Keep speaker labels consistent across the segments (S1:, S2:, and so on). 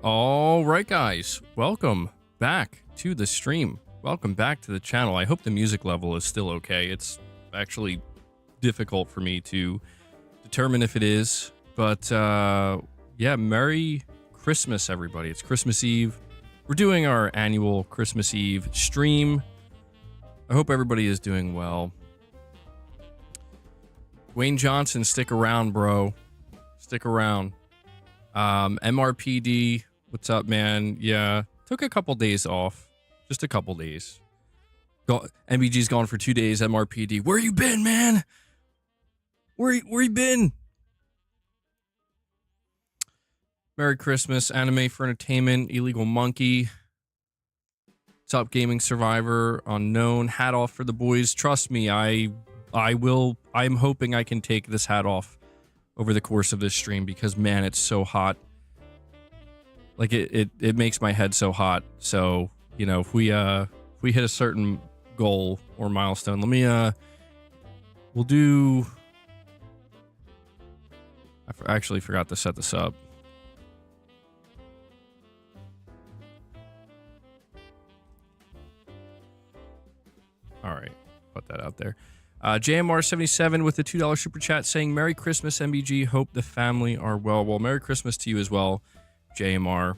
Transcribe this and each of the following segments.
S1: All right, guys, welcome back to the stream. Welcome back to the channel. I hope the music level is still okay. It's actually difficult for me to determine if it is, but yeah, Merry Christmas, everybody. It's Christmas Eve. We're doing our annual Christmas Eve stream. I hope everybody is doing well. Wayne Johnson, stick around, bro. Stick around. MRPD, what's up, man? Yeah, took a couple days off. Just a couple days. MBG's gone for 2 days. MRPD, where you been, man? Where you been? Merry Christmas, Anime for Entertainment, Illegal Monkey. What's up, Gaming Survivor, Unknown, hat off for the boys. Trust me, I'm hoping I can take this hat off over the course of this stream because, man, it's so hot. Like, it makes my head so hot. So, you know, if we hit a certain goal or milestone, we'll do... I actually forgot to set this up. All right, put that out there. JMR77 with the $2 super chat saying, Merry Christmas, MBG. Hope the family are well. Well, Merry Christmas to you as well, JMR.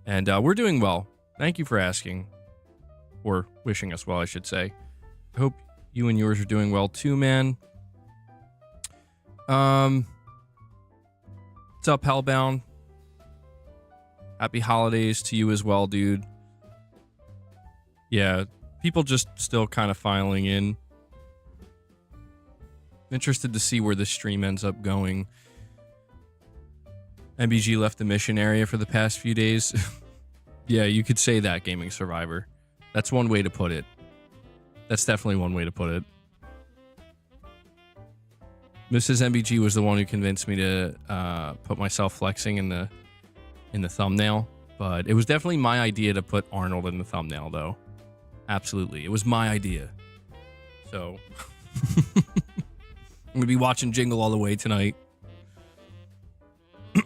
S1: And we're doing well. Thank you for asking. Or wishing us well, I should say. I hope you and yours are doing well too, man. What's up, Hellbound? Happy holidays to you as well, dude. Yeah. People just still kind of filing in. Interested to see where this stream ends up going. MBG left the mission area for the past few days. Yeah, you could say that, Gaming Survivor. That's one way to put it. That's definitely one way to put it. Mrs. MBG was the one who convinced me to put myself flexing in the thumbnail. But it was definitely my idea to put Arnold in the thumbnail, though. Absolutely. It was my idea. So, I'm going to be watching Jingle all the way tonight. It's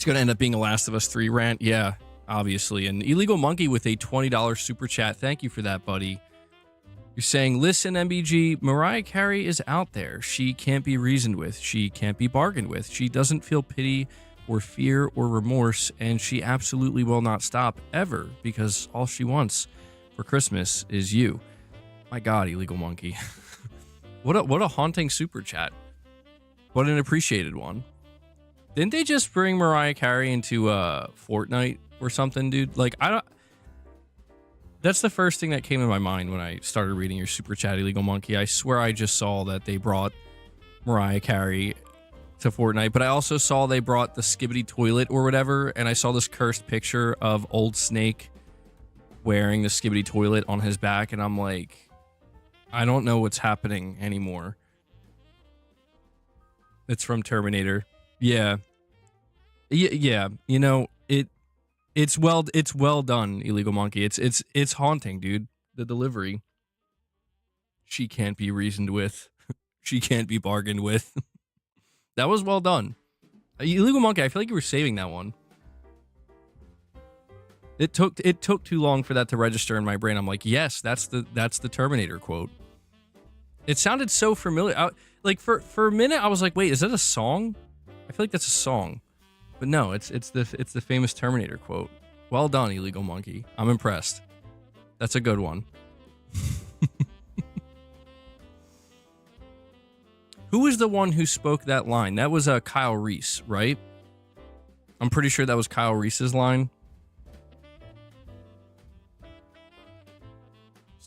S1: going to end up being a Last of Us 3 rant. Yeah, obviously. And Illegal Monkey with a $20 super chat. Thank you for that, buddy. You're saying, listen, MBG, Mariah Carey is out there. She can't be reasoned with. She can't be bargained with. She doesn't feel pity or fear or remorse. And she absolutely will not stop ever because all she wants for Christmas is you. My God, Illegal Monkey. What a haunting super chat. What an appreciated one. Didn't they just bring Mariah Carey into Fortnite or something, dude? Like, I don't... That's the first thing that came to my mind when I started reading your super chat, Illegal Monkey. I swear I just saw that they brought Mariah Carey to Fortnite, but I also saw they brought the Skibbity toilet or whatever, and I saw this cursed picture of Old Snake wearing the Skibbity toilet on his back, and I'm like, I don't know what's happening anymore. It's from Terminator. Yeah. Yeah, you know, it's well done, Illegal Monkey. It's haunting, dude. The delivery. She can't be reasoned with. She can't be bargained with. That was well done. Illegal Monkey, I feel like you were saving that one. It took too long for that to register in my brain. I'm like, yes, that's the Terminator quote. It sounded so familiar. Like for a minute, I was like, wait, is that a song? I feel like that's a song, but no, it's the famous Terminator quote. Well done, Illegal Monkey. I'm impressed. That's a good one. Who was the one who spoke that line? That was Kyle Reese, right? I'm pretty sure that was Kyle Reese's line.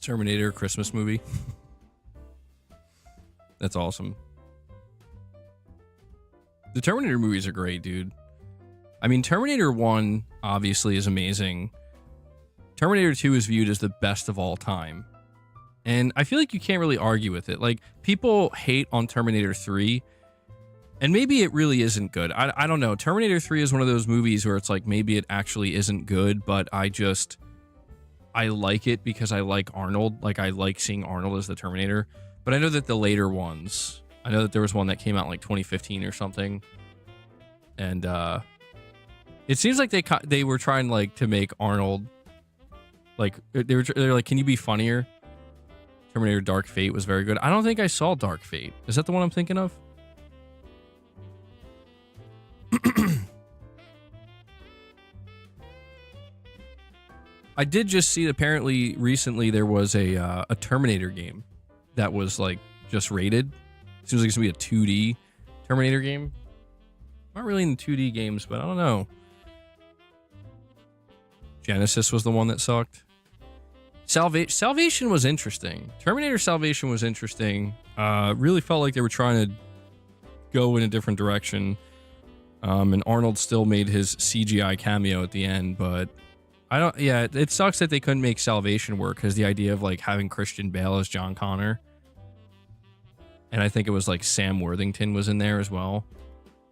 S1: Terminator Christmas movie. That's awesome. The Terminator movies are great, dude. I mean, Terminator 1 obviously is amazing. Terminator 2 is viewed as the best of all time. And I feel like you can't really argue with it. Like, people hate on Terminator 3, and maybe it really isn't good. I don't know. Terminator 3 is one of those movies where it's like, maybe it actually isn't good, but I like it because I like Arnold. Like, I like seeing Arnold as the Terminator. But I know that the later ones, I know that there was one that came out in like 2015 or something. And It seems like they were trying like to make Arnold like they're like, can you be funnier? Terminator Dark Fate was very good. I don't think I saw Dark Fate. Is that the one I'm thinking of? I did just see apparently recently there was a Terminator game that was like just rated. Seems like it's gonna be a 2D Terminator game. Not really in 2D games, but I don't know. Genesis was the one that sucked. Salvation was interesting. Terminator Salvation was interesting. Really felt like they were trying to go in a different direction. And Arnold still made his CGI cameo at the end, but it sucks that they couldn't make Salvation work because the idea of like having Christian Bale as John Connor. And I think it was like Sam Worthington was in there as well.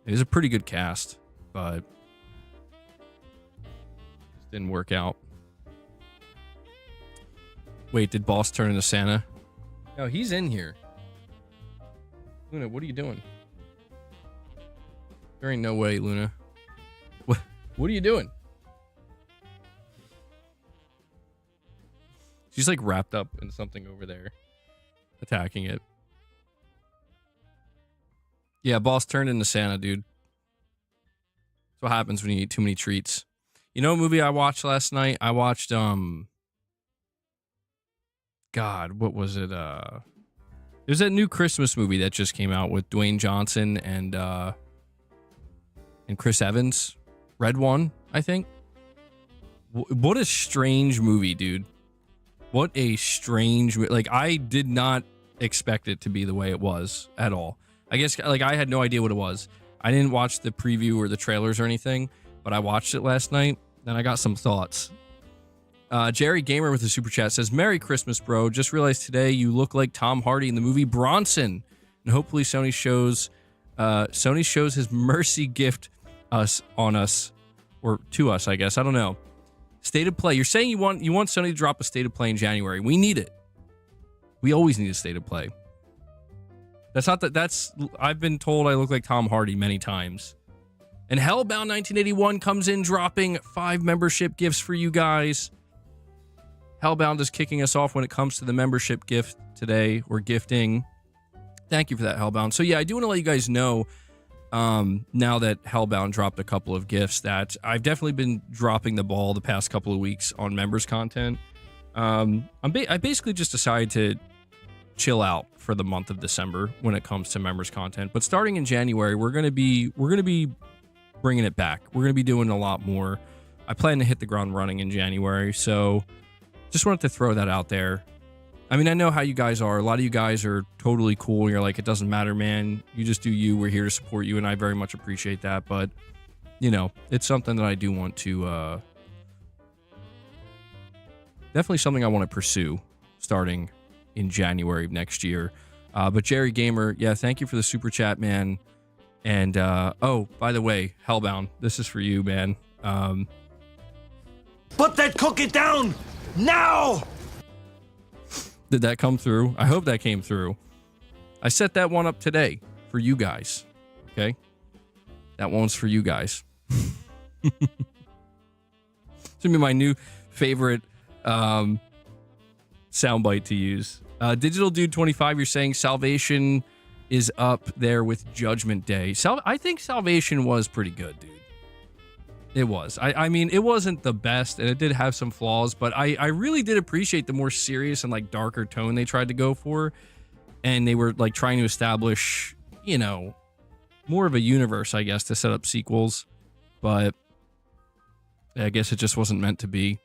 S1: It was a pretty good cast, but just didn't work out. Wait, did Boss turn into Santa? No, he's in here. Luna, what are you doing? There ain't no way, Luna. What are you doing? She's like wrapped up in something over there, attacking it. Yeah, Boss turned into Santa, dude. That's what happens when you eat too many treats. You know what movie I watched last night? I watched, God, what was it? There's that new Christmas movie that just came out with Dwayne Johnson and Chris Evans. Red One, I think. What a strange movie, dude. What a strange... Like, I did not expect it to be the way it was at all. I guess, like, I had no idea what it was. I didn't watch the preview or the trailers or anything, but I watched it last night, and I got some thoughts. Jerry Gamer with a super chat says, Merry Christmas, bro. Just realized today you look like Tom Hardy in the movie Bronson. And hopefully Sony shows his mercy gift on us, or to us, I guess. I don't know. State of play. You're saying you want Sony to drop a state of play in January. We need it. We always need a state of play. I've been told I look like Tom Hardy many times. And Hellbound 1981 comes in dropping 5 membership gifts for you guys. Hellbound is kicking us off when it comes to the membership gift today, or gifting. Thank you for that, Hellbound. So yeah, I do want to let you guys know, now that Hellbound dropped a couple of gifts, that I've definitely been dropping the ball the past couple of weeks on members content. I basically just decided to chill out for the month of December when it comes to members content. But starting in January, we're gonna be bringing it back. We're gonna be doing a lot more. I plan to hit the ground running in January, so just wanted to throw that out there. I mean, I know how you guys are. A lot of you guys are totally cool, and you're like, it doesn't matter, man. You just do you. We're here to support you, and I very much appreciate that. But, you know, it's something that I do want to... definitely something I want to pursue starting in January of next year. But Jerry Gamer, yeah, thank you for the super chat, man. And, oh, by the way, Hellbound, this is for you, man.
S2: Put that cookie down now!
S1: Did that come through? I hope that came through. I set that one up today for you guys. Okay? That one's for you guys. It's gonna be my new favorite soundbite to use. Digital Dude 25, you're saying Salvation is up there with Judgment Day. I think Salvation was pretty good, dude. It was. I mean, it wasn't the best, and it did have some flaws, but I really did appreciate the more serious and like darker tone they tried to go for, and they were like trying to establish, you know, more of a universe, I guess, to set up sequels, but I guess it just wasn't meant to be.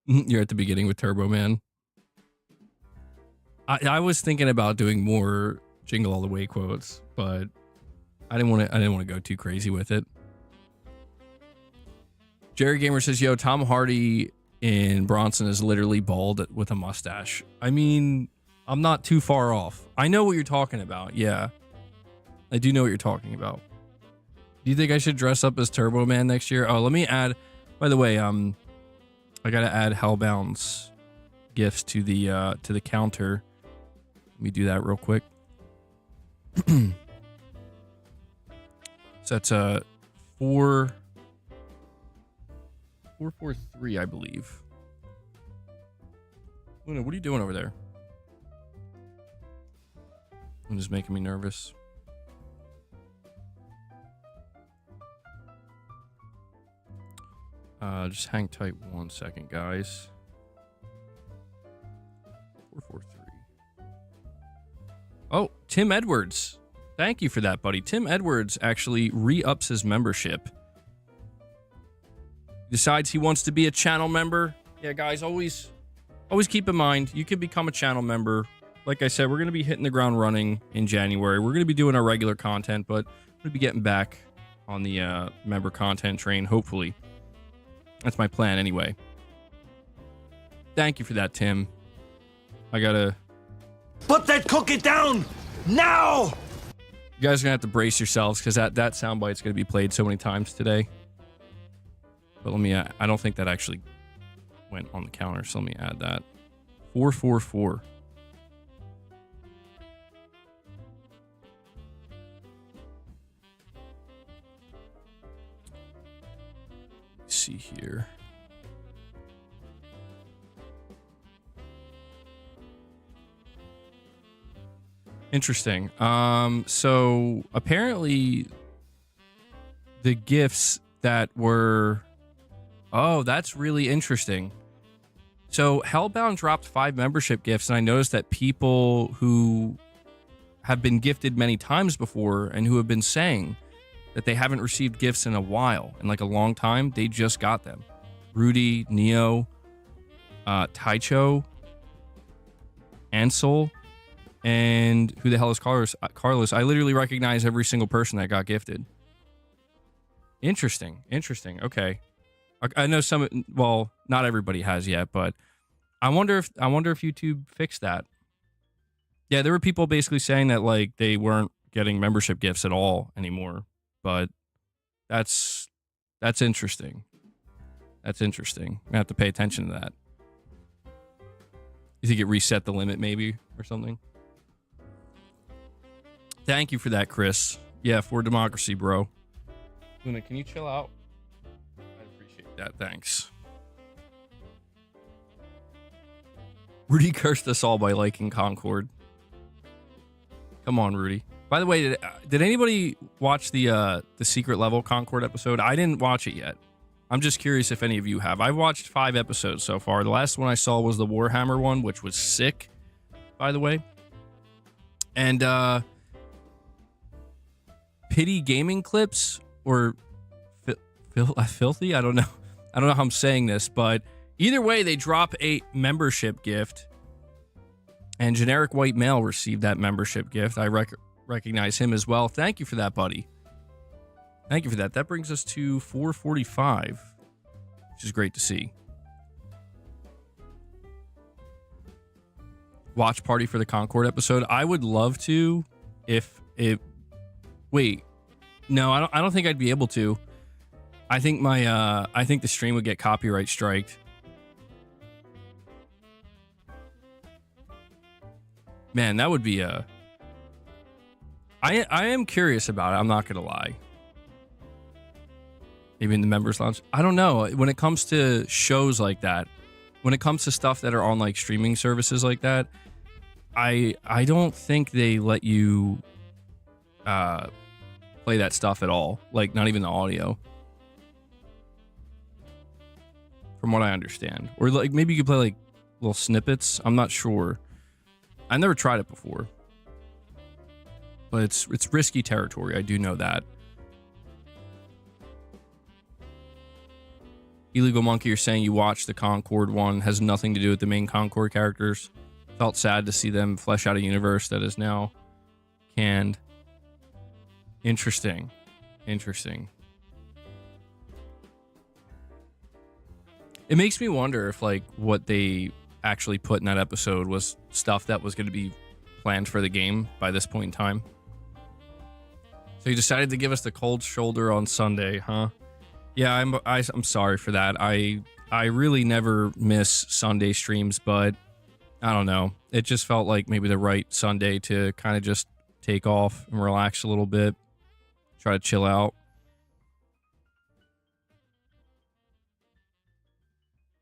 S1: You're at the beginning with Turbo Man. I was thinking about doing more Jingle All the Way quotes, but I didn't want to go too crazy with it. Jerry Gamer says, "Yo, Tom Hardy in Bronson is literally bald with a mustache." I mean, I'm not too far off. I know what you're talking about. Yeah, I do know what you're talking about. Do you think I should dress up as Turbo Man next year? Oh, let me add. By the way, I gotta add Hellbound's gifts to the counter. Let me do that real quick. So that's 443, I believe. Luna, what are you doing over there? Luna's making me nervous. Just hang tight 1 second, guys. 443. Oh, Tim Edwards. Thank you for that, buddy. Tim Edwards actually re-ups his membership. Decides he wants to be a channel member. Yeah, guys, always keep in mind, you can become a channel member. Like I said, we're going to be hitting the ground running in January. We're going to be doing our regular content, but we're going to be getting back on the member content train, hopefully. That's my plan anyway. Thank you for that, Tim. I gotta...
S2: Put that cookie down! Now!
S1: You guys are gonna have to brace yourselves, because that soundbite's gonna be played so many times today. But let me... I don't think that actually went on the counter, so let me add that. 444. See here. Interesting. So apparently the gifts that were... Oh, that's really interesting. So Hellbound dropped 5 membership gifts, and I noticed that people who have been gifted many times before and who have been saying that they haven't received gifts in a while, in like a long time, they just got them. Rudy, Neo, Taicho, Ansel, and who the hell is Carlos? I literally recognize every single person that got gifted. Interesting. Okay. I know some, well, not everybody has yet, but I wonder if YouTube fixed that. Yeah, there were people basically saying that like they weren't getting membership gifts at all anymore. But that's interesting. That's interesting. I have to pay attention to that. You think it reset the limit maybe or something? Thank you for that, Chris. Yeah, for democracy, bro. Luna, can you chill out? I appreciate that. Thanks. Rudy cursed us all by liking Concord. Come on, Rudy. By the way, did anybody watch the secret level Concord episode? I didn't watch it yet. I'm just curious if any of you have. I've watched 5 episodes so far. The last one I saw was the Warhammer one, which was sick, by the way. And Pity Gaming Clips or Filthy? I don't know. I don't know how I'm saying this, but either way, they drop a membership gift. And Generic White Male received that membership gift. I recognize him as well. Thank you for that, buddy. Thank you for that. That brings us to 445, which is great to see. Watch party for the Concord episode. I would love to if it... Wait. No, I don't think I'd be able to. I think I think the stream would get copyright striked. Man, that would be a... I am curious about it. I'm not going to lie. Maybe in the members lounge. I don't know. When it comes to shows like that, when it comes to stuff that are on like streaming services like that, I don't think they let you play that stuff at all. Like not even the audio. From what I understand. Or like maybe you could play like little snippets. I'm not sure. I never tried it before. But it's risky territory. I do know that. Illegal Monkey, you're saying you watched the Concord one. Has nothing to do with the main Concord characters. Felt sad to see them flesh out a universe that is now canned. Interesting. Interesting. It makes me wonder if like what they actually put in that episode was stuff that was going to be planned for the game by this point in time. So you decided to give us the cold shoulder on Sunday, huh? Yeah, I'm sorry for that. I I really never miss Sunday streams, but I don't know. It just felt like maybe the right Sunday to kind of just take off and relax a little bit. Try to chill out.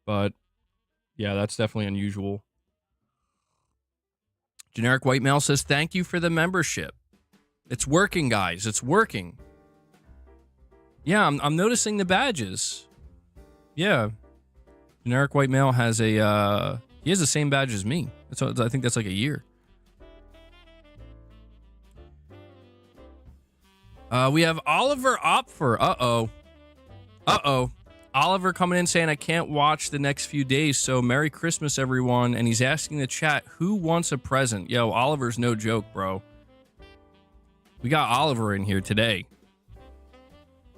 S1: But yeah, that's definitely unusual. Generic White Male says, thank you for the membership. It's working, guys. It's working. Yeah, I'm noticing the badges. Yeah. Generic White Male has a, he has the same badge as me. I think that's like a year. We have Oliver Opfer. Uh-oh. Oliver coming in saying, I can't watch the next few days, so Merry Christmas, everyone. And he's asking the chat, who wants a present? Yo, Oliver's no joke, bro. We got Oliver in here today.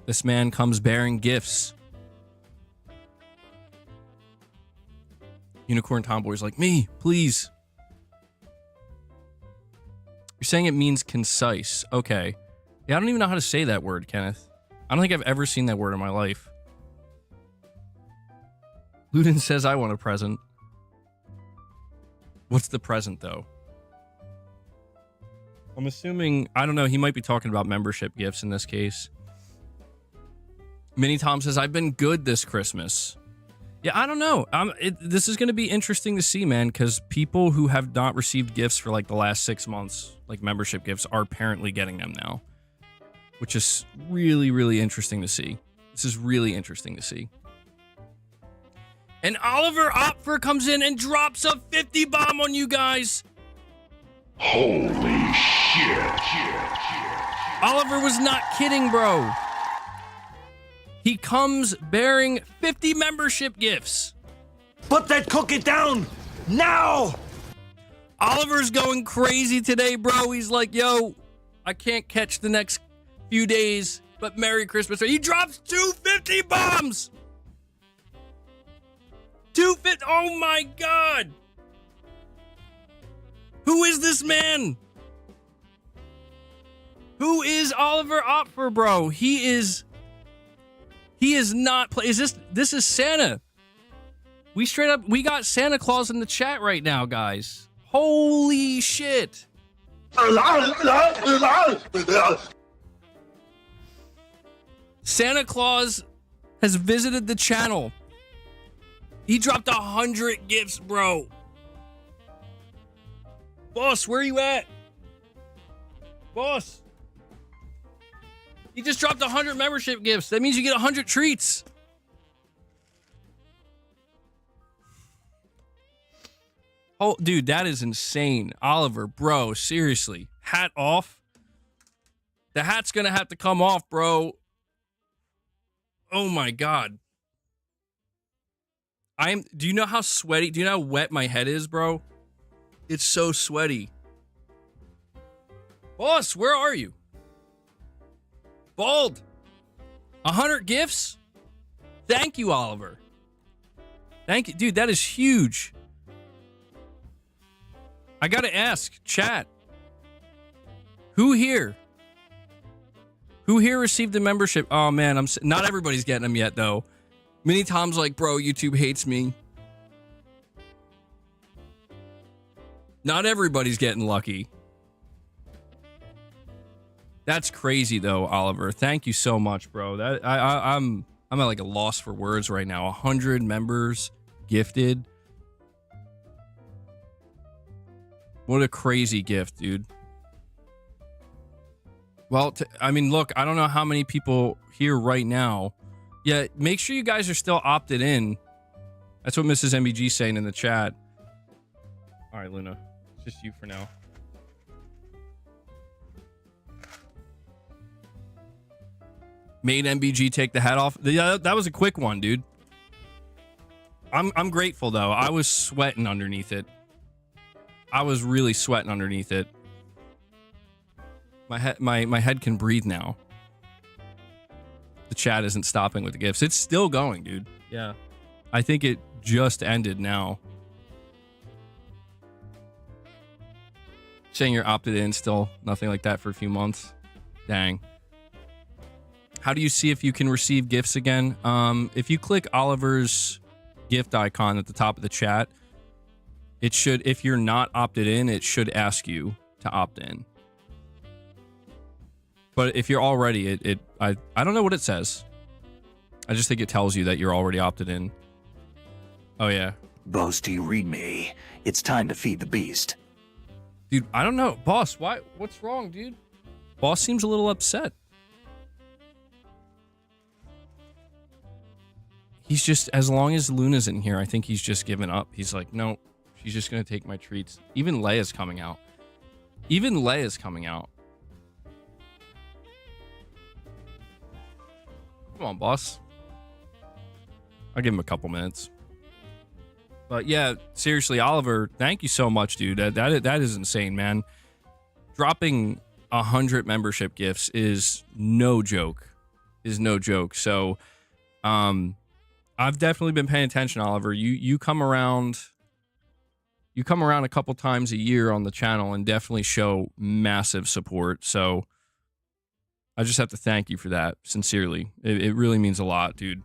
S1: This man comes bearing gifts. Unicorn Tomboy's like, me, please. You're saying it means concise. Okay. Yeah, I don't even know how to say that word, Kenneth. I don't think I've ever seen that word in my life. Ludin says, I want a present. What's the present, though? I'm assuming, I don't know, he might be talking about membership gifts in this case. Mini Tom says, I've been good this Christmas. Yeah, I don't know. This is going to be interesting to see, man, because people who have not received gifts for like the last 6 months, like membership gifts, are apparently getting them now. Which is really, really interesting to see. This is really interesting to see. And Oliver Opfer comes in and drops a 50 bomb on you guys.
S3: Holy shit.
S1: Oliver was not kidding, bro. He comes bearing 50 membership gifts.
S2: Put that cookie down now!
S1: Oliver's going crazy today, bro. He's like, yo, I can't catch the next few days, but Merry Christmas. He drops 250 bombs. 250. Oh my God. Who is this man? Who is Oliver Opfer, bro? He is not is this is Santa. We got Santa Claus in the chat right now, guys. Holy shit. Santa Claus has visited the channel. He dropped 100 gifts, bro. Boss, where you at? Boss. He just dropped 100 membership gifts. That means you get 100 treats. Oh, dude, that is insane. Oliver, bro, seriously. Hat off. The hat's gonna have to come off, bro. Oh my God. Do you know how sweaty, do you know how wet my head is, bro? It's so sweaty. Boss, where are you? Bald. 100 gifts? Thank you, Oliver. Thank you. Dude, that is huge. I gotta ask, chat. Who here received the membership? Oh man, not everybody's getting them yet though. Mini Tom's like, bro, YouTube hates me. Not everybody's getting lucky. That's crazy though, Oliver. Thank you so much, bro. That I'm at like a loss for words right now. 100 members gifted. What a crazy gift, dude. Well, I mean, look, I don't know how many people here right now. Yeah, make sure you guys are still opted in. That's what Mrs. MBG's saying in the chat. All right, Luna. It's just you for now. Made MBG take the hat off. Yeah, that was a quick one, dude. I'm grateful though. I was sweating underneath it. I was really sweating underneath it. My head can breathe now. The chat isn't stopping with the gifts. It's still going, dude. Yeah. I think it just ended now. Saying you're opted in still. Nothing like that for a few months. Dang. How do you see if you can receive gifts again? If you click Oliver's gift icon at the top of the chat, it should, if you're not opted in, it should ask you to opt in. But if you're already, I don't know what it says. I just think it tells you that you're already opted in. Oh yeah.
S2: Boss, do you read me? It's time to feed the beast.
S1: Dude, I don't know. Boss, why? What's wrong, dude? Boss seems a little upset. He's just, as long as Luna's in here, I think he's just given up. He's like, no, she's just going to take my treats. Even Leia's coming out. Even Leia's coming out. Come on, boss. I'll give him a couple minutes. But yeah, seriously, Oliver, thank you so much, dude. That is insane, man. Dropping 100 membership gifts is no joke. So, I've definitely been paying attention, Oliver. You come around. You come around a couple times a year on the channel and definitely show massive support. So, I just have to thank you for that, sincerely. It really means a lot, dude.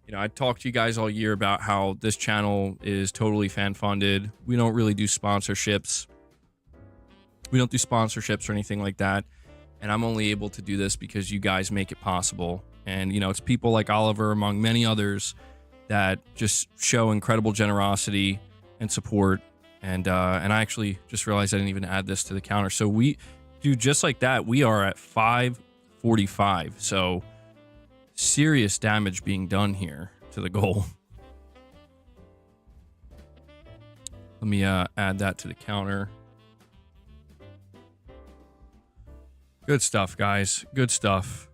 S1: You know, I talked to you guys all year about how this channel is totally fan-funded. We don't really do sponsorships. We don't do sponsorships or anything like that. And I'm only able to do this because you guys make it possible. And, you know, it's people like Oliver, among many others, that just show incredible generosity and support. And I actually just realized I didn't even add this to the counter. So we do just like that. We are at 545. So serious damage being done here to the goal. Let me add that to the counter. Good stuff, guys. Good stuff.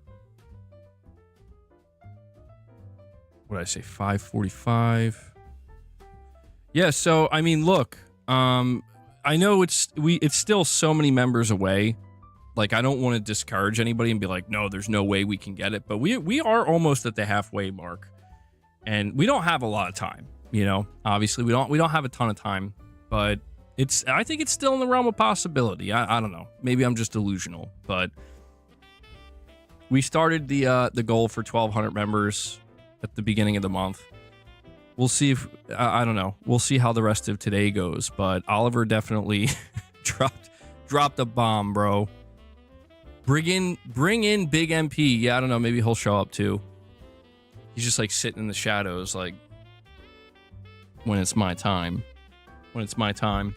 S1: What did I say? 545. Yeah, so I mean, look, I know it's still so many members away. Like, I don't want to discourage anybody and be like, no, there's no way we can get it. But we are almost at the halfway mark. And we don't have a lot of time, you know. Obviously, we don't have a ton of time. But I think it's still in the realm of possibility. I don't know. Maybe I'm just delusional. But we started the goal for 1,200 members at the beginning of the month. We'll see if, I don't know. We'll see how the rest of today goes. But Oliver definitely dropped a bomb, bro. Bring in Big MP. Yeah, I don't know. Maybe he'll show up too. He's just like sitting in the shadows, like, when it's my time. When it's my time.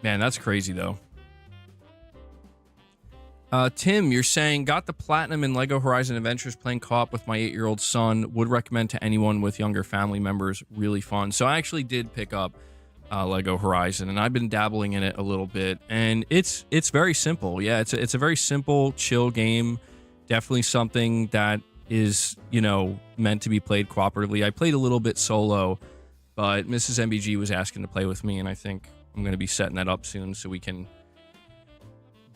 S1: Man, that's crazy though. Tim, you're saying, got the platinum in Lego Horizon Adventures playing co-op with my 8-year-old son. Would recommend to anyone with younger family members. Really fun. So I actually did pick up Lego Horizon, and I've been dabbling in it a little bit, and it's very simple. Yeah, it's a very simple, chill game. Definitely something that is, you know, meant to be played cooperatively. I played a little bit solo, but Mrs. MBG was asking to play with me, and I think I'm going to be setting that up soon so we can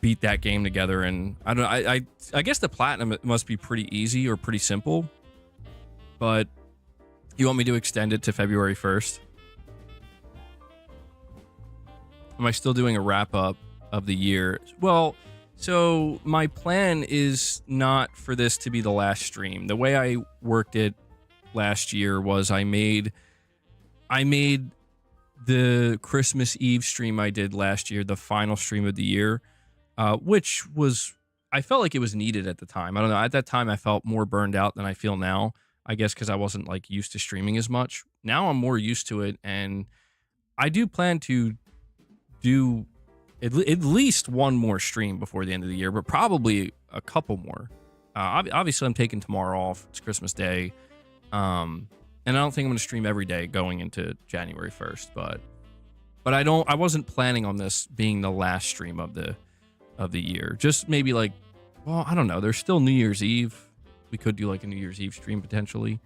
S1: beat that game together. And I don't know, I guess the platinum must be pretty easy or pretty simple, but you want me to extend it to February 1st? Am I still doing a wrap up of the year? Well, so my plan is not for this to be the last stream. The way I worked it last year was I made the Christmas Eve stream I did last year the final stream of the year, which was, I felt like it was needed at the time. I don't know. At that time, I felt more burned out than I feel now. I guess because I wasn't like used to streaming as much. Now I'm more used to it, and I do plan to do at least one more stream before the end of the year, but probably a couple more. Obviously, I'm taking tomorrow off. It's Christmas Day. And I don't think I'm going to stream every day going into January 1st, but I wasn't planning on this being the last stream of the year. Just maybe like, well, I don't know. There's still New Year's Eve. We could do like a New Year's Eve stream potentially.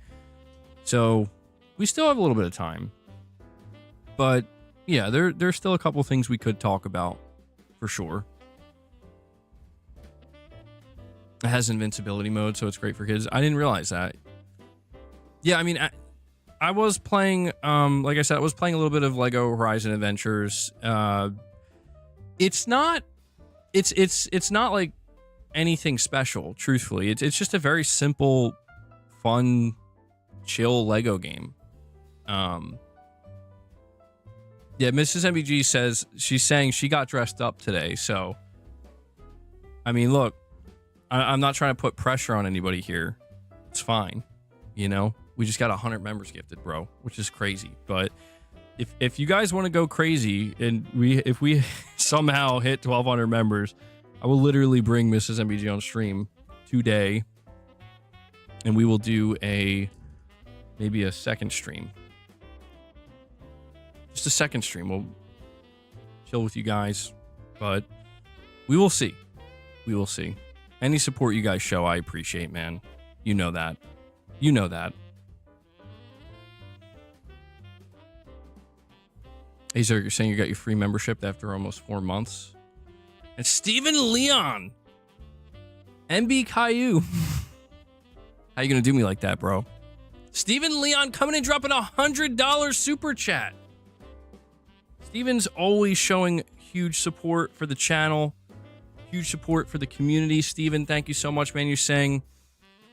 S1: So we still have a little bit of time. But yeah, there's still a couple things we could talk about for sure. It has invincibility mode, so it's great for kids. I didn't realize that. Yeah, I mean, I was playing, like I said, I was playing a little bit of Lego Horizon Adventures. It's not like anything special, truthfully. It's just a very simple, fun, chill Lego game. Yeah, Mrs. MBG says she's saying she got dressed up today. So, I mean, look, I'm not trying to put pressure on anybody here. It's fine. You know, we just got 100 members gifted, bro, which is crazy. But if you guys want to go crazy and if we somehow hit 1,200 members, I will literally bring Mrs. MBG on stream today, and we will do maybe a second stream. Just a second stream. We'll chill with you guys, but we will see. We will see. Any support you guys show, I appreciate, man. You know that. You know that. Hey, sir, you're saying you got your free membership after almost 4 months? And Steven Leon! MB Caillou. How you gonna do me like that, bro? Steven Leon coming and dropping $100 super chat. Steven's always showing huge support for the channel, huge support for the community. Steven, thank you so much, man. You're saying,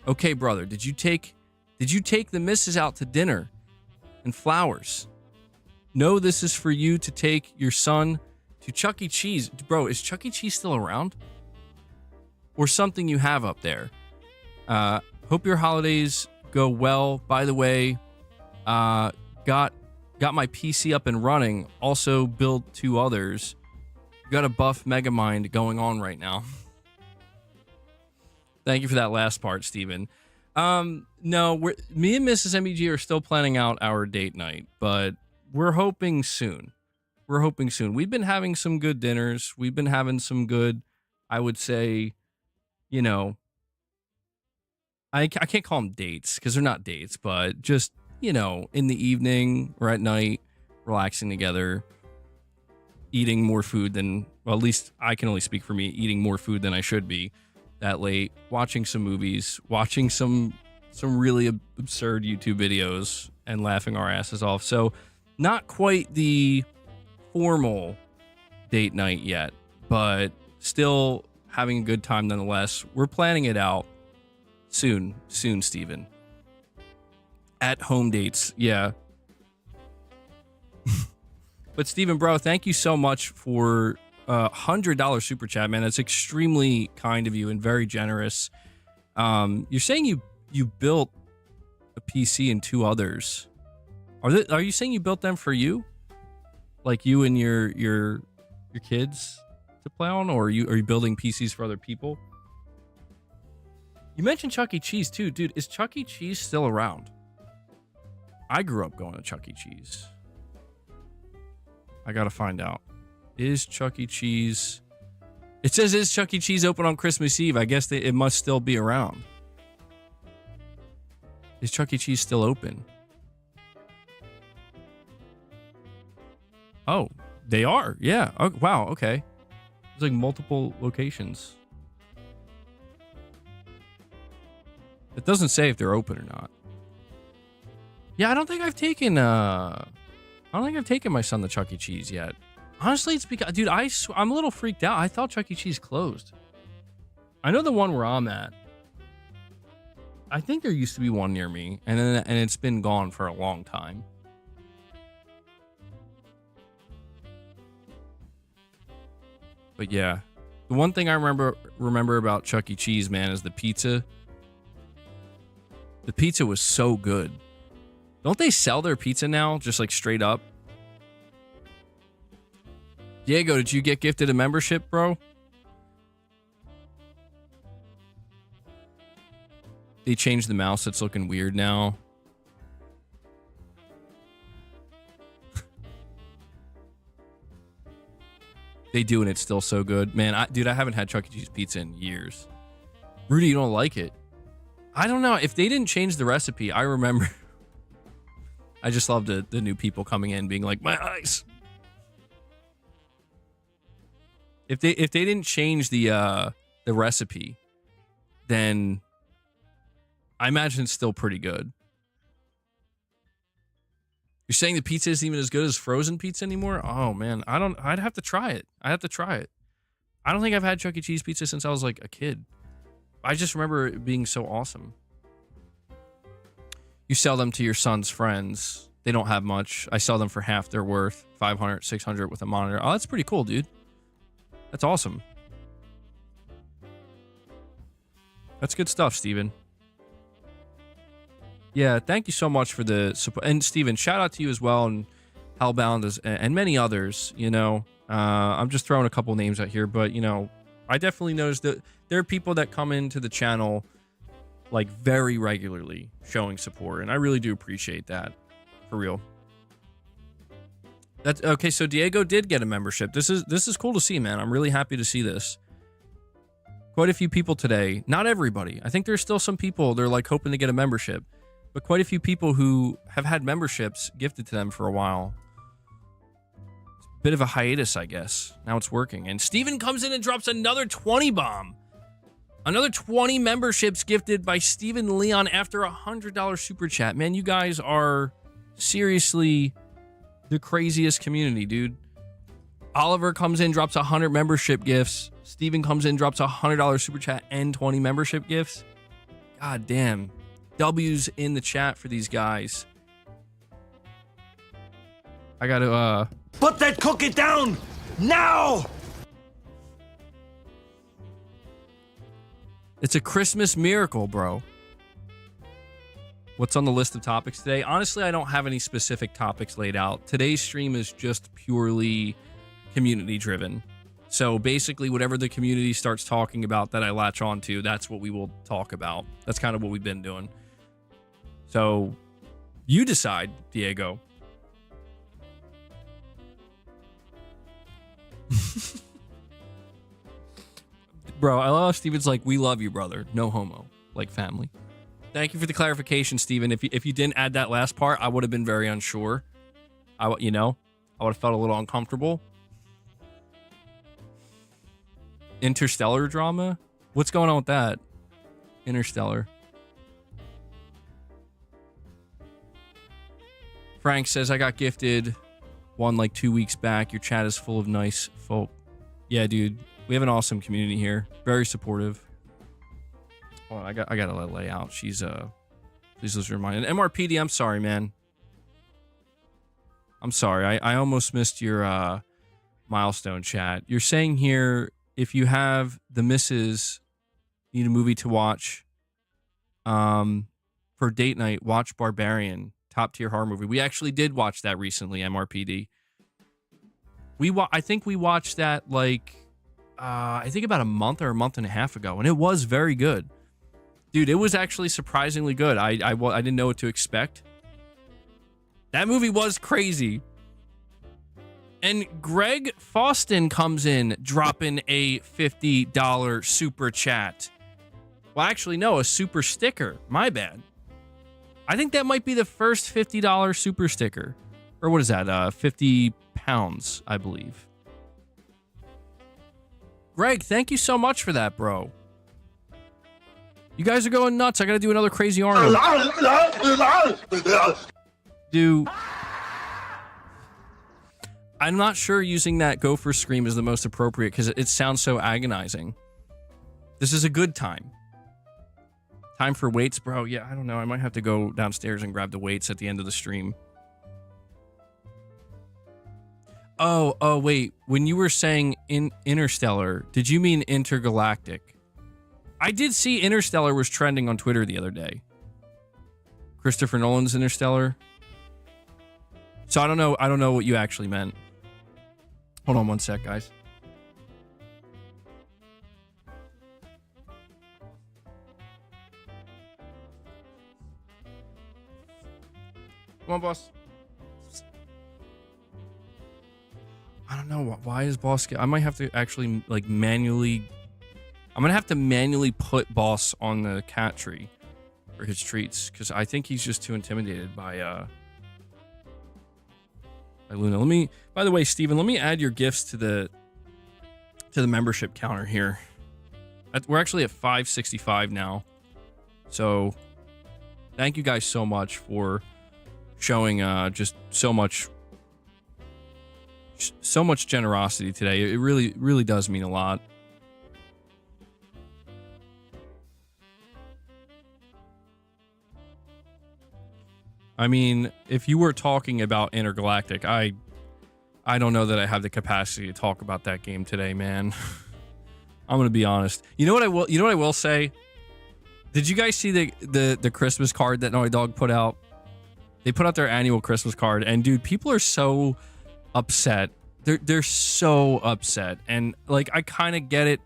S1: okay, brother, did you take the missus out to dinner and flowers? No, this is for you to take your son to Chuck E. Cheese. Bro, is Chuck E. Cheese still around? Or something you have up there? Hope your holidays go well. By the way, got my PC up and running. Also built 2 others. Got a buff Megamind going on right now. Thank you for that last part, Steven. No, me and Mrs. MBG are still planning out our date night, but we're hoping soon. We're hoping soon. We've been having some good dinners. We've been having some good, I would say, you know, I can't call them dates because they're not dates, but just, you know, in the evening or at night, relaxing together, eating more food than, well, at least I can only speak for me, eating more food than I should be that late, watching some movies, watching some really absurd YouTube videos and laughing our asses off. So not quite the formal date night yet, but still having a good time nonetheless. We're planning it out soon, Steven. At home dates, yeah. But Steven, bro, thank you so much for $100 super chat, man. That's extremely kind of you and very generous. You're saying you built a PC and 2 others. Are you saying you built them for you? Like you and your kids to play on, or are you building PCs for other people? You mentioned Chuck E. Cheese too, dude. Is Chuck E. Cheese still around? I grew up going to Chuck E. Cheese. I gotta find out. Is Chuck E. Cheese... It says, is Chuck E. Cheese open on Christmas Eve? I guess it must still be around. Is Chuck E. Cheese still open? Oh, they are. Yeah. Oh, wow. Okay. There's like multiple locations. It doesn't say if they're open or not. Yeah, I don't think I've taken my son to Chuck E. Cheese yet. Honestly, it's because, dude, I'm a little freaked out. I thought Chuck E. Cheese closed. I know the one where I'm at. I think there used to be one near me, and it's been gone for a long time. But yeah, the one thing I remember about Chuck E. Cheese, man, is the pizza. The pizza was so good. Don't they sell their pizza now, just like straight up? Diego, did you get gifted a membership, bro? They changed the mouse. It's looking weird now. They do, and it's still so good. Man, dude, I haven't had Chuck E. Cheese pizza in years. Rudy, you don't like it? I don't know. If they didn't change the recipe, I remember... I just love the new people coming in being like, my eyes. If they didn't change the recipe, then I imagine it's still pretty good. You're saying the pizza isn't even as good as frozen pizza anymore? Oh man, I'd have to try it. I have to try it. I don't think I've had Chuck E. Cheese pizza since I was like a kid. I just remember it being so awesome. You sell them to your son's friends. They don't have much. I sell them for half their worth, 500, 600 with a monitor. Oh, that's pretty cool, dude. That's awesome. That's good stuff, Steven. Yeah, thank you so much for the support. And Steven, shout out to you as well, and Hellbound and many others, you know. I'm just throwing a couple names out here, but, you know, I definitely noticed that there are people that come into the channel, like, very regularly showing support, and I really do appreciate that, for real. That's okay. So Diego did get a membership. This is cool to see, man. I'm really happy to see this. Quite a few people today. Not everybody. I think there's still some people they're like hoping to get a membership, but quite a few people who have had memberships gifted to them for a while. Bit of a hiatus, I guess. Now it's working. And Steven comes in and drops another 20 bomb. Another 20 memberships gifted by Steven Leon after a $100 super chat. Man, you guys are seriously the craziest community, dude. Oliver comes in, drops 100 membership gifts. Steven comes in, drops a $100 super chat and 20 membership gifts. God damn. W's in the chat for these guys. I gotta,
S2: Put that cookie down! Now!
S1: It's a Christmas miracle, bro. What's on the list of topics today? Honestly, I don't have any specific topics laid out. Today's stream is just purely community driven. So basically, whatever the community starts talking about that I latch on to, that's what we will talk about. That's kind of what we've been doing. So you decide, Diego. Bro, I love how Steven's like, we love you, brother. No homo. Like family. Thank you for the clarification, Steven. If you didn't add that last part, I would have been very unsure. I would have felt a little uncomfortable. Interstellar drama? What's going on with that? Interstellar. Frank says, I got gifted one like 2 weeks back. Your chat is full of nice folk. Yeah, dude. We have an awesome community here. Very supportive. Oh, I gotta let Lay out. She's please let's remind. And MRPD, I'm sorry, man. I'm sorry. I almost missed your milestone chat. You're saying here, if you have the missus need a movie to watch for date night, watch Barbarian, top tier horror movie. We actually did watch that recently, MRPD. I think we watched that like I think about a month or a month and a half ago, and it was very good. Dude, it was actually surprisingly good. I didn't know what to expect. That movie was crazy. And Greg Faustin comes in, dropping a $50 super chat. Well, actually, no, a super sticker. My bad. I think that might be the first $50 super sticker. Or what is that? 50 pounds, I believe. Greg, thank you so much for that, bro. You guys are going nuts. I gotta do another crazy Arnold. I'm not sure using that gopher scream is the most appropriate because it sounds so agonizing. This is a good time. Time for weights, bro. Yeah, I don't know. I might have to go downstairs and grab the weights at the end of the stream. Oh, wait. When you were saying Interstellar, did you mean Intergalactic? I did see Interstellar was trending on Twitter the other day. Christopher Nolan's Interstellar. So I don't know what you actually meant. Hold on one sec, guys. Come on, boss. I don't know. Why is boss... I might have to actually, like, manually... I'm going to have to manually put boss on the cat tree for his treats, because I think he's just too intimidated by Luna. By the way, Steven, let me add your gifts to the membership counter here. We're actually at 565 now. So thank you guys so much for showing just so much generosity today. It really, really does mean a lot. I mean, if you were talking about Intergalactic, I don't know that I have the capacity to talk about that game today, man. I'm gonna be honest. You know what I will say? Did you guys see the Christmas card that Naughty Dog put out? They put out their annual Christmas card, and dude, people are so upset. They're so upset, and like I kind of get it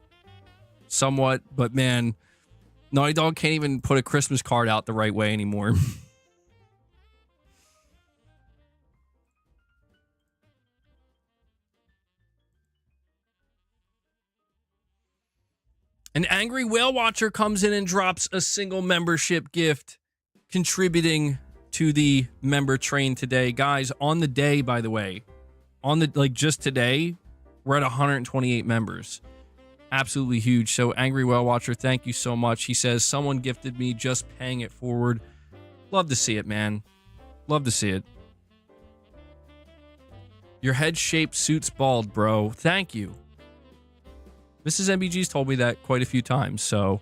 S1: somewhat, but man, Naughty Dog can't even put a Christmas card out the right way anymore. An angry whale watcher comes in and drops a single membership gift, contributing to the member train today. Guys, on the day, by the way, just today, we're at 128 members. Absolutely huge. So Angry Whale Watcher, thank you so much. He says, someone gifted me, just paying it forward. Love to see it, man. Love to see it. Your head shape suits bald, bro. Thank you. Mrs. MBG's told me that quite a few times, so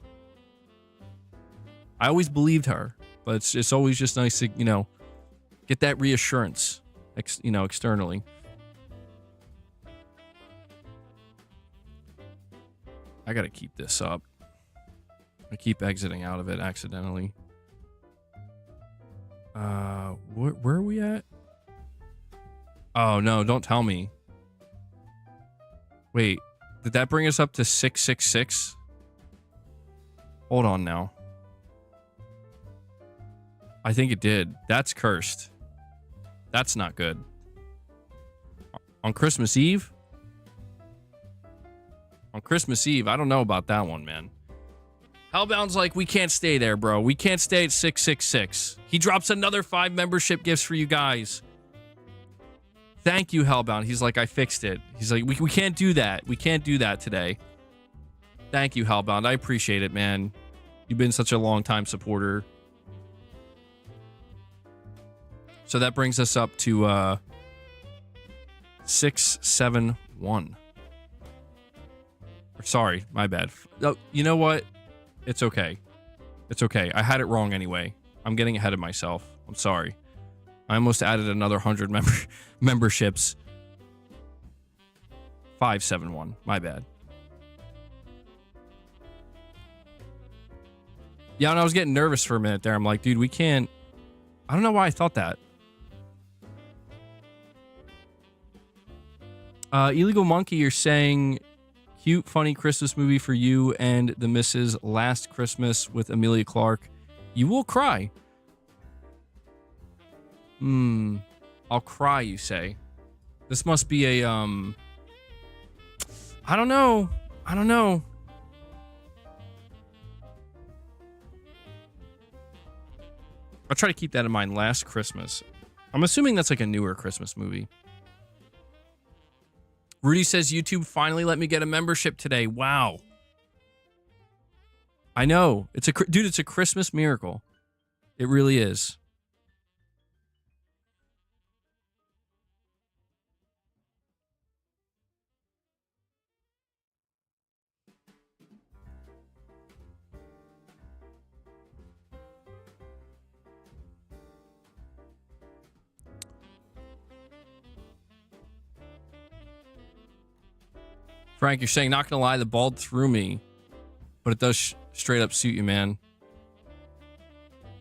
S1: I always believed her, but it's always just nice to, get that reassurance, externally. I gotta keep this up. I keep exiting out of it accidentally. Where are we at? Oh, no, don't tell me. Wait. Did that bring us up to 666? Hold on now. I think it did. That's cursed. That's not good. On Christmas Eve? On Christmas Eve, I don't know about that one, man. Hellbound's like, we can't stay there, bro. We can't stay at 666. He drops another 5 membership gifts for you guys. Thank you, Hellbound. He's like, I fixed it. He's like, we can't do that. We can't do that today. Thank you, Hellbound. I appreciate it, man. You've been such a long-time supporter. So that brings us up to 671. Sorry, my bad. Oh, you know what? It's okay. It's okay. I had it wrong anyway. I'm getting ahead of myself. I'm sorry. I almost added another 100 memberships. 571. My bad. Yeah, and I was getting nervous for a minute there. I'm like, dude, we can't. I don't know why I thought that. Illegal Monkey, you're saying cute, funny Christmas movie for you and the missus. Last Christmas with Emilia Clarke. You will cry. I'll cry, you say. This must be a, I don't know. I'll try to keep that in mind. Last Christmas. I'm assuming that's like a newer Christmas movie. Rudy says, YouTube finally let me get a membership today. Wow. I know. Dude, it's a Christmas miracle. It really is. Frank, you're saying, not gonna lie, the bald threw me, but it does straight up suit you, man.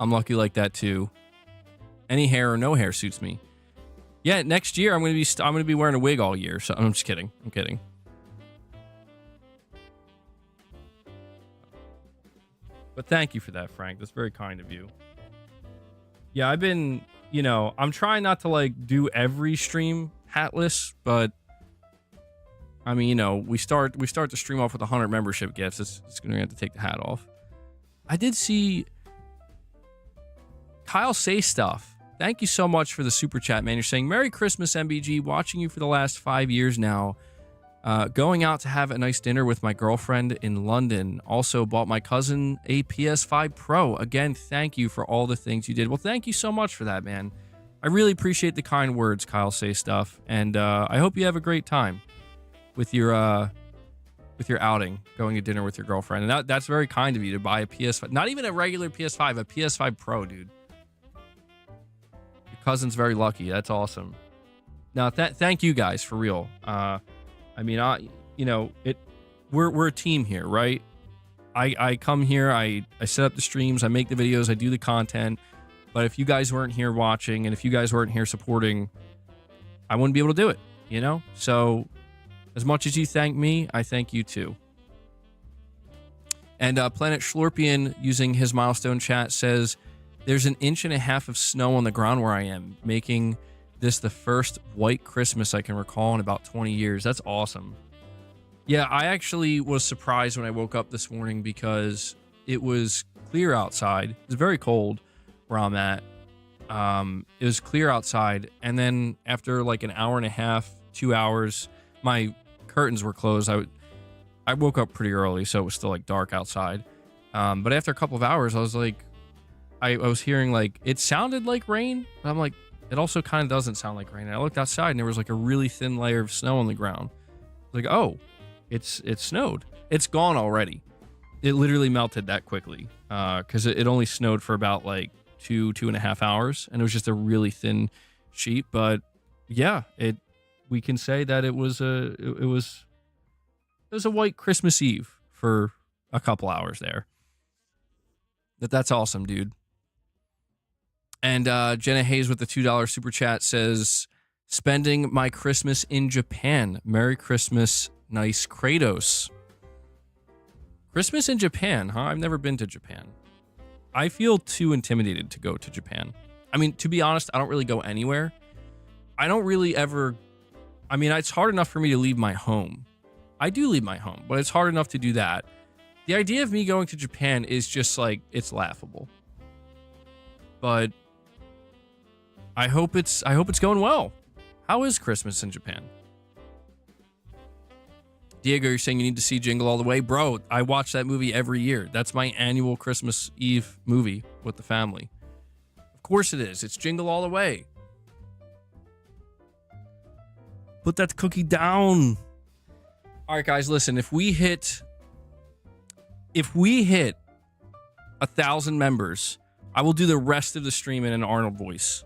S1: I'm lucky like that too. Any hair or no hair suits me. Yeah, next year I'm gonna be wearing a wig all year. So I'm just kidding. I'm kidding. But thank you for that, Frank. That's very kind of you. Yeah, I've been, I'm trying not to like do every stream hatless, but I mean, we start the stream off with 100 membership gifts. It's going to have to take the hat off. I did see Kyle say stuff. Thank you so much for the super chat, man. You're saying, Merry Christmas, MBG. Watching you for the last 5 years now. Going out to have a nice dinner with my girlfriend in London. Also bought my cousin a PS5 Pro. Again, thank you for all the things you did. Well, thank you so much for that, man. I really appreciate the kind words, Kyle say stuff. And I hope you have a great time with your outing, going to dinner with your girlfriend. And that's very kind of you to buy a PS5. Not even a regular PS5, a PS5 Pro, dude. Cousin's very lucky. That's awesome. Now, thank you guys for real. I mean, we're a team here, right? I come here, I set up the streams, I make the videos, I do the content. But if you guys weren't here watching, and if you guys weren't here supporting, I wouldn't be able to do it, you know? So as much as you thank me, I thank you too. And Planet Schlorpian, using his milestone chat, says, there's 1.5 inches of snow on the ground where I am, making this the first white Christmas I can recall in about 20 years. That's awesome. Yeah, I actually was surprised when I woke up this morning because it was clear outside. It was very cold where I'm at. It was clear outside. And then after like an hour and a half, 2 hours, my curtains were closed. I woke up pretty early, so it was still like dark outside. But after a couple of hours, I was like, I was hearing like, it sounded like rain. But I'm like, it also kind of doesn't sound like rain. And I looked outside and there was like a really thin layer of snow on the ground. Like, oh, it's snowed. It's gone already. It literally melted that quickly. Cause it only snowed for about like 2.5 hours. And it was just a really thin sheet. But yeah, we can say that it was a white Christmas Eve for a couple hours there. That's awesome, dude. And Jenna Hayes with the $2 super chat says, spending my Christmas in Japan. Merry Christmas, nice Kratos. Christmas in Japan, huh? I've never been to Japan. I feel too intimidated to go to Japan. I mean, to be honest, I don't really go anywhere. I don't really ever... I mean, it's hard enough for me to leave my home. I do leave my home, but it's hard enough to do that. The idea of me going to Japan is just like, it's laughable. But I hope it's going well. How is Christmas in Japan? Diego, you're saying you need to see Jingle All the Way? Bro, I watch that movie every year. That's my annual Christmas Eve movie with the family. Of course it is. It's Jingle All the Way. Put that cookie down. All right, guys, listen. If we hit 1,000 members, I will do the rest of the stream in an Arnold voice.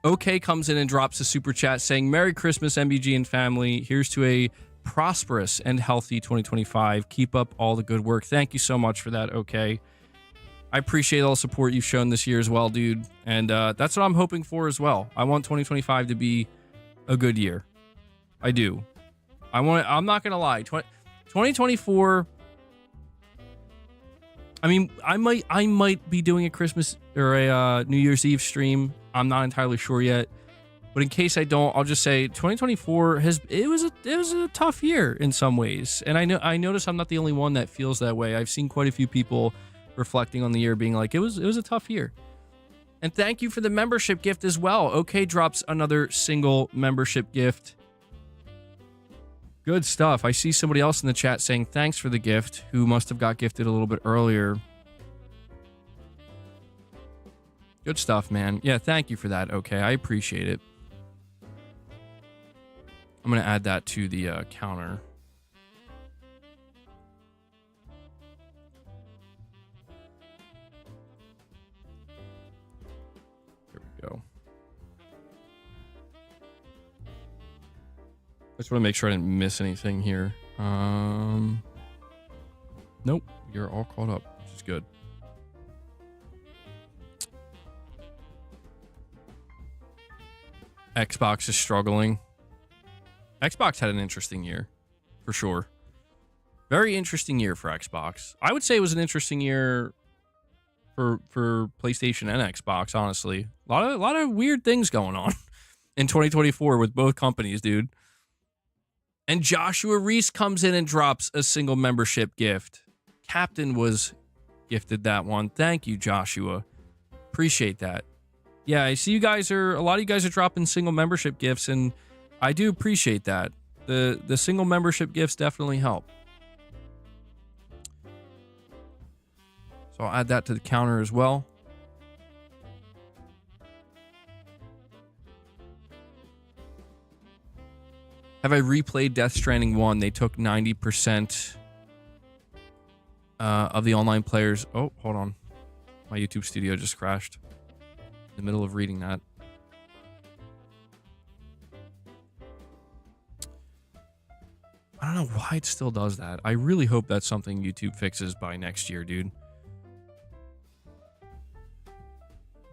S1: OK comes in and drops a super chat saying, Merry Christmas, MBG and family. Here's to a prosperous and healthy 2025. Keep up all the good work. Thank you so much for that, OK. I appreciate all the support you've shown this year as well, dude. And that's what I'm hoping for as well. I want 2025 to be a good year. I do. I'm not going to lie. 2024... I mean, I might be doing a Christmas or a New Year's Eve stream. I'm not entirely sure yet, but in case I don't, I'll just say 2024 was a tough year in some ways, and I notice I'm not the only one that feels that way. I've seen quite a few people reflecting on the year, being like, it was a tough year. And thank you for the membership gift as well. OK drops another single membership gift. Good stuff. I see somebody else in the chat saying thanks for the gift, who must have got gifted a little bit earlier. Good stuff, man. Yeah, thank you for that. Okay, I appreciate it. I'm going to add that to the counter. There we go. I just want to make sure I didn't miss anything here. Nope, you're all caught up, which is good. Xbox is struggling. Xbox had an interesting year, for sure. Very interesting year for Xbox. I would say it was an interesting year for PlayStation and Xbox, honestly. A lot of weird things going on in 2024 with both companies, dude. And Joshua Reese comes in and drops a single membership gift. Captain was gifted that one. Thank you, Joshua. Appreciate that. Yeah, I see a lot of you guys are dropping single membership gifts, and I do appreciate that. The single membership gifts definitely help. So I'll add that to the counter as well. Have I replayed Death Stranding 1? They took 90% of the online players. Oh, hold on. My YouTube studio just crashed in the middle of reading that. I don't know why it still does that. I really hope that's something YouTube fixes by next year, dude.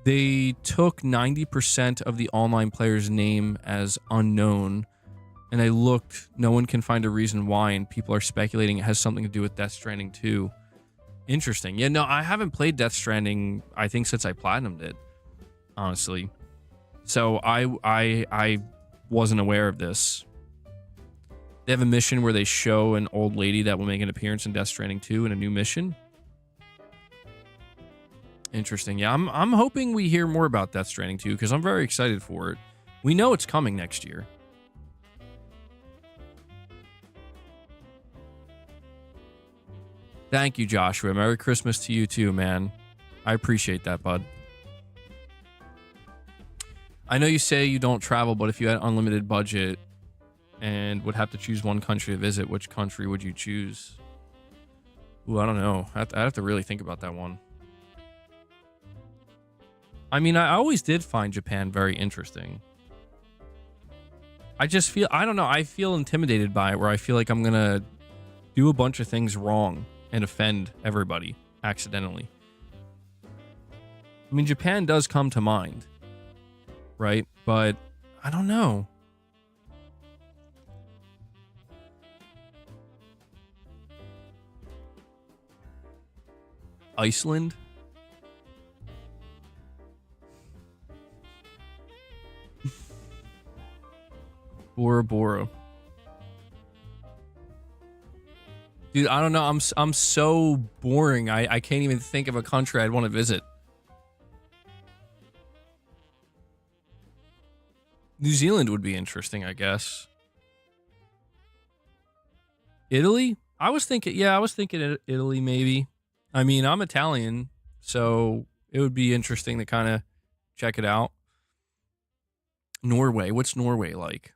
S1: They took 90% of the online player's name as unknown, and I looked, no one can find a reason why, and people are speculating it has something to do with Death Stranding 2. Interesting. Yeah, no, I haven't played Death Stranding, I think, since I platinumed it, honestly. So I wasn't aware of this. They have a mission where they show an old lady that will make an appearance in Death Stranding 2 in a new mission. Interesting. Yeah, I'm hoping we hear more about Death Stranding 2 because I'm very excited for it. We know it's coming next year. Thank you, Joshua. Merry Christmas to you too, man. I appreciate that, bud. I know you say you don't travel, but if you had unlimited budget and would have to choose one country to visit, which country would you choose? Ooh, I don't know. I'd have to really think about that one. I mean, I always did find Japan very interesting. I just feel, I don't know, I feel intimidated by it, where I feel like I'm gonna do a bunch of things wrong and offend everybody accidentally. I mean, Japan does come to mind, right? But I don't know. Iceland? Bora Bora. Dude, I don't know. I'm so boring. I can't even think of a country I'd want to visit. New Zealand would be interesting, I guess. Italy? I was thinking Italy maybe. I mean, I'm Italian, so it would be interesting to kind of check it out. Norway. What's Norway like?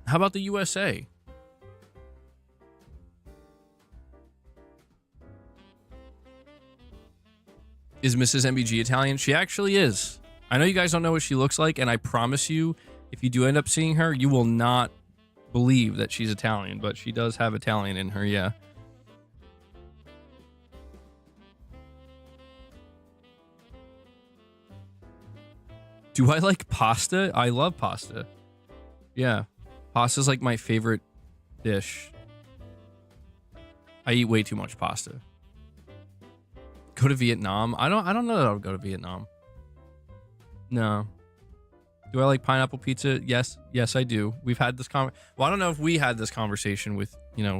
S1: How about the USA? Is Mrs. MBG Italian? She actually is. I know you guys don't know what she looks like, and I promise you, if you do end up seeing her, you will not believe that she's Italian, but she does have Italian in her, yeah. Do I like pasta? I love pasta. Yeah. Pasta's like my favorite dish. I eat way too much pasta. Go to Vietnam? I don't know that I would go to Vietnam. No. Do I like pineapple pizza? Yes, I do. We've had this well, I don't know if we had this conversation with,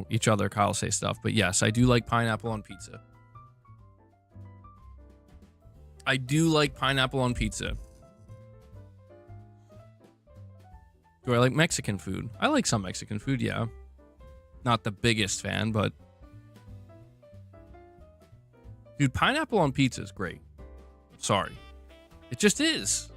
S1: each other, Kyle say stuff, but yes, I do like pineapple on pizza. I do like pineapple on pizza. Do I like Mexican food? I like some Mexican food, yeah. Not the biggest fan, but... Dude, pineapple on pizza is great. Sorry. It just is.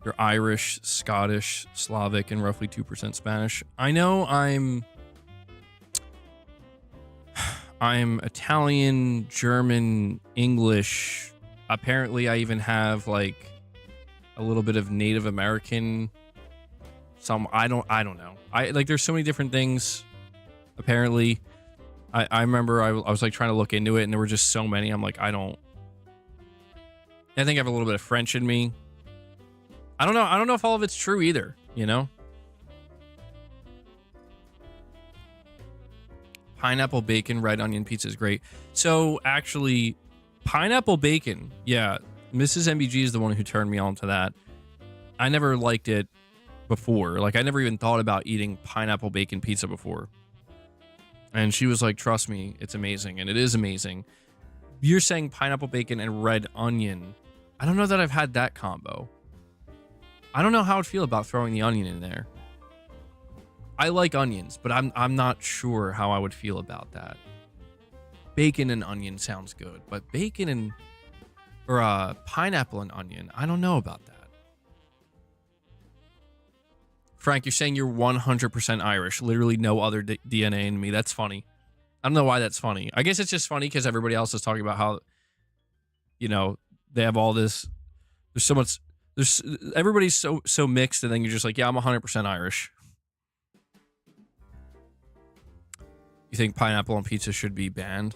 S1: You're Irish, Scottish, Slavic, and roughly 2% Spanish. I know I'm Italian, German, English. Apparently, I even have like a little bit of Native American. I don't know. There's so many different things. Apparently, I remember I was like trying to look into it, and there were just so many. I'm like, I think I have a little bit of French in me. I don't know if all of it's true either, Pineapple bacon, red onion pizza is great. So actually, pineapple bacon, yeah, Mrs. MBG is the one who turned me on to that. I never liked it before. Like, I never even thought about eating pineapple bacon pizza before. And she was like, trust me, it's amazing. And it is amazing. You're saying pineapple bacon and red onion. I don't know that I've had that combo. I don't know how I'd feel about throwing the onion in there. I like onions, but I'm not sure how I would feel about that. Bacon and onion sounds good, but bacon or pineapple and onion, I don't know about that. Frank, you're saying you're 100% Irish. Literally no other DNA in me. That's funny. I don't know why that's funny. I guess it's just funny because everybody else is talking about how, you know, they have all this. There's so much. There's everybody's so mixed, and then you're just like, yeah, I'm 100% Irish. You think pineapple on pizza should be banned?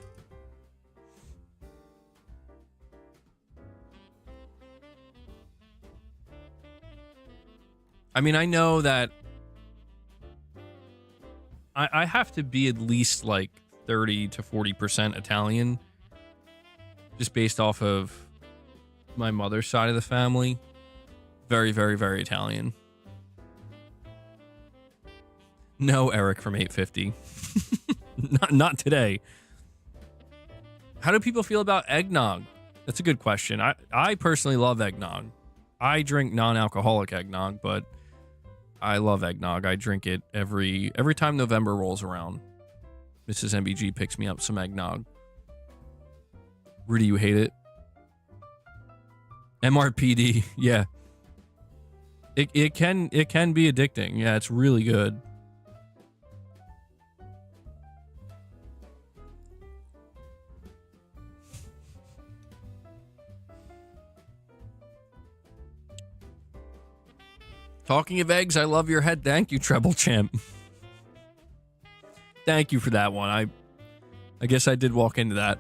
S1: I mean, I know that I have to be at least like 30 to 40% Italian, just based off of my mother's side of the family. Very, very, very Italian. No, Eric from 850. Not today. How do people feel about eggnog? That's a good question. I personally love eggnog. I drink non-alcoholic eggnog, but I love eggnog. I drink it every time November rolls around. Mrs. MBG picks me up some eggnog. Rudy, you hate it? MRPD, yeah. It can be addicting. Yeah, it's really good. Talking of eggs, I love your head. Thank you, Treble Champ. Thank you for that one. I guess I did walk into that.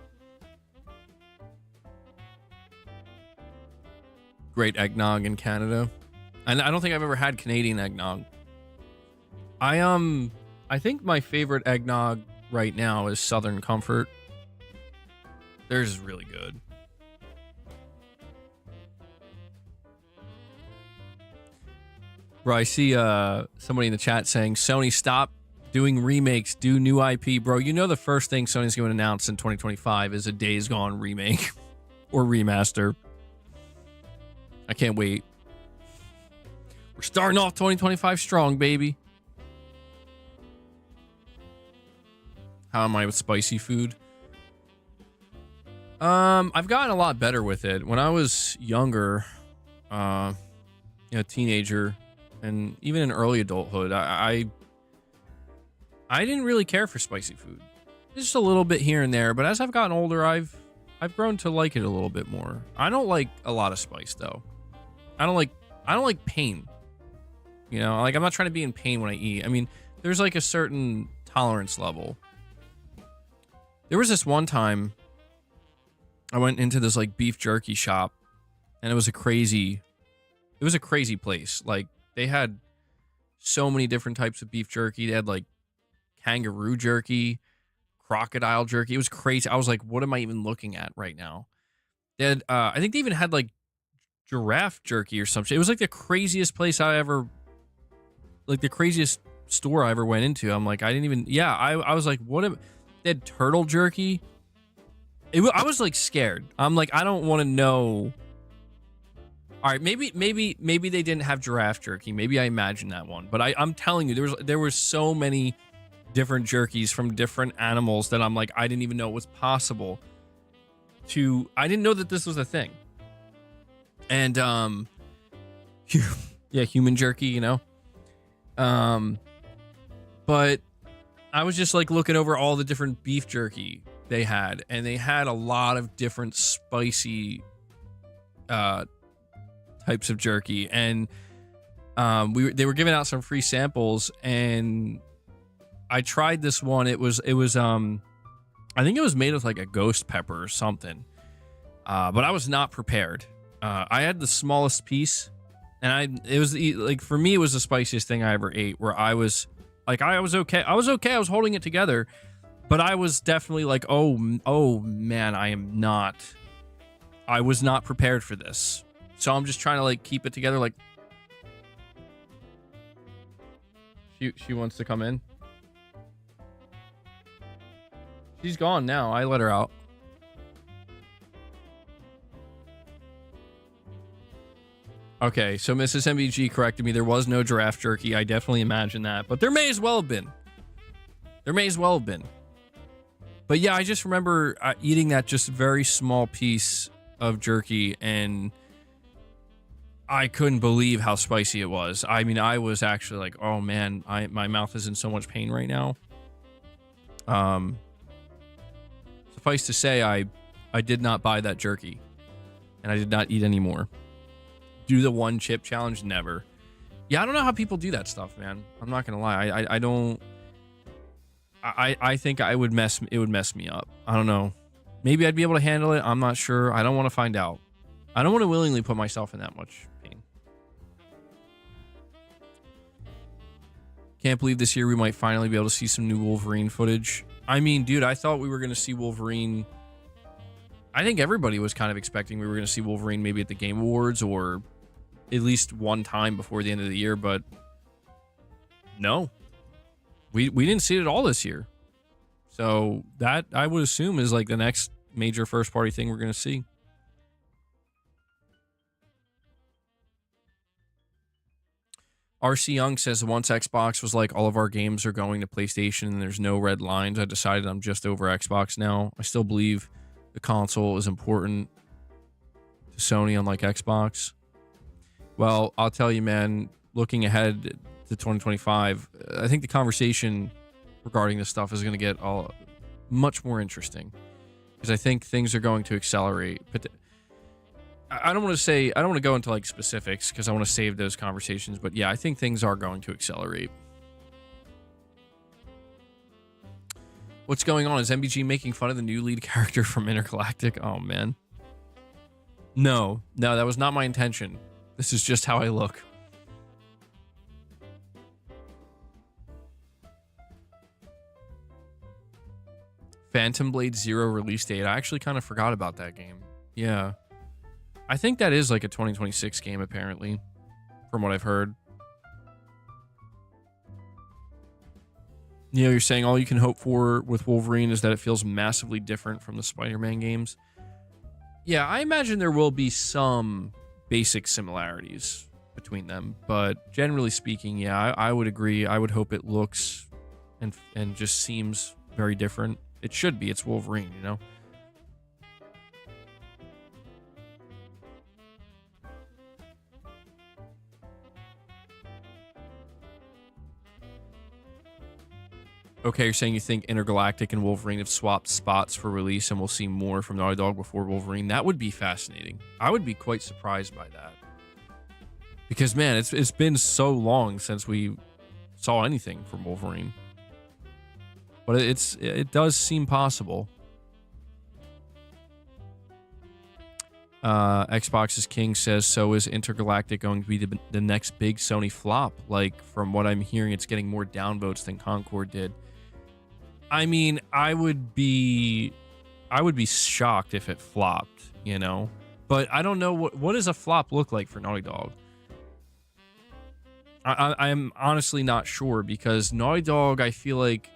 S1: Great eggnog in Canada. And I don't think I've ever had Canadian eggnog. I think my favorite eggnog right now is Southern Comfort. Theirs is really good. Bro, I see somebody in the chat saying, Sony, stop doing remakes, do new IP. Bro, you know the first thing Sony's going to announce in 2025 is a Days Gone remake or remaster. I can't wait. We're starting off 2025 strong, baby. How am I with spicy food? I've gotten a lot better with it. When I was younger, teenager, and even in early adulthood, I didn't really care for spicy food. Just a little bit here and there, but as I've gotten older, I've grown to like it a little bit more. I don't like a lot of spice though. I don't like pain. You know, like I'm not trying to be in pain when I eat. I mean, there's like a certain tolerance level. There was this one time I went into this like beef jerky shop, and it was a crazy place. Like they had so many different types of beef jerky. They had like kangaroo jerky, crocodile jerky. It was crazy. I was like, what am I even looking at right now? They had, I think they even had like giraffe jerky or something. It was like the craziest place the craziest store I ever went into. I'm like, I was like, they had turtle jerky. I was like scared. I'm like, I don't want to know. All right, maybe they didn't have giraffe jerky. Maybe I imagined that one. But I'm telling you, there was so many different jerkies from different animals that I'm like, I didn't even know it was possible. I didn't know that this was a thing. And yeah, human jerky, you know. But I was just like looking over all the different beef jerky they had, and they had a lot of different spicy types of jerky, and they were giving out some free samples, and I tried this one. It was I think it was made with like a ghost pepper or something, but I was not prepared. I had the smallest piece, and it was like, for me, it was the spiciest thing I ever ate, where I was like, I was okay. I was holding it together, but I was definitely like, oh man, I was not prepared for this. So I'm just trying to like keep it together. Like, she wants to come in. She's gone now. I let her out. Okay, so Mrs. MBG corrected me. There was no giraffe jerky. I definitely imagined that, but there may as well have been. But yeah, I just remember eating that just very small piece of jerky, and I couldn't believe how spicy it was. I mean, I was actually like, oh man, my mouth is in so much pain right now. Suffice to say, I did not buy that jerky, and I did not eat any more. Do the one chip challenge? Never. Yeah, I don't know how people do that stuff, man. I'm not gonna lie. I don't. I think it would mess me up. I don't know. Maybe I'd be able to handle it. I'm not sure. I don't want to find out. I don't want to willingly put myself in that much pain. Can't believe this year we might finally be able to see some new Wolverine footage. I mean, dude, I thought we were going to see Wolverine. I think everybody was kind of expecting we were going to see Wolverine maybe at the Game Awards or at least one time before the end of the year, but no. We didn't see it at all this year. So that, I would assume, is like the next major first-party thing we're going to see. RC Young says, once Xbox was like, all of our games are going to PlayStation and there's no red lines, I decided I'm just over Xbox now. I still believe the console is important to Sony, unlike Xbox. Well, I'll tell you, man, looking ahead to 2025, I think the conversation regarding this stuff is going to get much more interesting, because I think things are going to accelerate. But I don't want to go into like specifics because I want to save those conversations. But yeah, I think things are going to accelerate. What's going on? Is MBG making fun of the new lead character from Intergalactic? Oh man. No, that was not my intention. This is just how I look. Phantom Blade 0 release date. I actually kind of forgot about that game. Yeah. I think that is like a 2026 game, apparently, from what I've heard. You know, you're saying all you can hope for with Wolverine is that it feels massively different from the Spider-Man games. Yeah, I imagine there will be some basic similarities between them, but generally speaking, yeah, I would agree. I would hope it looks and just seems very different. It should be. It's Wolverine, you know? Okay, you're saying you think Intergalactic and Wolverine have swapped spots for release and we'll see more from Naughty Dog before Wolverine? That would be fascinating. I would be quite surprised by that. Because, man, it's been so long since we saw anything from Wolverine. But it does seem possible. Xbox's King says, so is Intergalactic going to be the next big Sony flop? Like, from what I'm hearing, it's getting more downvotes than Concord did. I mean, I would be shocked if it flopped, you know? But I don't know, what does a flop look like for Naughty Dog? I'm honestly not sure, because Naughty Dog, I feel like,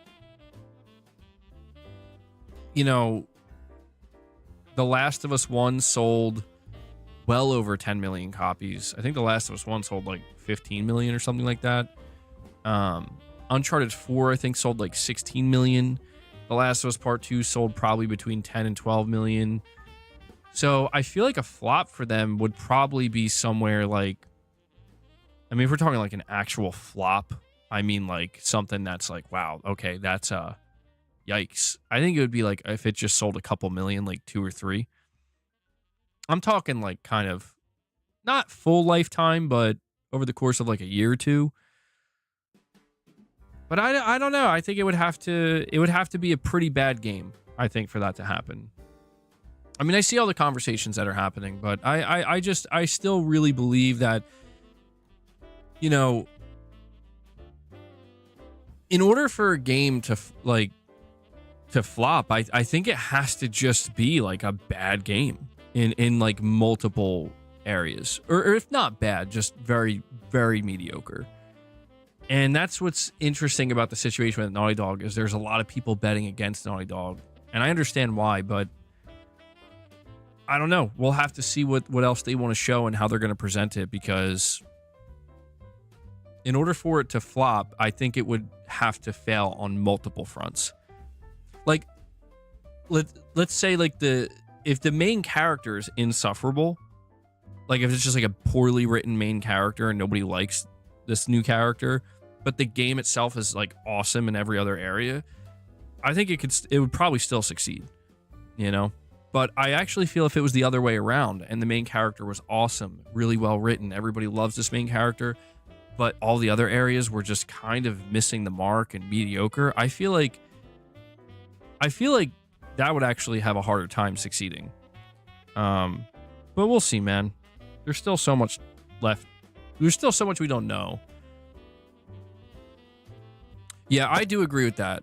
S1: you know, The Last of Us 1 sold well over 10 million copies. I think The Last of Us 1 sold like 15 million or something like that. Uncharted 4, I think, sold like 16 million. The Last of Us Part 2 sold probably between 10 and 12 million. So I feel like a flop for them would probably be somewhere like, I mean, if we're talking like an actual flop, I mean like something that's like, wow, okay, that's yikes. I think it would be like if it just sold a couple million, like 2 or 3. I'm talking like kind of not full lifetime, but over the course of like a year or two. But I don't know. I think it would have to be a pretty bad game, I think, for that to happen. I mean, I see all the conversations that are happening, but I still really believe that, you know, in order for a game to flop, I think it has to just be like a bad game in like multiple areas, or if not bad, just very, very mediocre. And that's what's interesting about the situation with Naughty Dog, is there's a lot of people betting against Naughty Dog, and I understand why, but I don't know. We'll have to see what else they want to show and how they're going to present it, because in order for it to flop, I think it would have to fail on multiple fronts. Like, let's say like if the main character is insufferable, Like if it's just like a poorly written main character and nobody likes this new character, but the game itself is like awesome in every other area, I think it would probably still succeed, you know? But I actually feel if it was the other way around and the main character was awesome, really well written, everybody loves this main character, but all the other areas were just kind of missing the mark and mediocre, I feel like that would actually have a harder time succeeding. But we'll see, man. There's still so much left. There's still so much we don't know. Yeah, I do agree with that.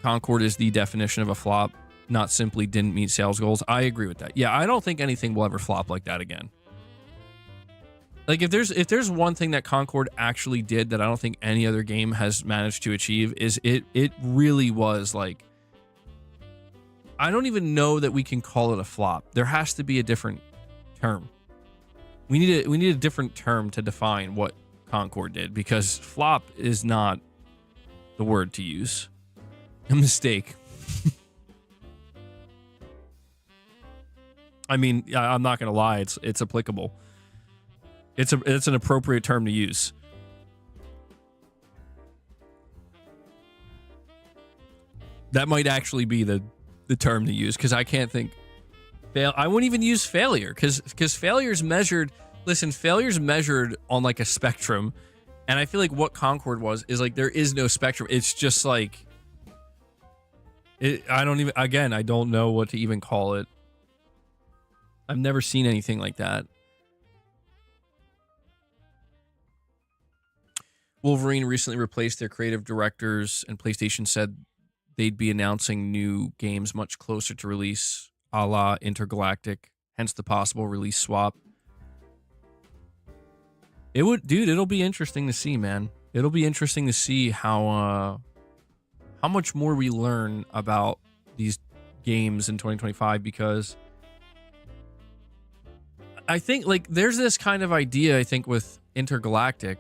S1: Concord is the definition of a flop, not simply didn't meet sales goals. I agree with that. Yeah, I don't think anything will ever flop like that again. Like if there's one thing that Concord actually did that I don't think any other game has managed to achieve, is it really was like, I don't even know that we can call it a flop. There has to be a different term. We need a different term to define what Concord did, because flop is not the word to use. A mistake. I mean, I'm not gonna lie, it's applicable. It's an appropriate term to use. That might actually be the term to use, because I can't think. I wouldn't even use failure, because failure's measured. Listen, failure's measured on like a spectrum, and I feel like what Concord was is like there is no spectrum. It's just like I don't know what to even call it. I've never seen anything like that. Wolverine recently replaced their creative directors, and PlayStation said they'd be announcing new games much closer to release, a la Intergalactic, hence the possible release swap. It'll be interesting to see, man. It'll be interesting to see how much more we learn about these games in 2025, because I think like there's this kind of idea, I think, with Intergalactic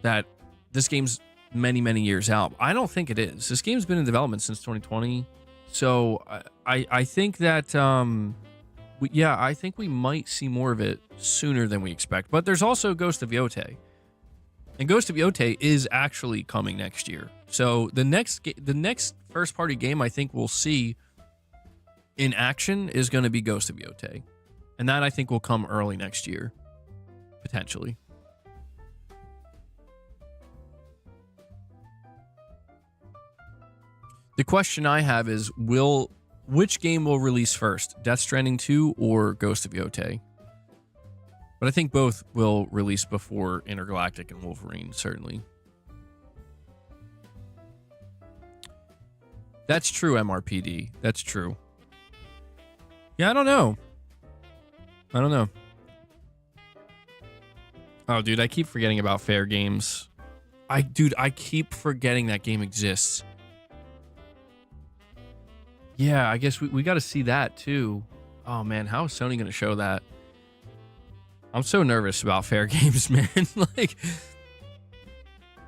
S1: that this game's many, many years out. I don't think it is. This game's been in development since 2020. So I think that I think we might see more of it sooner than we expect. But there's also Ghost of Yotei. And Ghost of Yotei is actually coming next year. So the next first party game I think we'll see in action is going to be Ghost of Yotei. And that I think will come early next year, potentially. The question I have is, which game will release first, Death Stranding 2 or Ghost of Yotei? But I think both will release before Intergalactic and Wolverine, certainly. That's true, MRPD. That's true. Yeah, I don't know. Oh, dude, I keep forgetting about Fair Games. I keep forgetting that game exists. Yeah, I guess we got to see that too. Oh man, how is Sony going to show that? I'm so nervous about Fair Games, man. Like,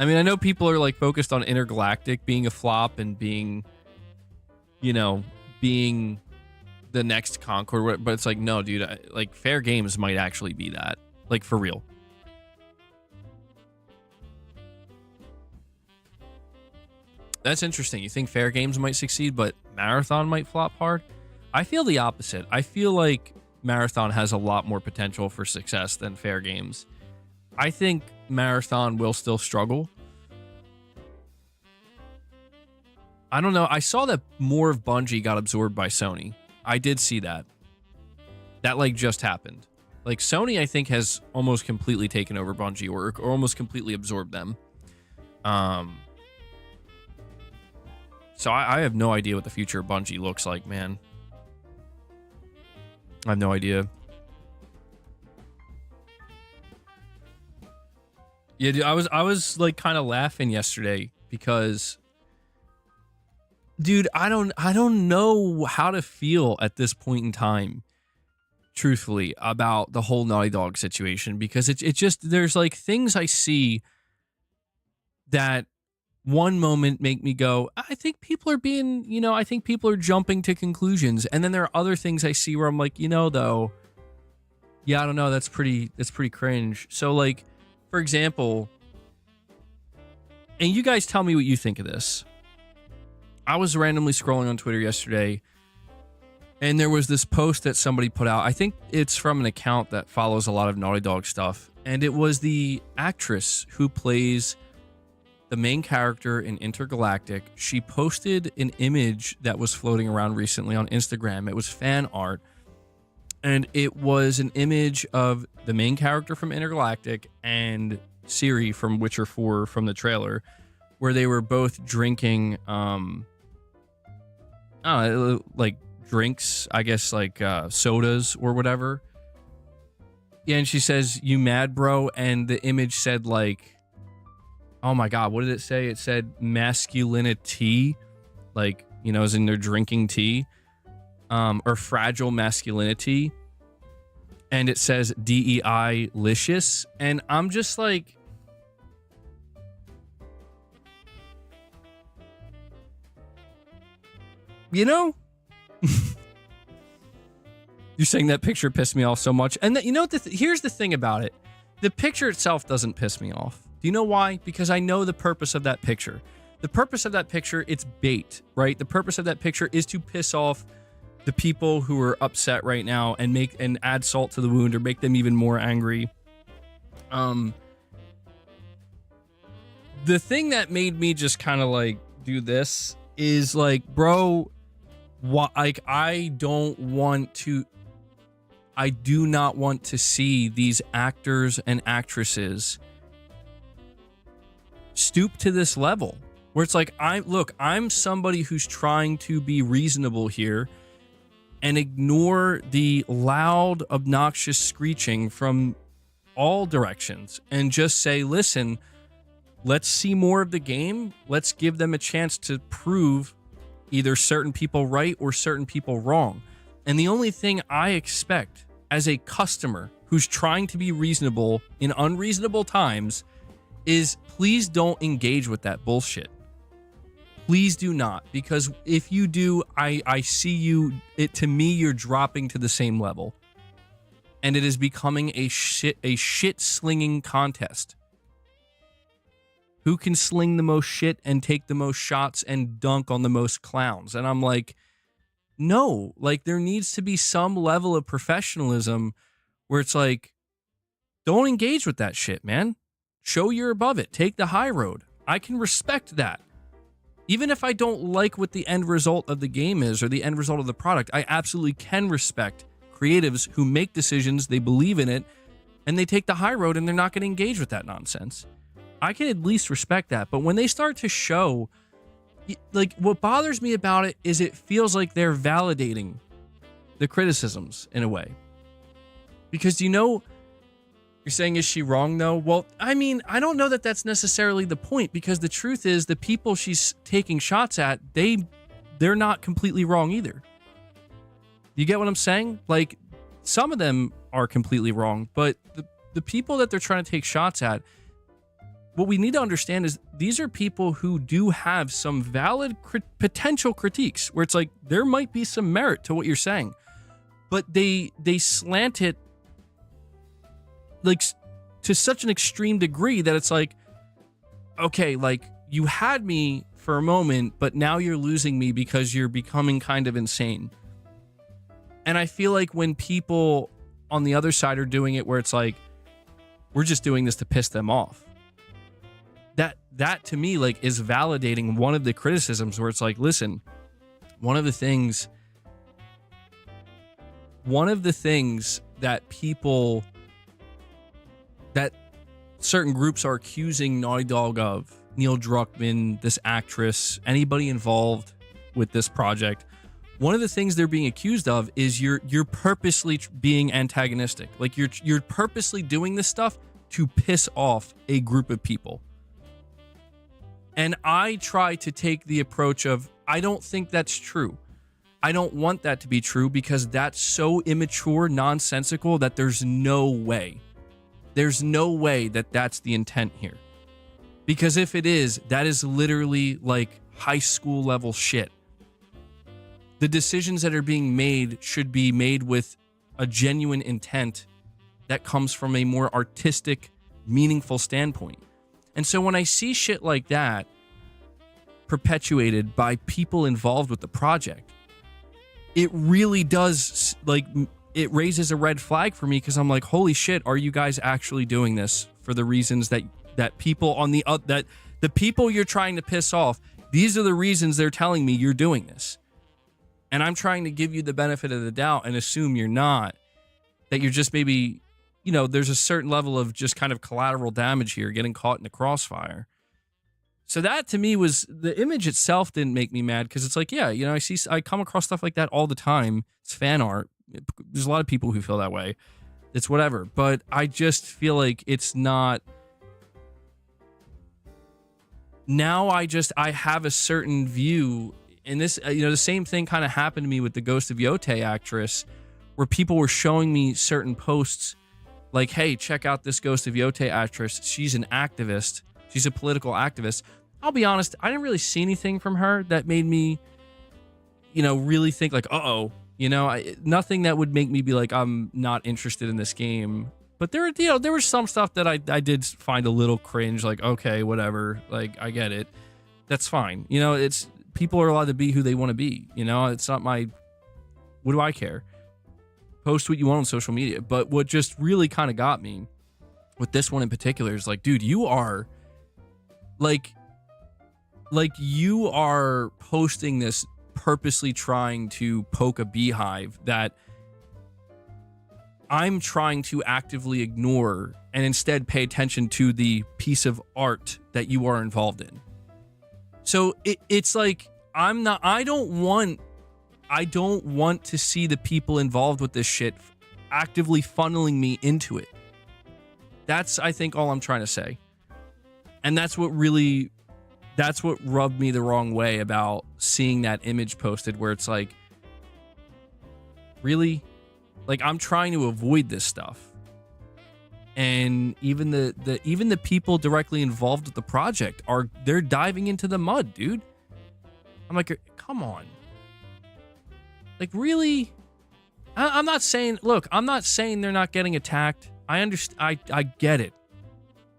S1: I mean, I know people are like focused on Intergalactic being a flop and being the next Concord, but it's like, no, dude, like Fair Games might actually be that, like for real. That's interesting. You think Fair Games might succeed, but Marathon might flop hard? I feel the opposite. I feel like Marathon has a lot more potential for success than Fair Games. I think Marathon will still struggle. I don't know. I saw that more of Bungie got absorbed by Sony. I did see that. That like just happened. Like Sony, I think, has almost completely taken over Bungie or almost completely absorbed them. So I have no idea what the future of Bungie looks like, man. I have no idea. Yeah, dude, I was like kind of laughing yesterday because, dude, I don't know how to feel at this point in time, truthfully, about the whole Naughty Dog situation, because it just, there's like things I see that one moment make me go, I think people are being, I think people are jumping to conclusions. And then there are other things I see where I'm like, though, Yeah, I don't know. That's pretty cringe. So like, for example, and you guys tell me what you think of this. I was randomly scrolling on Twitter yesterday, and there was this post that somebody put out. I think it's from an account that follows a lot of Naughty Dog stuff. And it was the actress who plays the main character in Intergalactic. She posted an image that was floating around recently on Instagram. It was fan art. And it was an image of the main character from Intergalactic and Ciri from Witcher 4 from the trailer, where they were both drinking, like drinks, I guess, like sodas or whatever. Yeah, and she says, "You mad, bro?" And the image said, like, oh my God, what did it say? It said masculinity, like, you know, as in they're drinking tea, or fragile masculinity. And it says DEI-licious. And I'm just like, you know, you're saying that picture pissed me off so much. And you know, here's the thing about it. The picture itself doesn't piss me off. Do you know why? Because I know the purpose of that picture. The purpose of that picture, it's bait, right? The purpose of that picture is to piss off the people who are upset right now and add salt to the wound or make them even more angry. The thing that made me just kind of like do this is like, bro, like I do not want to see these actors and actresses stoop to this level where it's like, I'm somebody who's trying to be reasonable here and ignore the loud, obnoxious screeching from all directions and just say, listen, let's see more of the game. Let's give them a chance to prove either certain people right or certain people wrong. And the only thing I expect as a customer who's trying to be reasonable in unreasonable times is please don't engage with that bullshit. Please do not, because if you do, I see you, to me, you're dropping to the same level. And it is becoming a shit slinging contest. Who can sling the most shit and take the most shots and dunk on the most clowns? And I'm like, no, like there needs to be some level of professionalism where it's like, don't engage with that shit, man. Show you're above it. Take the high road. I can respect that. Even if I don't like what the end result of the game is or the end result of the product, I absolutely can respect creatives who make decisions, they believe in it, and they take the high road and they're not going to engage with that nonsense. I can at least respect that. But when they start to show, like, what bothers me about it is it feels like they're validating the criticisms in a way. Because, you know, you're saying, is she wrong though? Well, I mean, I don't know that that's necessarily the point, because the truth is the people she's taking shots at, they're not completely wrong either. You get what I'm saying? Like, some of them are completely wrong, but the people that they're trying to take shots at, what we need to understand is these are people who do have some valid potential critiques where it's like there might be some merit to what you're saying, but they slant it like to such an extreme degree that it's like, okay, like you had me for a moment, but now you're losing me because you're becoming kind of insane. And I feel like when people on the other side are doing it where it's like, we're just doing this to piss them off, that to me, like, is validating one of the criticisms where it's like, listen, one of the things that certain groups are accusing Naughty Dog of, Neil Druckmann, this actress, anybody involved with this project, one of the things they're being accused of is you're purposely being antagonistic. Like you're purposely doing this stuff to piss off a group of people. And I try to take the approach of, I don't think that's true. I don't want that to be true because that's so immature, nonsensical that there's no way. There's no way that that's the intent here. Because if it is, that is literally like high school level shit. The decisions that are being made should be made with a genuine intent that comes from a more artistic, meaningful standpoint. And so when I see shit like that perpetuated by people involved with the project, it really does, like, it raises a red flag for me, because I'm like, holy shit, are you guys actually doing this for the reasons that people on that the people you're trying to piss off, these are the reasons they're telling me you're doing this. And I'm trying to give you the benefit of the doubt and assume you're not, that you're just maybe, you know, there's a certain level of just kind of collateral damage here, getting caught in the crossfire. So that to me was, the image itself didn't make me mad, because it's like, yeah, you know, I come across stuff like that all the time. It's fan art. There's a lot of people who feel that way. It's whatever. But I just feel like it's not. Now I have a certain view, and this, you know, the same thing kind of happened to me with the Ghost of Yote actress, where people were showing me certain posts like, hey, check out this Ghost of Yote actress. She's an activist. She's a political activist. I'll be honest, I didn't really see anything from her that made me, you know, really think like, uh-oh, you know, nothing that would make me be like, I'm not interested in this game. But there was some stuff that I did find a little cringe, like, okay, whatever, like, I get it. That's fine. You know, it's, people are allowed to be who they want to be. You know, it's not what do I care? Post what you want on social media. But what just really kind of got me with this one in particular is like, dude, you are like you are posting this purposely trying to poke a beehive that I'm trying to actively ignore, and instead pay attention to the piece of art that you are involved in. So it's like, I don't want to see the people involved with this shit actively funneling me into it. That's, I think, all I'm trying to say. And that's what rubbed me the wrong way about seeing that image posted, where it's like, really? Like, I'm trying to avoid this stuff. And even the people directly involved with the project they're diving into the mud, dude. I'm like, come on. Like, really? I'm not saying they're not getting attacked. I understand. I get it.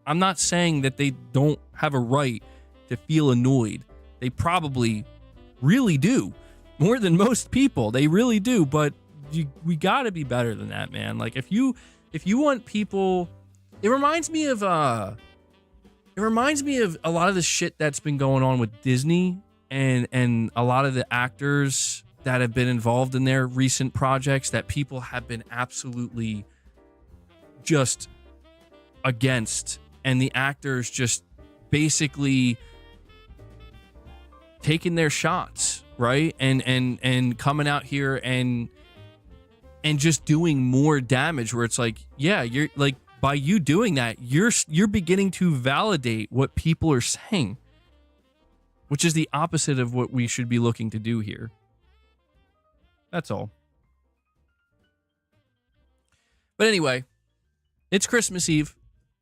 S1: I'm not saying that they don't have a right to feel annoyed. They probably really do. More than most people. They really do. But we got to be better than that, man. Like, if you want people, it reminds me of a lot of the shit that's been going on with Disney and a lot of the actors that have been involved in their recent projects that people have been absolutely just against, and the actors just basically taking their shots, right? And coming out here and just doing more damage, where it's like, yeah, you're like, by you doing that, you're beginning to validate what people are saying, which is the opposite of what we should be looking to do here. That's all. But anyway, it's Christmas Eve.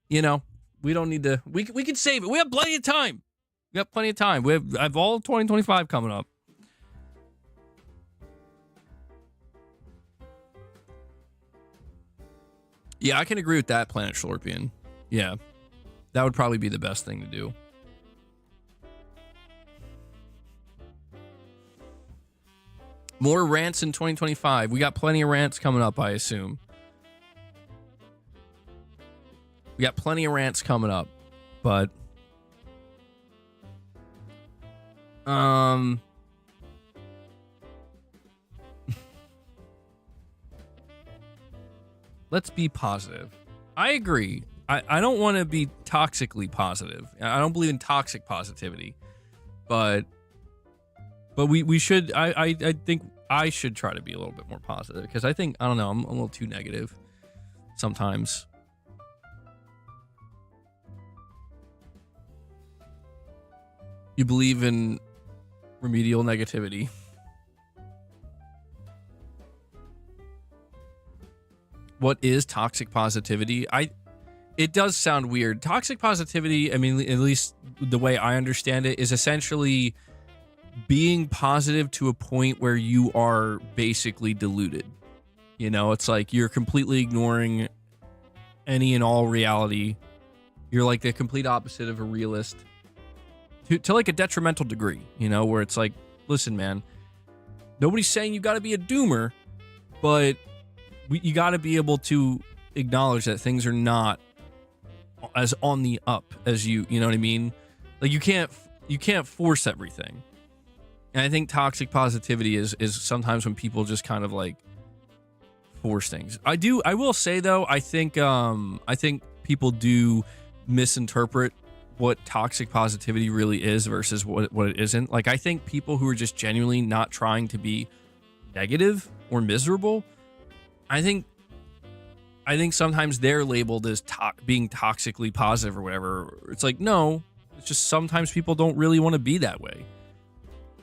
S1: You know, we don't need to, we can save it. We have plenty of time. We have plenty of time. We have all 2025 coming up. Yeah, I can agree with that, Planet Scorpion. Yeah, that would probably be the best thing to do. More rants in 2025. We got plenty of rants coming up, I assume. We got plenty of rants coming up, but let's be positive. I agree. I don't want to be toxically positive. I don't believe in toxic positivity, but we should. I think I should try to be a little bit more positive, because I think, I don't know, I'm a little too negative sometimes. You believe in remedial negativity. What is toxic positivity? It does sound weird. Toxic positivity, I mean, at least the way I understand it, is essentially being positive to a point where you are basically deluded. You know, it's like you're completely ignoring any and all reality. You're like the complete opposite of a realist to like a detrimental degree, you know, where it's like, listen, man, nobody's saying you got to be a doomer, but you got to be able to acknowledge that things are not as on the up as you know what I mean? Like you can't force everything. And I think toxic positivity is sometimes when people just kind of like force things. I will say though, I think people do misinterpret what toxic positivity really is versus what it isn't. Like I think people who are just genuinely not trying to be negative or miserable, I think sometimes they're labeled as being toxically positive or whatever. It's like, no, it's just sometimes people don't really want to be that way.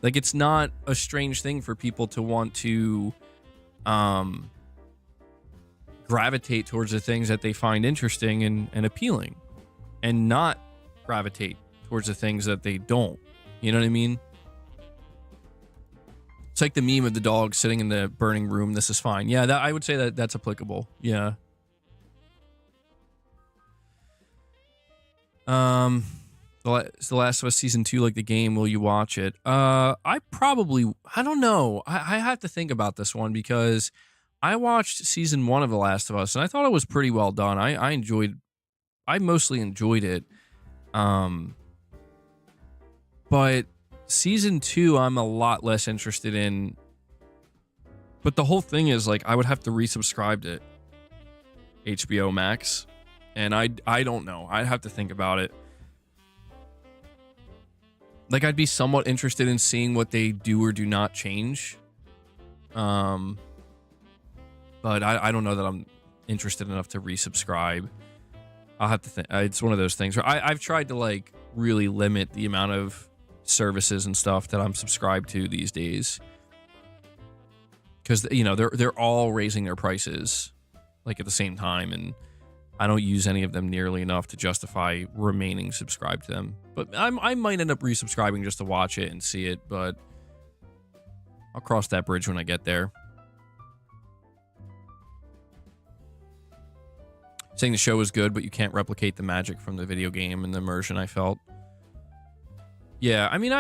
S1: Like it's not a strange thing for people to want to gravitate towards the things that they find interesting and appealing, and not gravitate towards the things that they don't. You know what I mean? It's like the meme of the dog sitting in the burning room. This is fine. Yeah, that I would say that's applicable. Yeah. The Last of Us Season 2, like the game, will you watch it? I don't know. I have to think about this one because I watched Season 1 of The Last of Us and I thought it was pretty well done. I mostly enjoyed it. But Season 2, I'm a lot less interested in. But the whole thing is, like, I would have to resubscribe to HBO Max. And I don't know. I'd have to think about it. Like, I'd be somewhat interested in seeing what they do or do not change. But I don't know that I'm interested enough to resubscribe. I'll have to think. It's one of those things where I've tried to, like, really limit the amount of services and stuff that I'm subscribed to these days. Because, you know, they're all raising their prices, like, at the same time. And I don't use any of them nearly enough to justify remaining subscribed to them. But I might end up resubscribing just to watch it and see it, but I'll cross that bridge when I get there. Saying the show is good, but you can't replicate the magic from the video game and the immersion I felt. Yeah, I mean,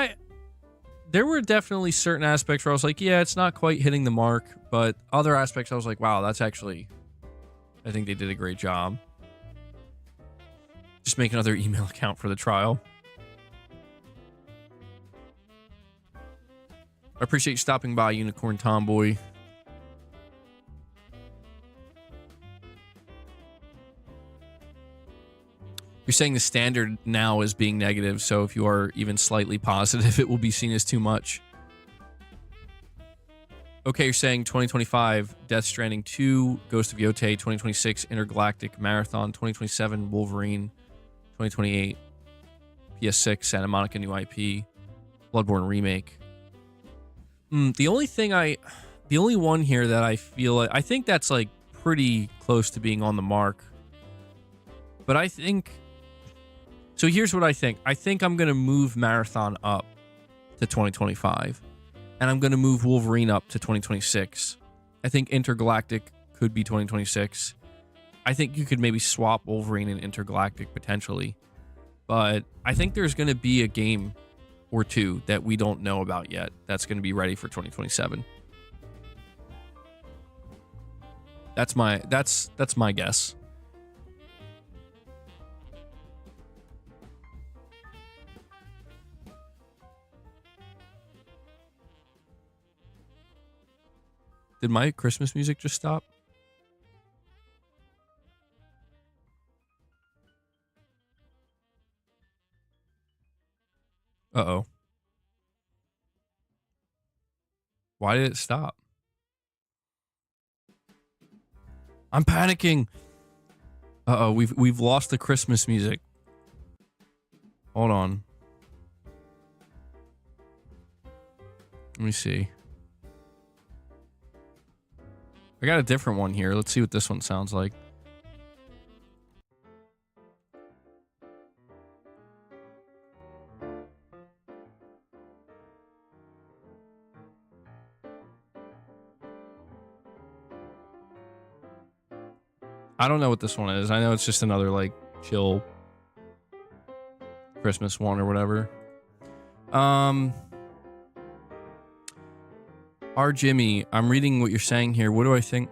S1: there were definitely certain aspects where I was like, yeah, it's not quite hitting the mark, but other aspects I was like, wow, that's actually, I think they did a great job. Just make another email account for the trial. I appreciate you stopping by, Unicorn Tomboy. You're saying the standard now is being negative, so if you are even slightly positive, it will be seen as too much. Okay, you're saying 2025, Death Stranding 2, Ghost of Yotei, 2026, Intergalactic Marathon, 2027, Wolverine, 2028, PS6, Santa Monica new IP, Bloodborne Remake. The only one here that I feel like, I think that's like pretty close to being on the mark. But I think, so here's what I think. I think I'm going to move Marathon up to 2025. And I'm going to move Wolverine up to 2026. I think Intergalactic could be 2026. I think you could maybe swap Wolverine and Intergalactic potentially. But I think there's going to be a game or two that we don't know about yet that's going to be ready for 2027. That's my guess. Did my Christmas music just stop? Uh-oh. Why did it stop? I'm panicking. Uh-oh, we've lost the Christmas music. Hold on. Let me see. I got a different one here. Let's see what this one sounds like. I don't know what this one is. I know it's just another like chill Christmas one or whatever. R. Jimmy, I'm reading what you're saying here. What do I think?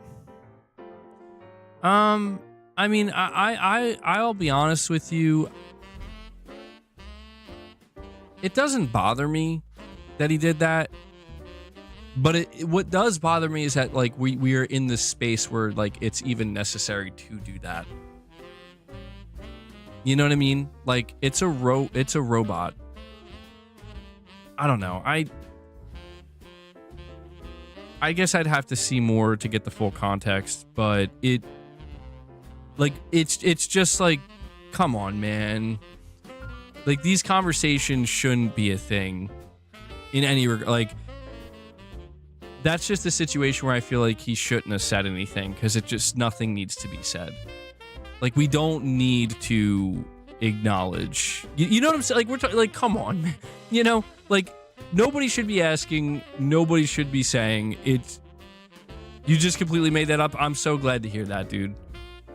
S1: I mean, I'll be honest with you. It doesn't bother me that he did that. But what does bother me is that like we are in this space where like it's even necessary to do that. You know what I mean? Like it's a robot. I don't know. I guess I'd have to see more to get the full context, but it's just like, come on, man. Like these conversations shouldn't be a thing in any regard. Like that's just a situation where I feel like he shouldn't have said anything because nothing needs to be said. Like we don't need to acknowledge. You know what I'm saying? Like we're talking. Like come on, man. You know, like nobody should be asking. Nobody should be saying it's. You just completely made that up. I'm so glad to hear that, dude.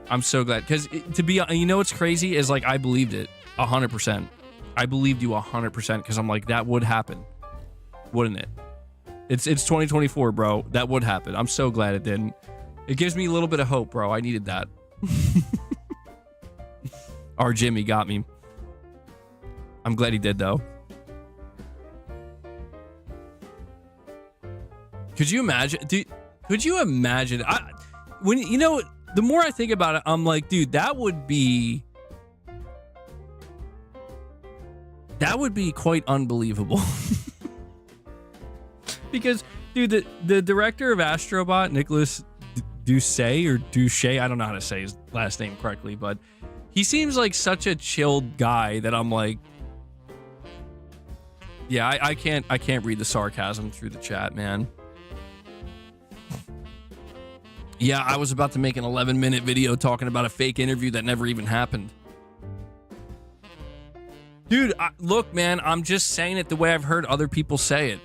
S1: I'm so glad because to be, you know, what's crazy is like I believed it 100%. I believed you 100% because I'm like that would happen, wouldn't it? It's 2024, bro. That would happen. I'm so glad it didn't. It gives me a little bit of hope, bro. I needed that. Our Jimmy got me. I'm glad he did, though. Could you imagine? Dude, could you imagine? When you know, the more I think about it, I'm like, dude, that would be quite unbelievable. Because, dude, the director of Astrobot, Nicholas Douche, I don't know how to say his last name correctly, but he seems like such a chilled guy that I'm like, yeah, I can't read the sarcasm through the chat, man. Yeah, I was about to make an 11-minute video talking about a fake interview that never even happened. Dude, look, man, I'm just saying it the way I've heard other people say it.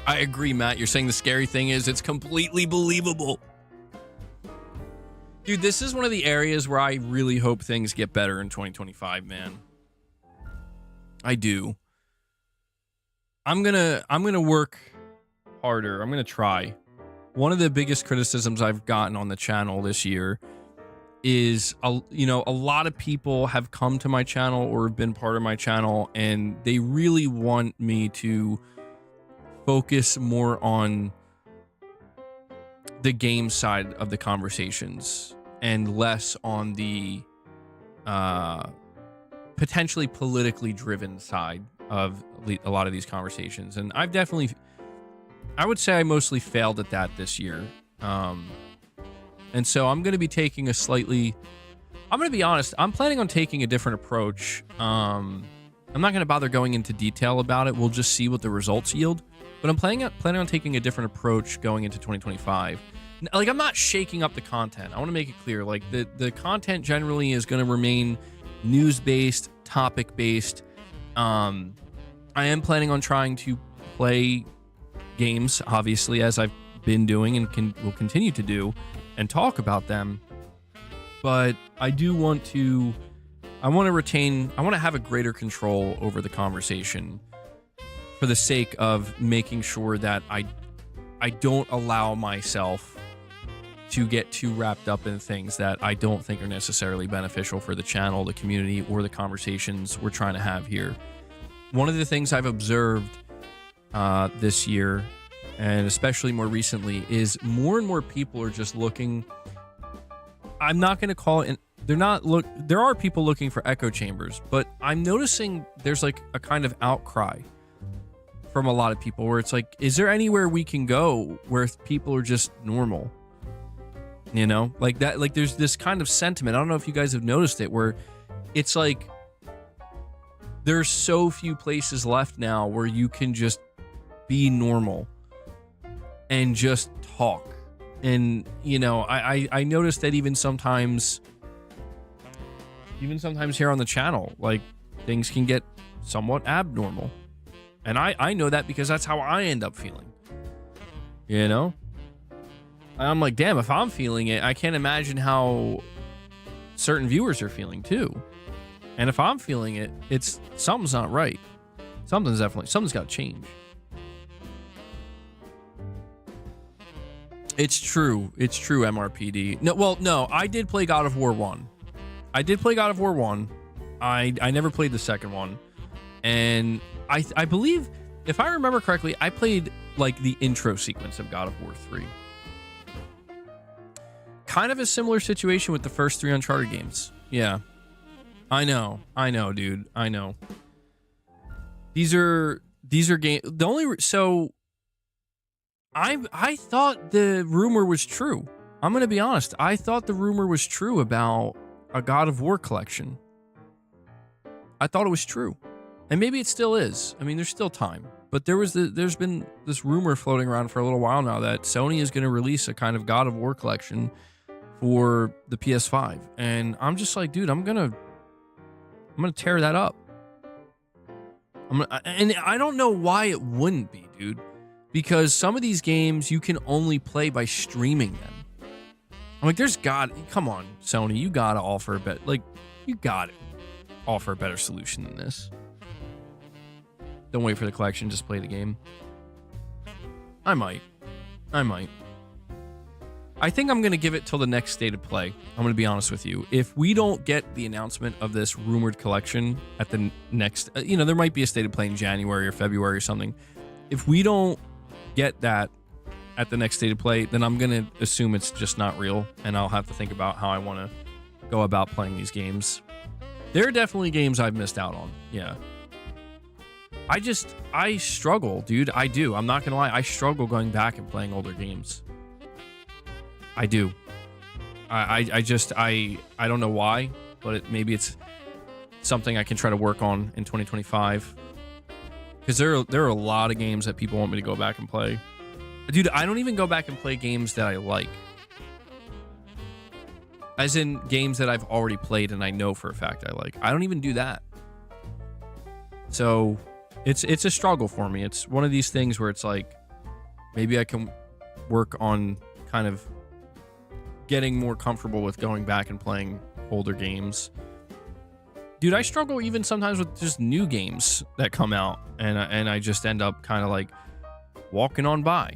S1: I agree, Matt. You're saying the scary thing is it's completely believable. Dude, this is one of the areas where I really hope things get better in 2025, man. I do. I'm gonna work harder. I'm gonna try. One of the biggest criticisms I've gotten on the channel this year is, a lot of people have come to my channel or have been part of my channel, and they really want me to focus more on the game side of the conversations and less on the potentially politically driven side of a lot of these conversations. And I would say I mostly failed at that this year. And so I'm going to be taking I'm going to be honest, I'm planning on taking a different approach. I'm not going to bother going into detail about it. We'll just see what the results yield. But I'm planning on taking a different approach going into 2025. Like, I'm not shaking up the content. I want to make it clear. Like, the content generally is going to remain news-based, topic-based. I am planning on trying to play games, obviously, as I've been doing and will continue to do, and talk about them. But I want to have a greater control over the conversation for the sake of making sure that I don't allow myself to get too wrapped up in things that I don't think are necessarily beneficial for the channel, the community, or the conversations we're trying to have here. One of the things I've observed this year, and especially more recently, is more and more people are just looking. I'm not going to call it. There are people looking for echo chambers, but I'm noticing there's like a kind of outcry from a lot of people where it's like, is there anywhere we can go where people are just normal? You know, like that, like there's this kind of sentiment. I don't know if you guys have noticed it, where it's like there's so few places left now where you can just be normal and just talk. And, you know, I noticed that even sometimes here on the channel, like things can get somewhat abnormal. And I know that because that's how I end up feeling. You know? I'm like, damn, if I'm feeling it, I can't imagine how certain viewers are feeling too. And if I'm feeling it, it's something's not right. Something's got to change. It's true, MRPD. No, I did play God of War 1. I never played the second one. And I believe, if I remember correctly, I played like the intro sequence of God of War 3. Kind of a similar situation with the first 3 Uncharted games. Yeah. I know, dude. I know. These are games. I thought the rumor was true. I'm going to be honest. I thought the rumor was true about a God of War collection. I thought it was true. And maybe it still is. I mean, there's still time. But there's been this rumor floating around for a little while now that Sony is going to release a kind of God of War collection for the PS5. And I'm just like, dude, I'm going to tear that up. And I don't know why it wouldn't be, dude. Because some of these games you can only play by streaming them. I'm like, come on, Sony, you gotta offer a better solution than this. Don't wait for the collection, just play the game. I might. I think I'm gonna give it till the next state of play. I'm gonna be honest with you. If we don't get the announcement of this rumored collection at the next, there might be a state of play in January or February or something. If we don't get that at the next state of play, then I'm gonna assume it's just not real, and I'll have to think about how I want to go about playing these games. There are definitely games I've missed out on. Yeah. I struggle, dude. I do. I'm not gonna lie. I struggle going back and playing older games. I do. I don't know why, but maybe it's something I can try to work on in 2025. Because there are a lot of games that people want me to go back and play. Dude, I don't even go back and play games that I like. As in games that I've already played and I know for a fact I like. I don't even do that. So it's a struggle for me. It's one of these things where it's like, maybe I can work on kind of getting more comfortable with going back and playing older games. Dude, I struggle even sometimes with just new games that come out, and I just end up kind of like walking on by,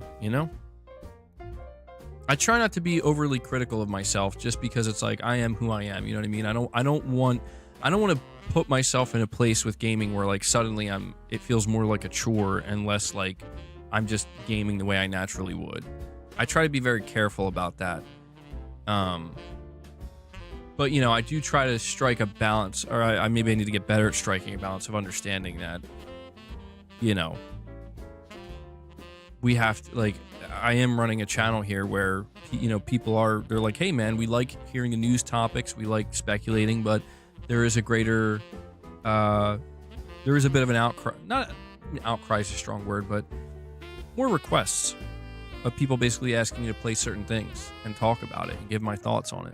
S1: I try not to be overly critical of myself just because it's like I am who I am, you know what I mean? I don't want to put myself in a place with gaming where like suddenly it feels more like a chore and less like I'm just gaming the way I naturally would. I try to be very careful about that. But, I do try to strike a balance, or I maybe I need to get better at striking a balance of understanding that, we have to, like, I am running a channel here where, people they're like, hey, man, we like hearing the news topics, we like speculating, but there is a greater, there is a bit of an outcry, not outcry is a strong word, but more requests of people basically asking me to play certain things and talk about it and give my thoughts on it.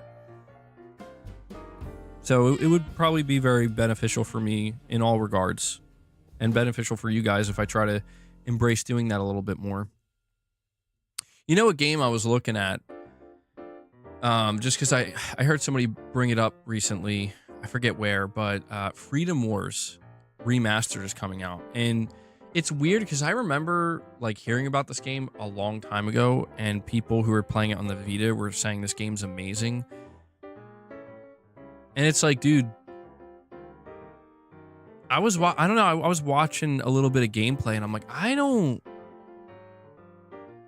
S1: So it would probably be very beneficial for me in all regards, and beneficial for you guys if I try to embrace doing that a little bit more. A game I was looking at, just because I heard somebody bring it up recently, I forget where, but Freedom Wars Remastered is coming out. And it's weird because I remember like hearing about this game a long time ago, and people who were playing it on the Vita were saying this game's amazing. And it's like, dude, I was watching a little bit of gameplay, and I'm like, I don't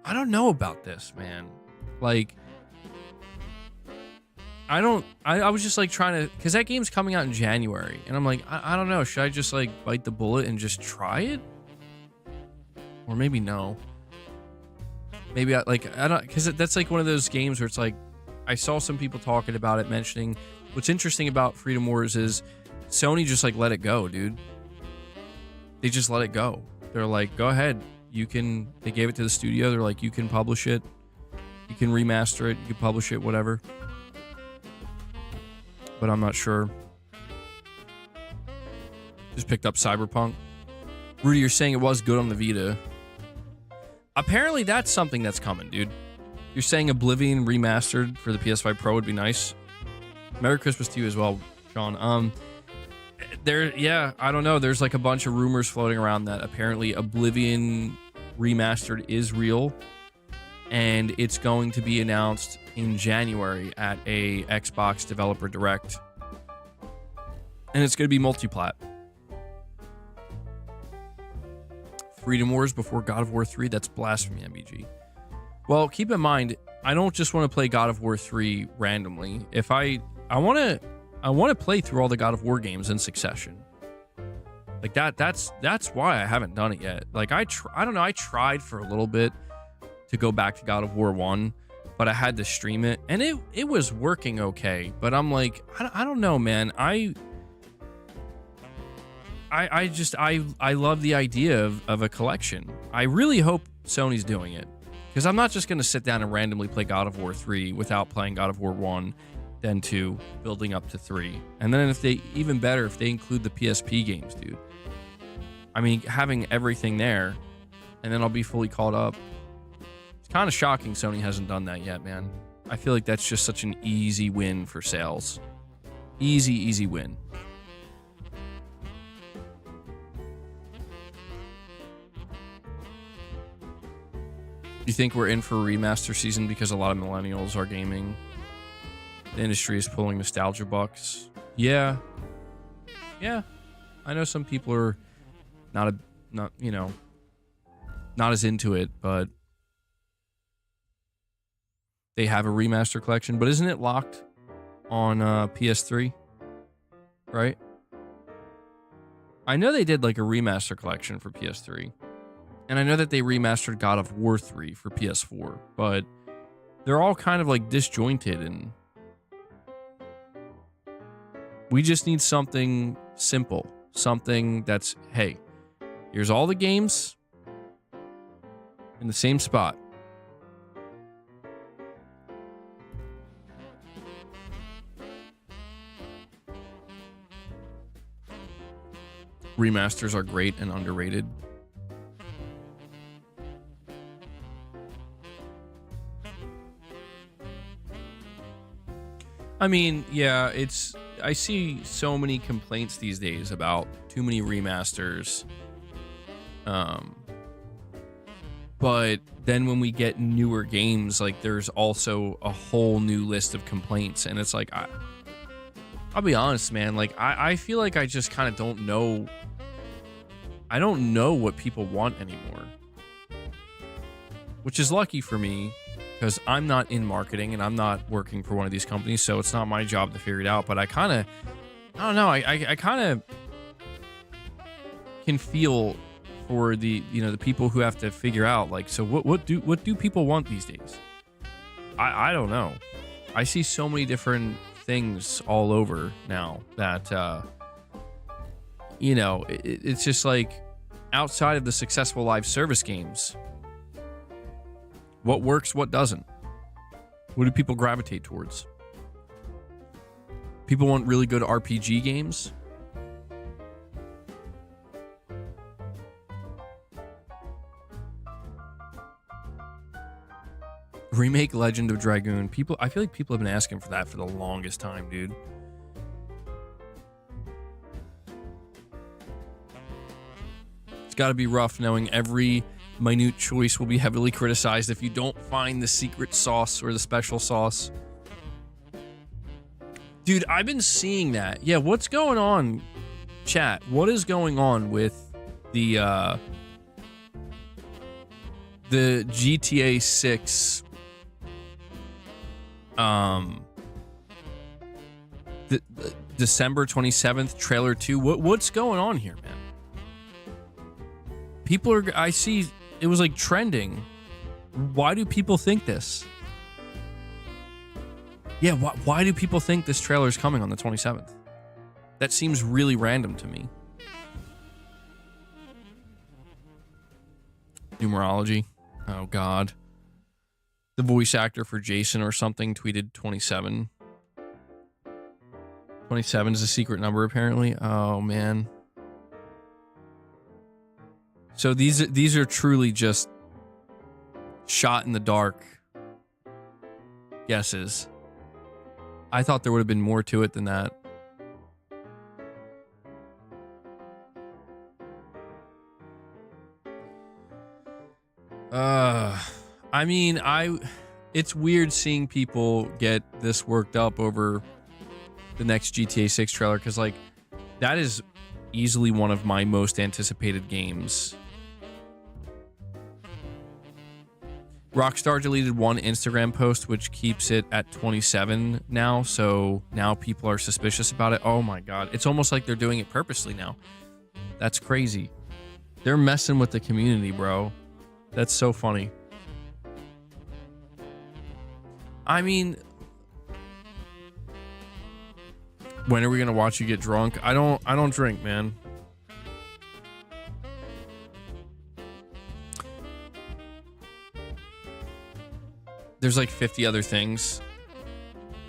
S1: know about this, man. Like, I was just like trying to, because that game's coming out in January, and I'm like, I don't know, should I just like bite the bullet and just try it? Or maybe no. Maybe I don't, because that's like one of those games where it's like, I saw some people talking about it, mentioning what's interesting about Freedom Wars is Sony just like let it go, dude. They just let it go. They're like, go ahead. They gave it to the studio. They're like, you can publish it. You can remaster it. You can publish it, whatever. But I'm not sure. Just picked up Cyberpunk. Rudy, you're saying it was good on the Vita. Apparently that's something that's coming, dude. You're saying Oblivion remastered for the PS5 Pro would be nice. Merry Christmas to you as well, Sean. I don't know. There's like a bunch of rumors floating around that apparently Oblivion remastered is real, and it's going to be announced in January at a Xbox Developer Direct, and it's going to be multiplat. Freedom Wars before God of War 3. That's blasphemy, MBG. Well, keep in mind, I don't just want to play God of War 3 randomly. If I want to play through all the God of War games in succession. Like that's why I haven't done it yet. Like I don't know, I tried for a little bit to go back to God of War 1, but I had to stream it and it was working okay, but I'm like I don't know, man. I love the idea of a collection. I really hope Sony's doing it, because I'm not just going to sit down and randomly play God of War 3 without playing God of War 1, then 2, building up to 3. And then if they include the PSP games, dude. I mean, having everything there, and then I'll be fully caught up. It's kind of shocking Sony hasn't done that yet, man. I feel like that's just such an easy win for sales. Easy win. You think we're in for a remaster season because a lot of millennials are gaming? The industry is pulling nostalgia bucks. Yeah. I know some people are not as into it, but they have a remaster collection. But isn't it locked on PS3? Right? I know they did like a remaster collection for PS3. And I know that they remastered God of War 3 for PS4, but they're all kind of like disjointed, and we just need something simple, something that's, hey, here's all the games in the same spot. Remasters are great and underrated. I mean, yeah, I see so many complaints these days about too many remasters. But then when we get newer games, like there's also a whole new list of complaints, and it's like, I'll be honest, man, like I feel like I just kind of don't know. I don't know what people want anymore, which is lucky for me, because I'm not in marketing and I'm not working for one of these companies, so it's not my job to figure it out. But I kind of can feel for the people who have to figure out, like, so what do people want these days? I don't know. I see so many different things all over now that it's just like, outside of the successful live service games, what works, what doesn't? What do people gravitate towards? People want really good RPG games. Remake Legend of Dragoon. I feel like people have been asking for that for the longest time, dude. It's got to be rough knowing every minute choice will be heavily criticized if you don't find the secret sauce or the special sauce. Dude, I've been seeing that. Yeah, what's going on, chat? What is going on with the GTA 6 the December 27th trailer 2? What's going on here, man? I see it was like trending. Why do people think this? Yeah, why do people think this trailer is coming on the 27th? That seems really random to me. Numerology. Oh, God. The voice actor for Jason or something tweeted 27. 27 is a secret number, apparently. Oh, man. So these are truly just shot in the dark guesses. I thought there would have been more to it than that. I mean, it's weird seeing people get this worked up over the next GTA 6 trailer, because like that is easily one of my most anticipated games. Rockstar deleted one Instagram post, which keeps it at 27 now, so now people are suspicious about it. Oh my god, it's almost like they're doing it purposely now. That's crazy. They're messing with the community, bro. That's so funny. I mean, when are we gonna watch you get drunk? I don't drink, man. There's like 50 other things.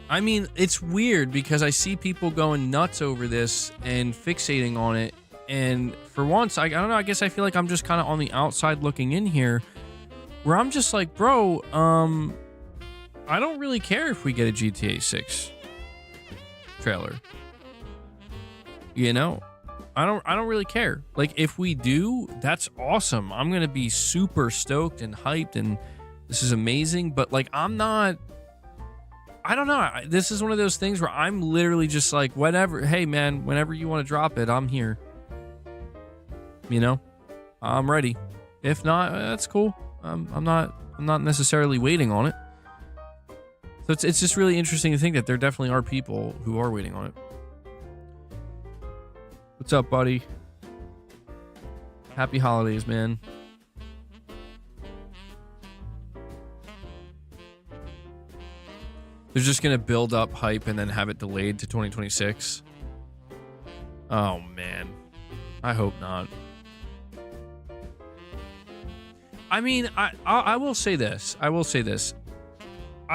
S1: I mean, it's weird because I see people going nuts over this and fixating on it. And for once, I don't know, I guess I feel like I'm just kind of on the outside looking in here, where I'm just like, bro, I don't really care if we get a GTA 6 trailer. You know, I don't really care. Like, if we do, that's awesome. I'm gonna be super stoked and hyped, and this is amazing. But like, I don't know. This is one of those things where I'm literally just like, whatever. Hey, man, whenever you want to drop it, I'm here. You know, I'm ready. If not, that's cool. I'm not necessarily waiting on it. So it's just really interesting to think that there definitely are people who are waiting on it. What's up, buddy? Happy holidays, man. They're just gonna build up hype and then have it delayed to 2026. Oh man, I hope not. I mean, I will say this. I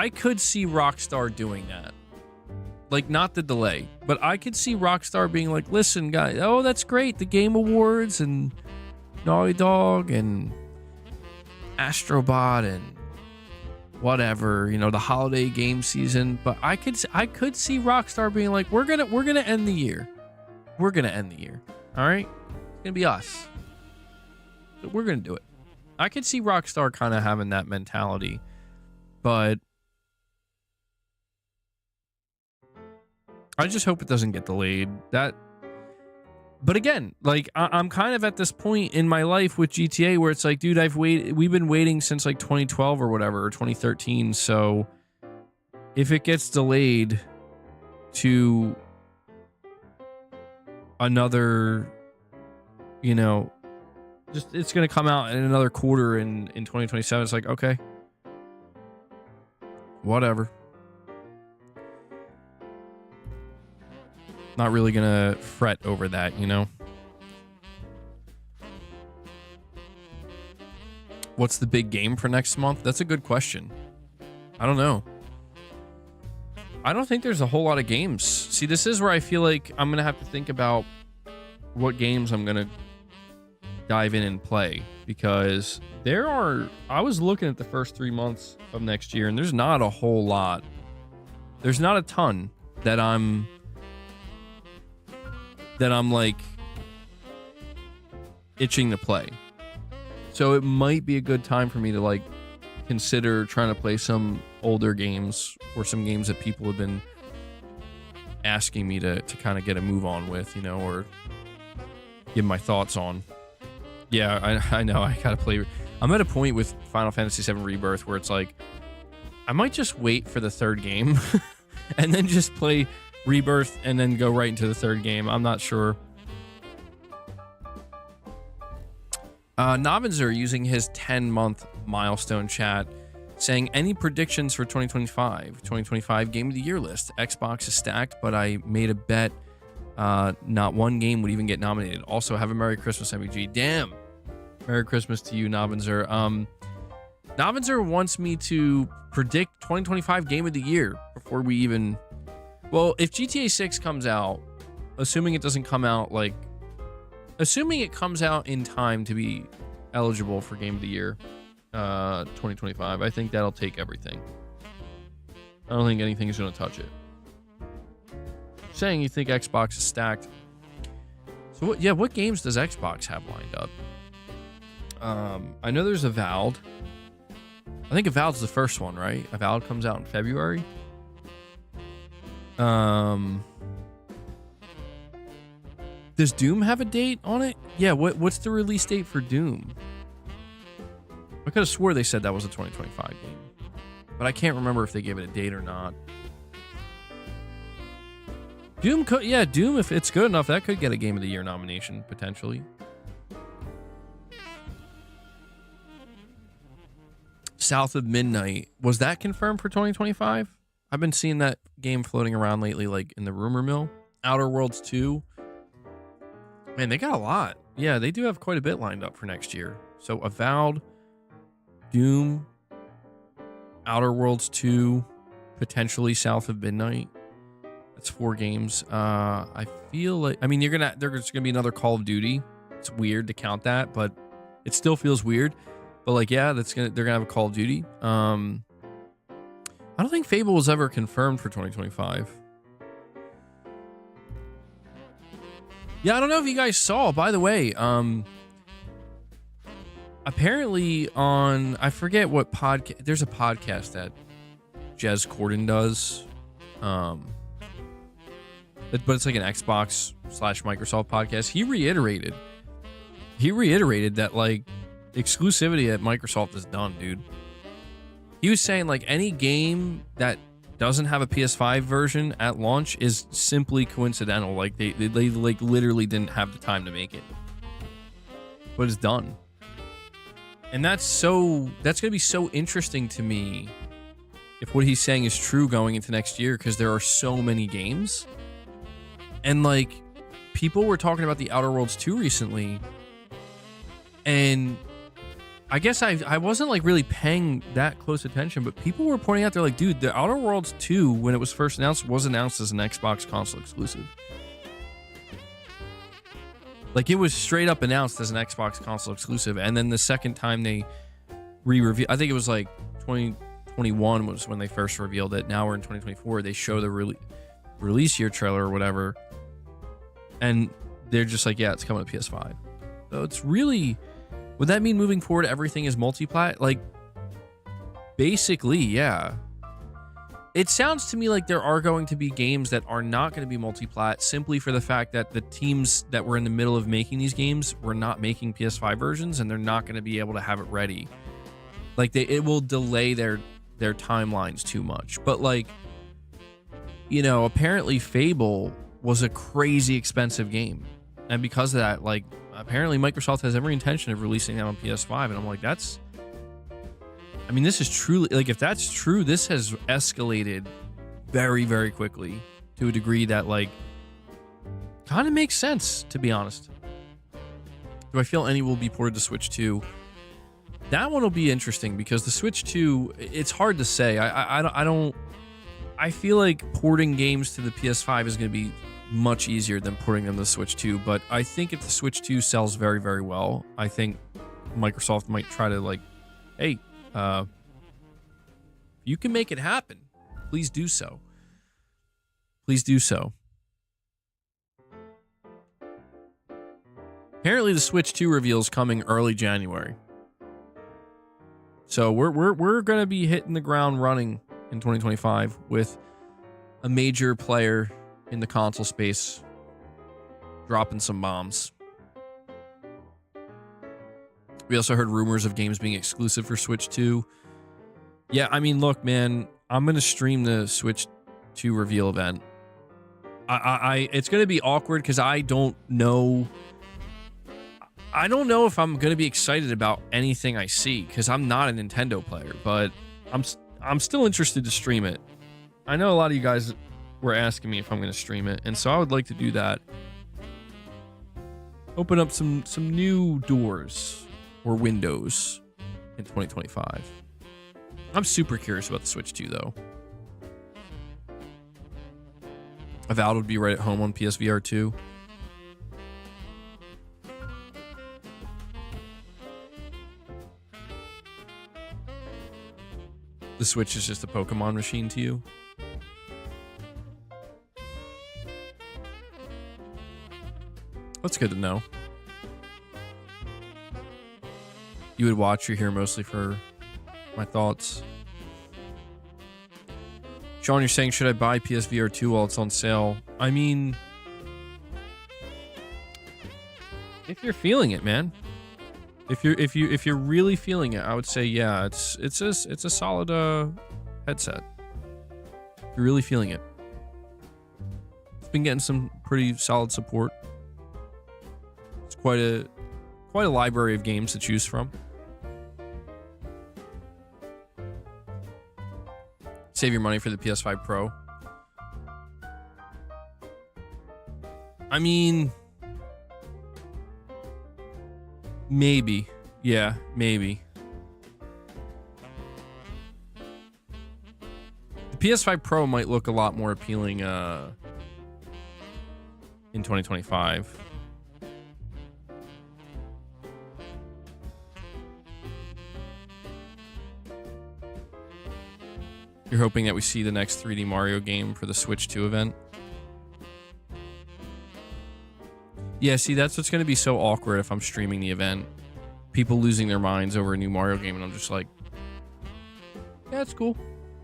S1: could see Rockstar doing that. Like, not the delay, but I could see Rockstar being like, listen, guys, oh, that's great. The Game Awards and Naughty Dog and Astrobot and whatever, you know, the holiday game season. But I could see Rockstar being like, we're gonna end the year. We're gonna end the year. All right, it's gonna be us. But we're gonna do it. I could see Rockstar kind of having that mentality, but I just hope it doesn't get delayed. But again, like I'm kind of at this point in my life with GTA where it's like, dude, we've been waiting since like 2012 or whatever, or 2013. So if it gets delayed to another, you know, just it's gonna come out in another quarter in 2027. It's like, okay, whatever. Not really gonna fret over that, you know. What's the big game for next month? That's a good question. I don't know. I don't think there's a whole lot of games. See, this is where I feel like I'm gonna have to think about what games I'm gonna dive in and play, because I was looking at the first 3 months of next year, and there's not a whole lot. There's not a ton that I'm like itching to play. So it might be a good time for me to like consider trying to play some older games or some games that people have been asking me to kind of get a move on with, you know, or give my thoughts on. Yeah, I know. I gotta play. I'm at a point with Final Fantasy VII Rebirth where it's like, I might just wait for the third game and then just play Rebirth and then go right into the third game. I'm not sure. Novinzer using his 10-month milestone chat saying, any predictions for 2025 Game of the Year list? Xbox is stacked, but I made a bet not one game would even get nominated. Also, have a Merry Christmas, MVG. Damn. Merry Christmas to you, Novinzer. Novinzer wants me to predict 2025 Game of the Year before we even... Well, if GTA 6 comes out, assuming it doesn't come out like... Assuming it comes out in time to be eligible for Game of the Year 2025. I think that'll take everything. I don't think anything's going to touch it. Saying you think Xbox is stacked. So what games does Xbox have lined up? I know there's Avowed. I think Avowed's the first one, right? Avowed comes out in February. Does Doom have a date on it? Yeah, what's the release date for Doom? I could have swore they said that was a 2025 game, but I can't remember if they gave it a date or not. Doom, Doom, if it's good enough, that could get a Game of the Year nomination, potentially. South of Midnight, was that confirmed for 2025? I've been seeing that game floating around lately, like in the rumor mill. Outer Worlds 2. Man, they got a lot. Yeah, they do have quite a bit lined up for next year. So Avowed, Doom, Outer Worlds 2, potentially South of Midnight. That's 4 games. I feel like, I mean, there's gonna be another Call of Duty. It's weird to count that, but it still feels weird. But like, yeah, they're gonna have a Call of Duty. I don't think Fable was ever confirmed for 2025. Yeah, I don't know if you guys saw, by the way, apparently on, I forget what podcast, there's a podcast that Jez Corden does, but it's like an Xbox / Microsoft podcast. He reiterated that like exclusivity at Microsoft is done, dude. He was saying like any game that doesn't have a PS5 version at launch is simply coincidental. Like they like literally didn't have the time to make it, but it's done. And that's going to be so interesting to me if what he's saying is true going into next year, because there are so many games. And like people were talking about the Outer Worlds 2 recently, and I guess I wasn't like really paying that close attention, but people were pointing out, they're like, dude, the Outer Worlds 2, when it was first announced, was announced as an Xbox console exclusive. Like it was straight up announced as an Xbox console exclusive, and then the second time they re-revealed, I think it was like 2021 was when they first revealed it. Now we're in 2024. They show the release year trailer or whatever, and they're just like, yeah, it's coming to PS5. So it's really, would that mean moving forward everything is multi-plat? Like, basically, yeah. It sounds to me like there are going to be games that are not going to be multi-plat simply for the fact that the teams that were in the middle of making these games were not making PS5 versions, and they're not going to be able to have it ready. Like, it will delay their timelines too much. But like, you know, apparently Fable was a crazy expensive game. And because of that, like, apparently Microsoft has every intention of releasing that on PS5. And I'm like, this is truly, like, if that's true, this has escalated very, very quickly to a degree that, like, kind of makes sense, to be honest. Do I feel any will be ported to Switch 2? That one will be interesting because the Switch 2, it's hard to say. I feel like porting games to the PS5 is going to be much easier than porting them to the Switch 2, but I think if the Switch 2 sells very, very well, I think Microsoft might try to, like, hey, you can make it happen. Please do so. Please do so. Apparently the Switch 2 reveal is coming early January. So we're going to be hitting the ground running in 2025 with a major player in the console space dropping some bombs. We also heard rumors of games being exclusive for Switch 2. Yeah, I mean, look, man, I'm going to stream the Switch 2 reveal event. It's going to be awkward because I don't know if I'm going to be excited about anything I see because I'm not a Nintendo player, but I'm still interested to stream it. I know a lot of you guys were asking me if I'm going to stream it, and so I would like to do that. Open up some new doors or windows in 2025. I'm super curious about the Switch 2, though. Avowed would be right at home on PSVR 2. The Switch is just a Pokemon machine to you. That's good to know. You would watch or hear mostly for my thoughts. Sean, you're saying, should I buy PSVR 2 while it's on sale? I mean, if you're feeling it, man. If you're really feeling it, I would say yeah, it's a solid headset. If you're really feeling it. It's been getting some pretty solid support. It's quite a library of games to choose from. Save your money for the PS5 Pro. I mean, maybe. Yeah, maybe. The PS5 Pro might look a lot more appealing in 2025. You're hoping that we see the next 3D Mario game for the Switch 2 event? Yeah, see, that's what's going to be so awkward if I'm streaming the event. People losing their minds over a new Mario game, and I'm just like, yeah, it's cool.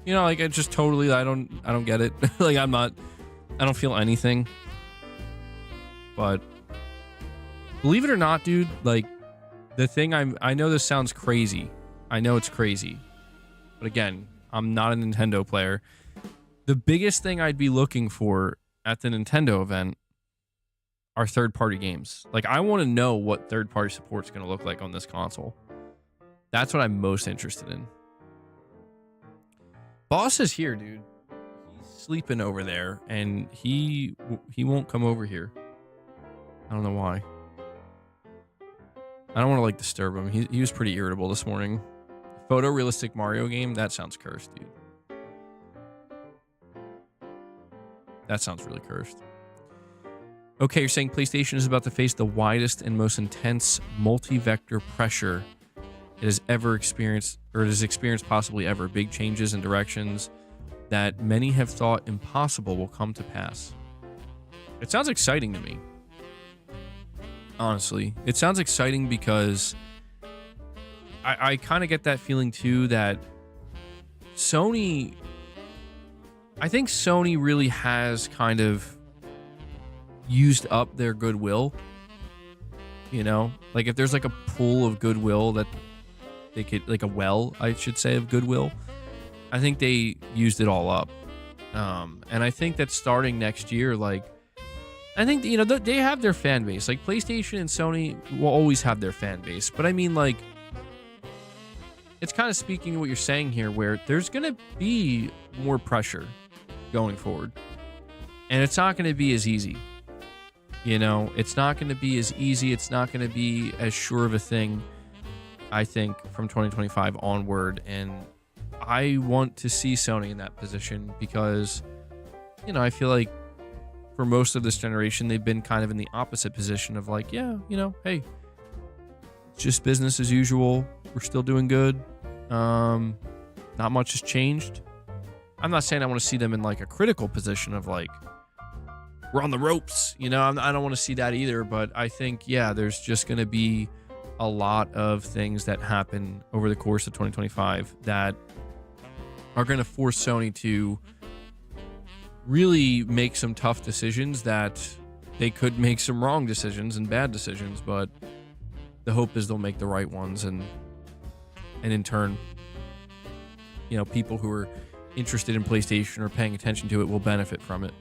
S1: You know, like, I just totally, I don't get it. Like, I don't feel anything. But believe it or not, dude, like, the thing I know this sounds crazy. I know it's crazy. But again, I'm not a Nintendo player. The biggest thing I'd be looking for at the Nintendo event are third-party games. Like, I want to know what third-party support's going to look like on this console. That's what I'm most interested in. Boss is here, dude. He's sleeping over there, and he won't come over here. I don't know why. I don't want to, like, disturb him. He was pretty irritable this morning. Photorealistic Mario game? That sounds cursed, dude. That sounds really cursed. Okay, you're saying PlayStation is about to face the widest and most intense multi-vector pressure it has ever experienced, or it has experienced possibly ever. Big changes in directions that many have thought impossible will come to pass. It sounds exciting to me. Honestly, it sounds exciting because I kind of get that feeling too that Sony, I think Sony really has kind of used up their goodwill. You know, like if there's like a pool of goodwill that they could, like a well, I should say, of goodwill, I think they used it all up. And I think that starting next year, like, I think, you know, they have their fan base. Like PlayStation and Sony will always have their fan base. But I mean, like, it's kind of speaking to what you're saying here, where there's going to be more pressure going forward. And it's not going to be as easy. You know, it's not going to be as easy. It's not going to be as sure of a thing, I think, from 2025 onward. And I want to see Sony in that position because, you know, I feel like for most of this generation, they've been kind of in the opposite position of like, yeah, you know, hey, it's just business as usual. We're still doing good. Not much has changed. I'm not saying I want to see them in like a critical position of like, we're on the ropes, you know, I don't want to see that either. But I think, yeah, there's just going to be a lot of things that happen over the course of 2025 that are going to force Sony to really make some tough decisions, that they could make some wrong decisions and bad decisions, but the hope is they'll make the right ones, and in turn, you know, people who are interested in PlayStation or paying attention to it will benefit from it.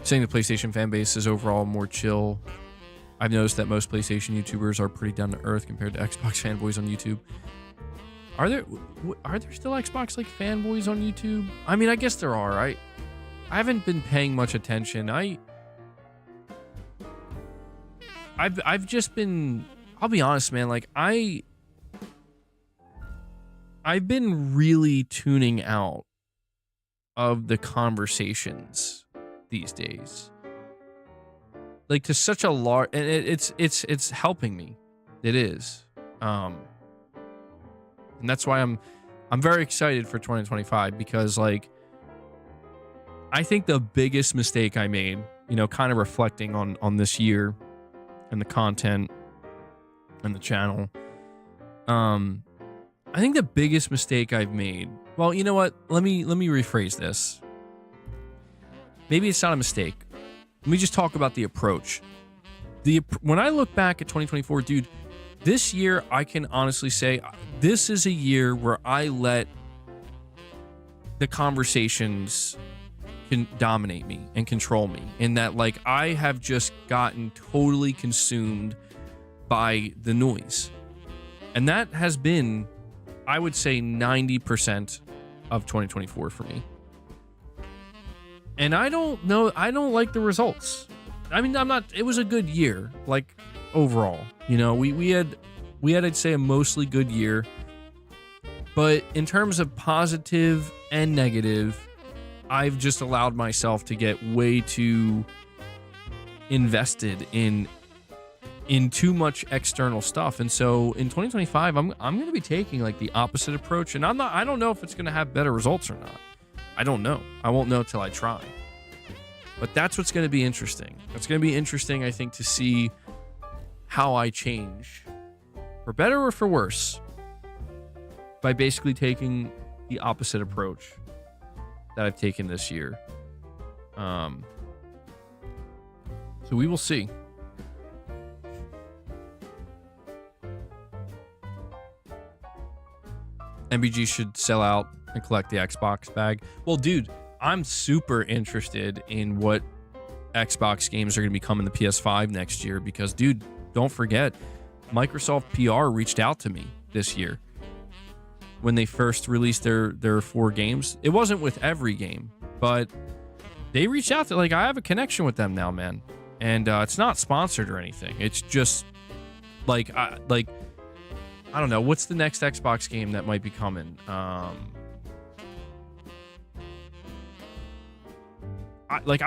S1: Saying the PlayStation fan base is overall more chill. I've noticed that most PlayStation YouTubers are pretty down to earth compared to Xbox fanboys on YouTube. Are there still Xbox like fanboys on YouTube? I mean, I guess there are. I haven't been paying much attention. I've just been, I'll be honest, man, like I've been really tuning out of the conversations these days. like to such a large, and it's helping me. It is. And that's why I'm very excited for 2025, because like I think the biggest mistake I made, you know, kind of reflecting on this year and the content and the channel, I think the biggest mistake I've made, well, you know what? Let me rephrase this. Maybe it's not a mistake. Let me just talk about the approach. When I look back at 2024, dude, this year I can honestly say this is a year where I let the conversations can dominate me and control me, in that like I have just gotten totally consumed by the noise. And that has been, I would say, 90% of 2024 for me. And I don't know, I don't like the results. I mean, it was a good year, like overall, you know, we had, I'd say, a mostly good year, but in terms of positive and negative, I've just allowed myself to get way too invested in too much external stuff. And so in 2025, I'm going to be taking like the opposite approach, and I don't know if it's going to have better results or not. I don't know. I won't know till I try. But that's what's going to be interesting. It's going to be interesting, I think, to see how I change, for better or for worse, by basically taking the opposite approach that I've taken this year. So we will see. MBG should sell out and collect the Xbox bag. Well, dude, I'm super interested in what Xbox games are going to be coming to PS5 next year, because, dude, don't forget, Microsoft PR reached out to me this year when they first released their 4 games. It wasn't with every game, but they reached out to, like, I have a connection with them now, man. And it's not sponsored or anything. It's just like, I don't know. What's the next Xbox game that might be coming? I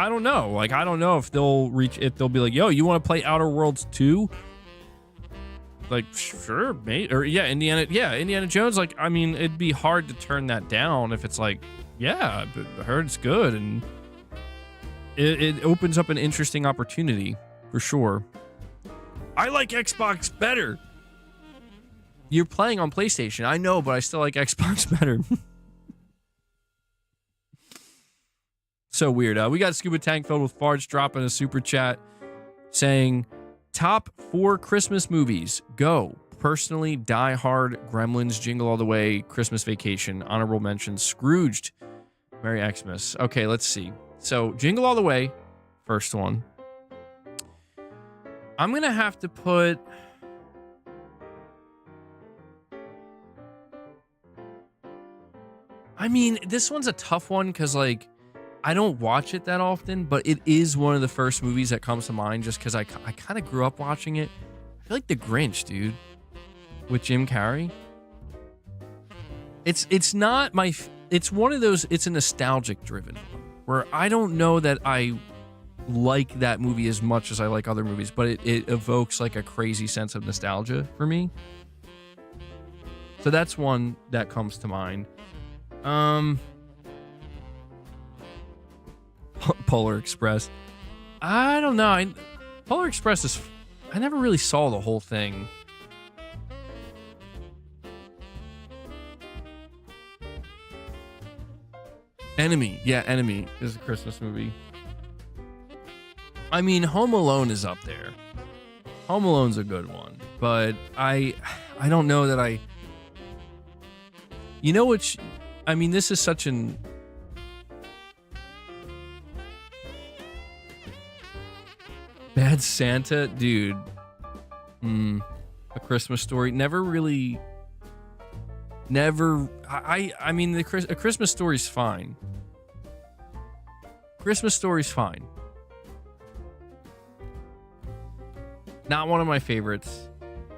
S1: don't know. Like, I don't know if they'll be like, yo, you want to play Outer Worlds 2? Like, sure, mate. Or Indiana Jones. Like, I mean, it'd be hard to turn that down if it's like, yeah, I heard it's good, and it opens up an interesting opportunity for sure. I like Xbox better. You're playing on PlayStation, I know, but I still like Xbox better. So weird. We got Scuba Tank filled with farts dropping a super chat saying, top 4 Christmas movies. Go. Personally, Die Hard, Gremlins, Jingle All the Way, Christmas Vacation. Honorable mentions, Scrooged, Merry Xmas. Okay, let's see. So, Jingle All the Way, first one. I'm going to have to put... I mean, this one's a tough one because, like, I don't watch it that often, but it is one of the first movies that comes to mind just because I kind of grew up watching it. I feel like The Grinch, dude, with Jim Carrey. It's not my... It's one of those... It's a nostalgic driven one where I don't know that I like that movie as much as I like other movies, but it evokes like a crazy sense of nostalgia for me. So that's one that comes to mind. Polar Express. I don't know. Polar Express is... I never really saw the whole thing. Enemy. Yeah, Enemy is a Christmas movie. I mean, Home Alone is up there. Home Alone's a good one, but I don't know that I... You know which... I mean, this is such an... Bad Santa? Dude. A Christmas Story. Never really... Never... I mean, A Christmas Story's fine. Christmas Story's fine. Not one of my favorites.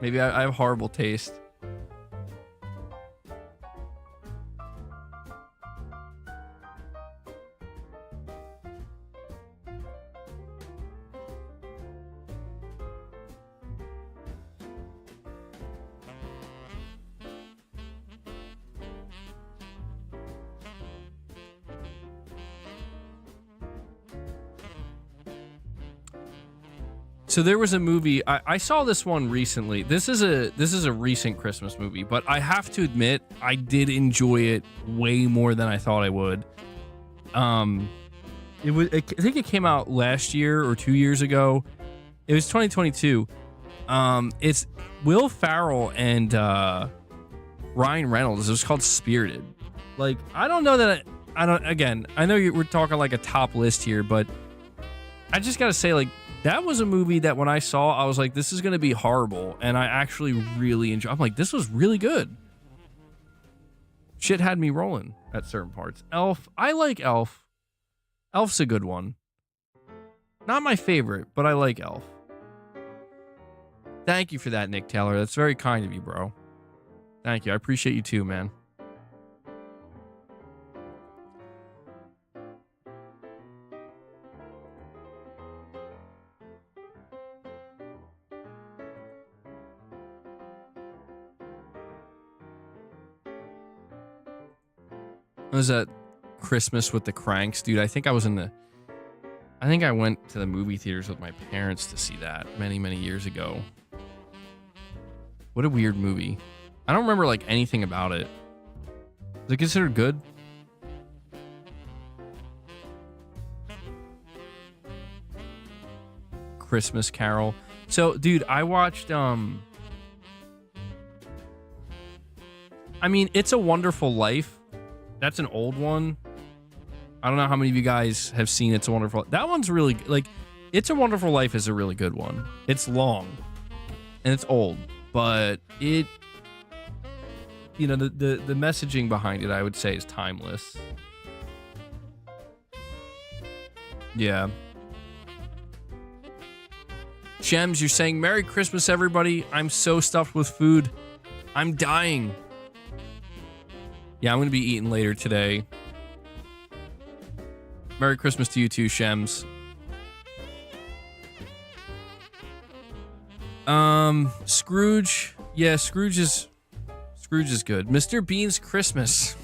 S1: Maybe I have horrible taste. So there was a movie I saw this one recently. This is a recent Christmas movie, but I have to admit I did enjoy it way more than I thought I would. I think it came out last year or 2 years ago. It was 2022. It's Will Ferrell and Ryan Reynolds. It was called Spirited. Like, I don't know that I don't. Again, I know we're talking like a top list here, but I just gotta say, like, that was a movie that when I saw, I was like, this is gonna be horrible, and I actually really enjoyed. I'm like, this was really good. Shit had me rolling at certain parts. Elf, I like Elf. Elf's a good one. Not my favorite, but I like Elf. Thank you for that, Nick Taylor. That's very kind of you, bro. Thank you. I appreciate you too, man. It was at Christmas with the Cranks, dude. I think I went to the movie theaters with my parents to see that many, many years ago. What a weird movie. I don't remember like anything about it. Is it considered good? Christmas Carol. So, dude, I watched It's a Wonderful Life. That's an old one. I don't know how many of you guys have seen It's a Wonderful. That one's really like It's a Wonderful Life is a really good one. It's long and it's old, but it, you know, the messaging behind it, I would say, is timeless. Yeah. Shems, you're saying Merry Christmas, everybody. I'm so stuffed with food. I'm dying. Yeah, I'm going to be eating later today. Merry Christmas to you too, Shems. Scrooge. Yeah, Scrooge is good. Mr. Bean's Christmas.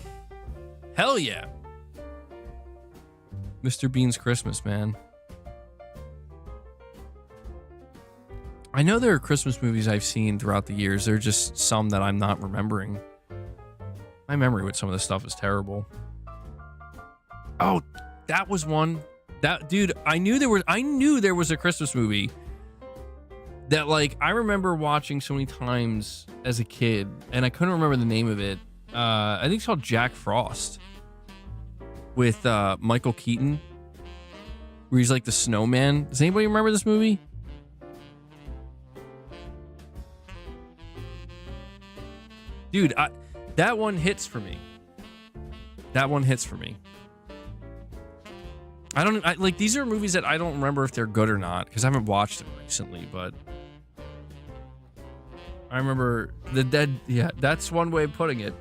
S1: Hell yeah. Mr. Bean's Christmas, man. I know there are Christmas movies I've seen throughout the years. There are just some that I'm not remembering. My memory with some of this stuff is terrible. Oh, that was one. That dude, I knew there was a Christmas movie that, like, I remember watching so many times as a kid, and I couldn't remember the name of it. I think it's called Jack Frost with Michael Keaton, where he's like the snowman. Does anybody remember this movie? Dude, that one hits for me. That one hits for me. Like, these are movies that I don't remember if they're good or not, because I haven't watched them recently, but I remember the dead. Yeah, that's one way of putting it.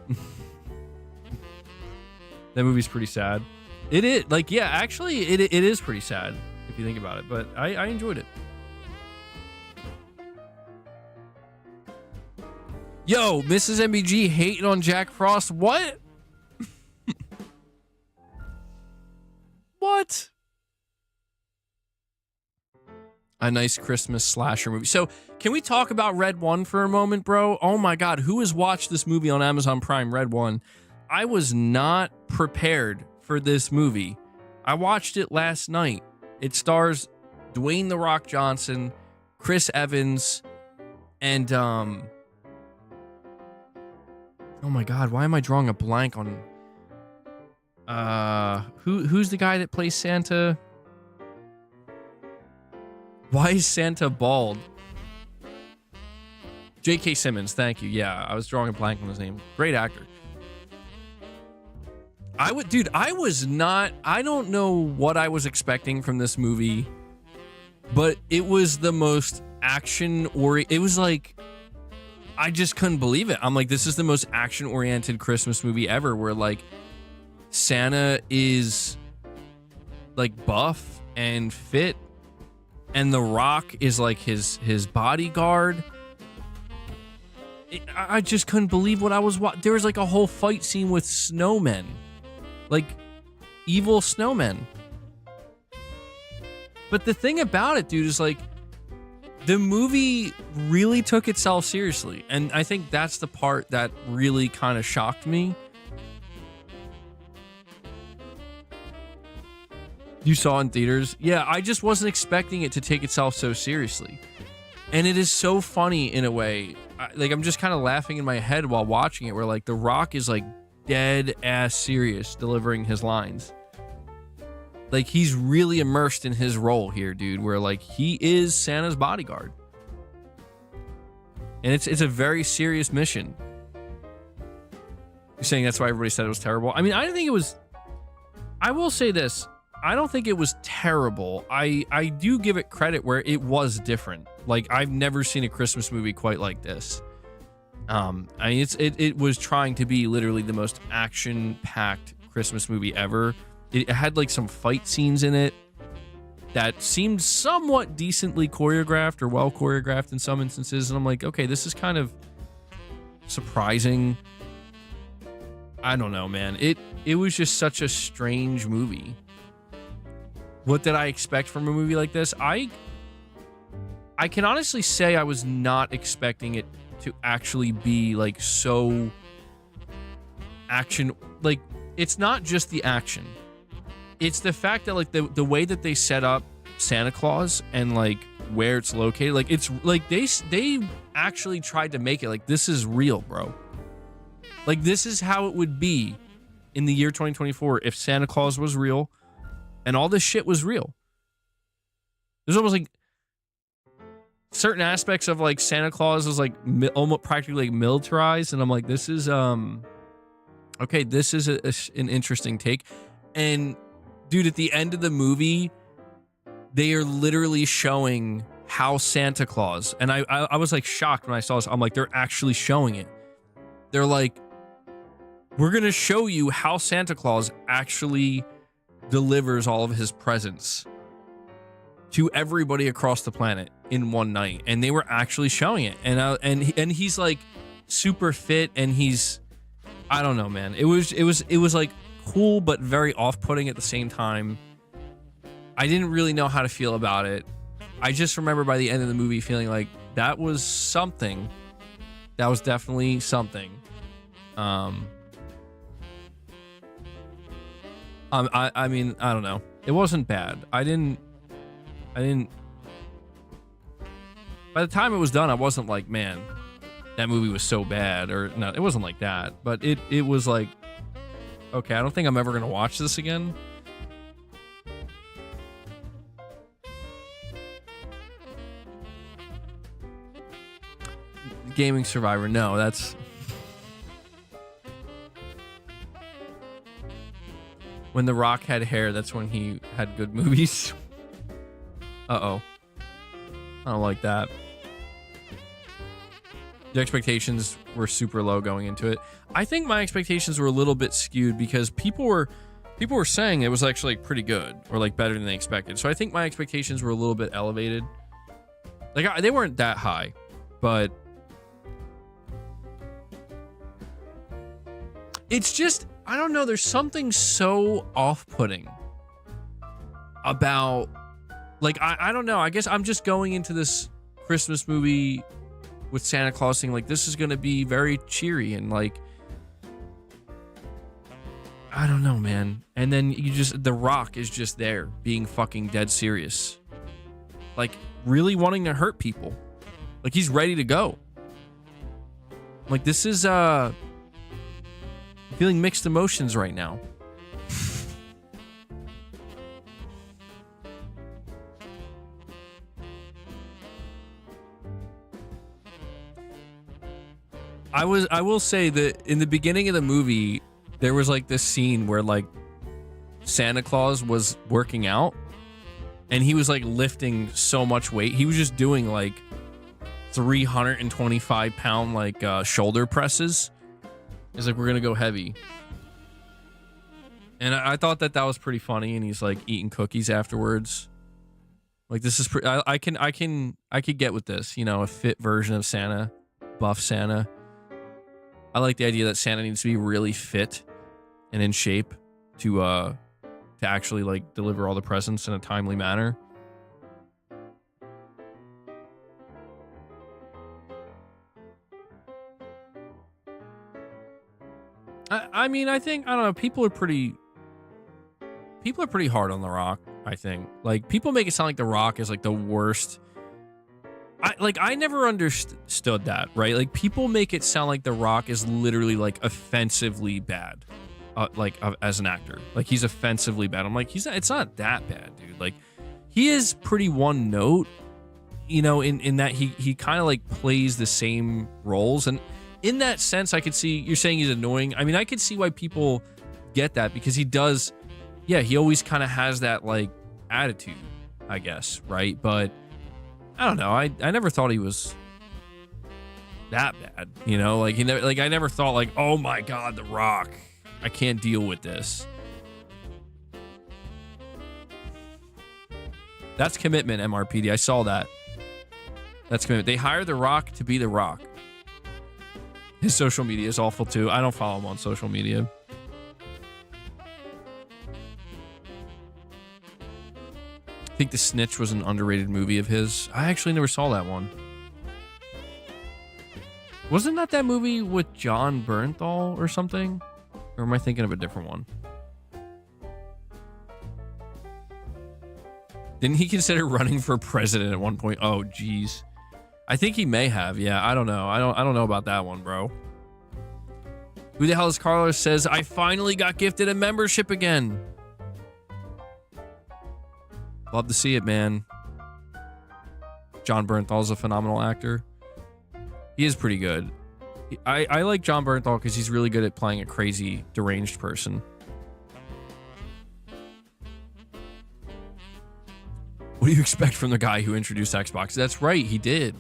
S1: That movie's pretty sad. It is, like, yeah, actually, it is pretty sad if you think about it, but I enjoyed it. Yo, Mrs. MBG hating on Jack Frost. What? What? A nice Christmas slasher movie. So, can we talk about Red One for a moment, bro? Oh my God, who has watched this movie on Amazon Prime, Red One? I was not prepared for this movie. I watched it last night. It stars Dwayne "The Rock" Johnson, Chris Evans, and oh my God, why am I drawing a blank on who's the guy that plays Santa? Why is Santa bald? J.K. Simmons, thank you. Yeah, I was drawing a blank on his name. Great actor. I don't know what I was expecting from this movie, but it was the most it was like, I just couldn't believe it. I'm like, this is the most action-oriented Christmas movie ever, where, like, Santa is, like, buff and fit, and The Rock is, like, his bodyguard. I just couldn't believe what I was watching. There was, like, a whole fight scene with snowmen. Like, evil snowmen. But the thing about it, dude, is, like, the movie really took itself seriously. And I think that's the part that really kind of shocked me. You saw in theaters? Yeah, I just wasn't expecting it to take itself so seriously. And it is so funny in a way. I'm just kind of laughing in my head while watching it, where like The Rock is like dead ass serious delivering his lines. Like he's really immersed in his role here, dude, where like he is Santa's bodyguard. And it's a very serious mission. You're saying that's why everybody said it was terrible? I mean, I didn't think it was. I will say this. I don't think it was terrible. I do give it credit where it was different. Like I've never seen a Christmas movie quite like this. I mean, it was trying to be literally the most action-packed Christmas movie ever. It had like some fight scenes in it that seemed somewhat decently choreographed or well choreographed in some instances, and I'm like, okay, this is kind of surprising. I don't know, man. It was just such a strange movie. What did I expect from a movie like this? I can honestly say I was not expecting it to actually be like so action. Like it's not just the action. It's the fact that like the way that they set up Santa Claus and like where it's located, like it's like they actually tried to make it like this is real, bro. Like this is how it would be in the year 2024 if Santa Claus was real and all this shit was real. There's almost like certain aspects of like Santa Claus is like almost practically like militarized, and I'm like, this is okay, this is an interesting take. And dude, at the end of the movie, they are literally showing how Santa Claus, and I was like shocked when I saw this. I'm like, they're actually showing it. They're like, we're gonna show you how Santa Claus actually delivers all of his presents to everybody across the planet in one night, and they were actually showing it. And he's like super fit, and he's, I don't know, man. It was like cool but very off-putting at the same time. I didn't really know how to feel about it. I just remember by the end of the movie feeling like that was something. That was definitely something. I mean, I don't know. It wasn't bad. I didn't. By the time it was done, I wasn't like, man, that movie was so bad, or no, it wasn't like that. But it was like, okay, I don't think I'm ever gonna watch this again. Gaming Survivor, no, that's when The Rock had hair. That's when he had good movies. Uh-oh. I don't like that. The expectations were super low going into it. I think my expectations were a little bit skewed because people were saying it was actually like pretty good or like better than they expected. So I think my expectations were a little bit elevated. Like they weren't that high, but it's just, I don't know, there's something so off-putting about, like, I don't know. I guess I'm just going into this Christmas movie with Santa Claus saying, like, this is going to be very cheery and, like, I don't know, man. And then The Rock is just there being fucking dead serious. Like, really wanting to hurt people. Like, he's ready to go. Like, this is, feeling mixed emotions right now. I will say that in the beginning of the movie, there was like this scene where like Santa Claus was working out and he was like lifting so much weight. He was just doing like 325 pound like shoulder presses. He's like, we're gonna go heavy. And I thought that was pretty funny. And he's like eating cookies afterwards. Like, this is I could get with this, you know, a fit version of Santa, buff Santa. I like the idea that Santa needs to be really fit and in shape to actually like deliver all the presents in a timely manner. I mean, I think, I don't know, people are pretty hard on The Rock, I think. Like, people make it sound like The Rock is like the worst. I never understood that, right? Like, people make it sound like The Rock is literally like offensively bad, as an actor. Like, he's offensively bad. I'm like, it's not that bad, dude. Like, he is pretty one note, you know, in that he kind of like plays the same roles. And in that sense, I could see, you're saying he's annoying. I mean, I could see why people get that, because he does, yeah, he always kind of has that like attitude, I guess, right? But I don't know. I never thought he was that bad, you know? Like, I never thought like, oh my God, The Rock, I can't deal with this. That's commitment, MRPD. I saw that. That's commitment. They hired The Rock to be The Rock. His social media is awful too. I don't follow him on social media. I think The Snitch was an underrated movie of his. I actually never saw that one. Wasn't that movie with John Bernthal or something? Or am I thinking of a different one? Didn't he consider running for president at one point? Oh, geez. I think he may have. Yeah, I don't know. I don't know about that one, bro. Who the hell is Carlos? Says, I finally got gifted a membership again. Love to see it, man. John Bernthal's a phenomenal actor. He is pretty good. I like John Bernthal because he's really good at playing a crazy, deranged person. What do you expect from the guy who introduced Xbox? That's right, he did.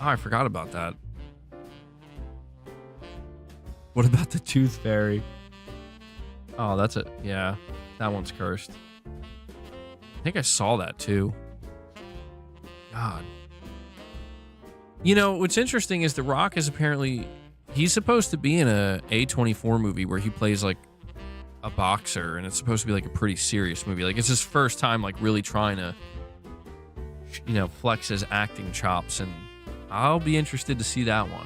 S1: Oh, I forgot about that. What about the Tooth Fairy? Oh, that's it. Yeah, that one's cursed. I think I saw that too. God. You know, what's interesting is The Rock is apparently... He's supposed to be in a A24 movie where he plays like a boxer, and it's supposed to be like a pretty serious movie. Like, it's his first time like really trying to, you know, flex his acting chops, and I'll be interested to see that one.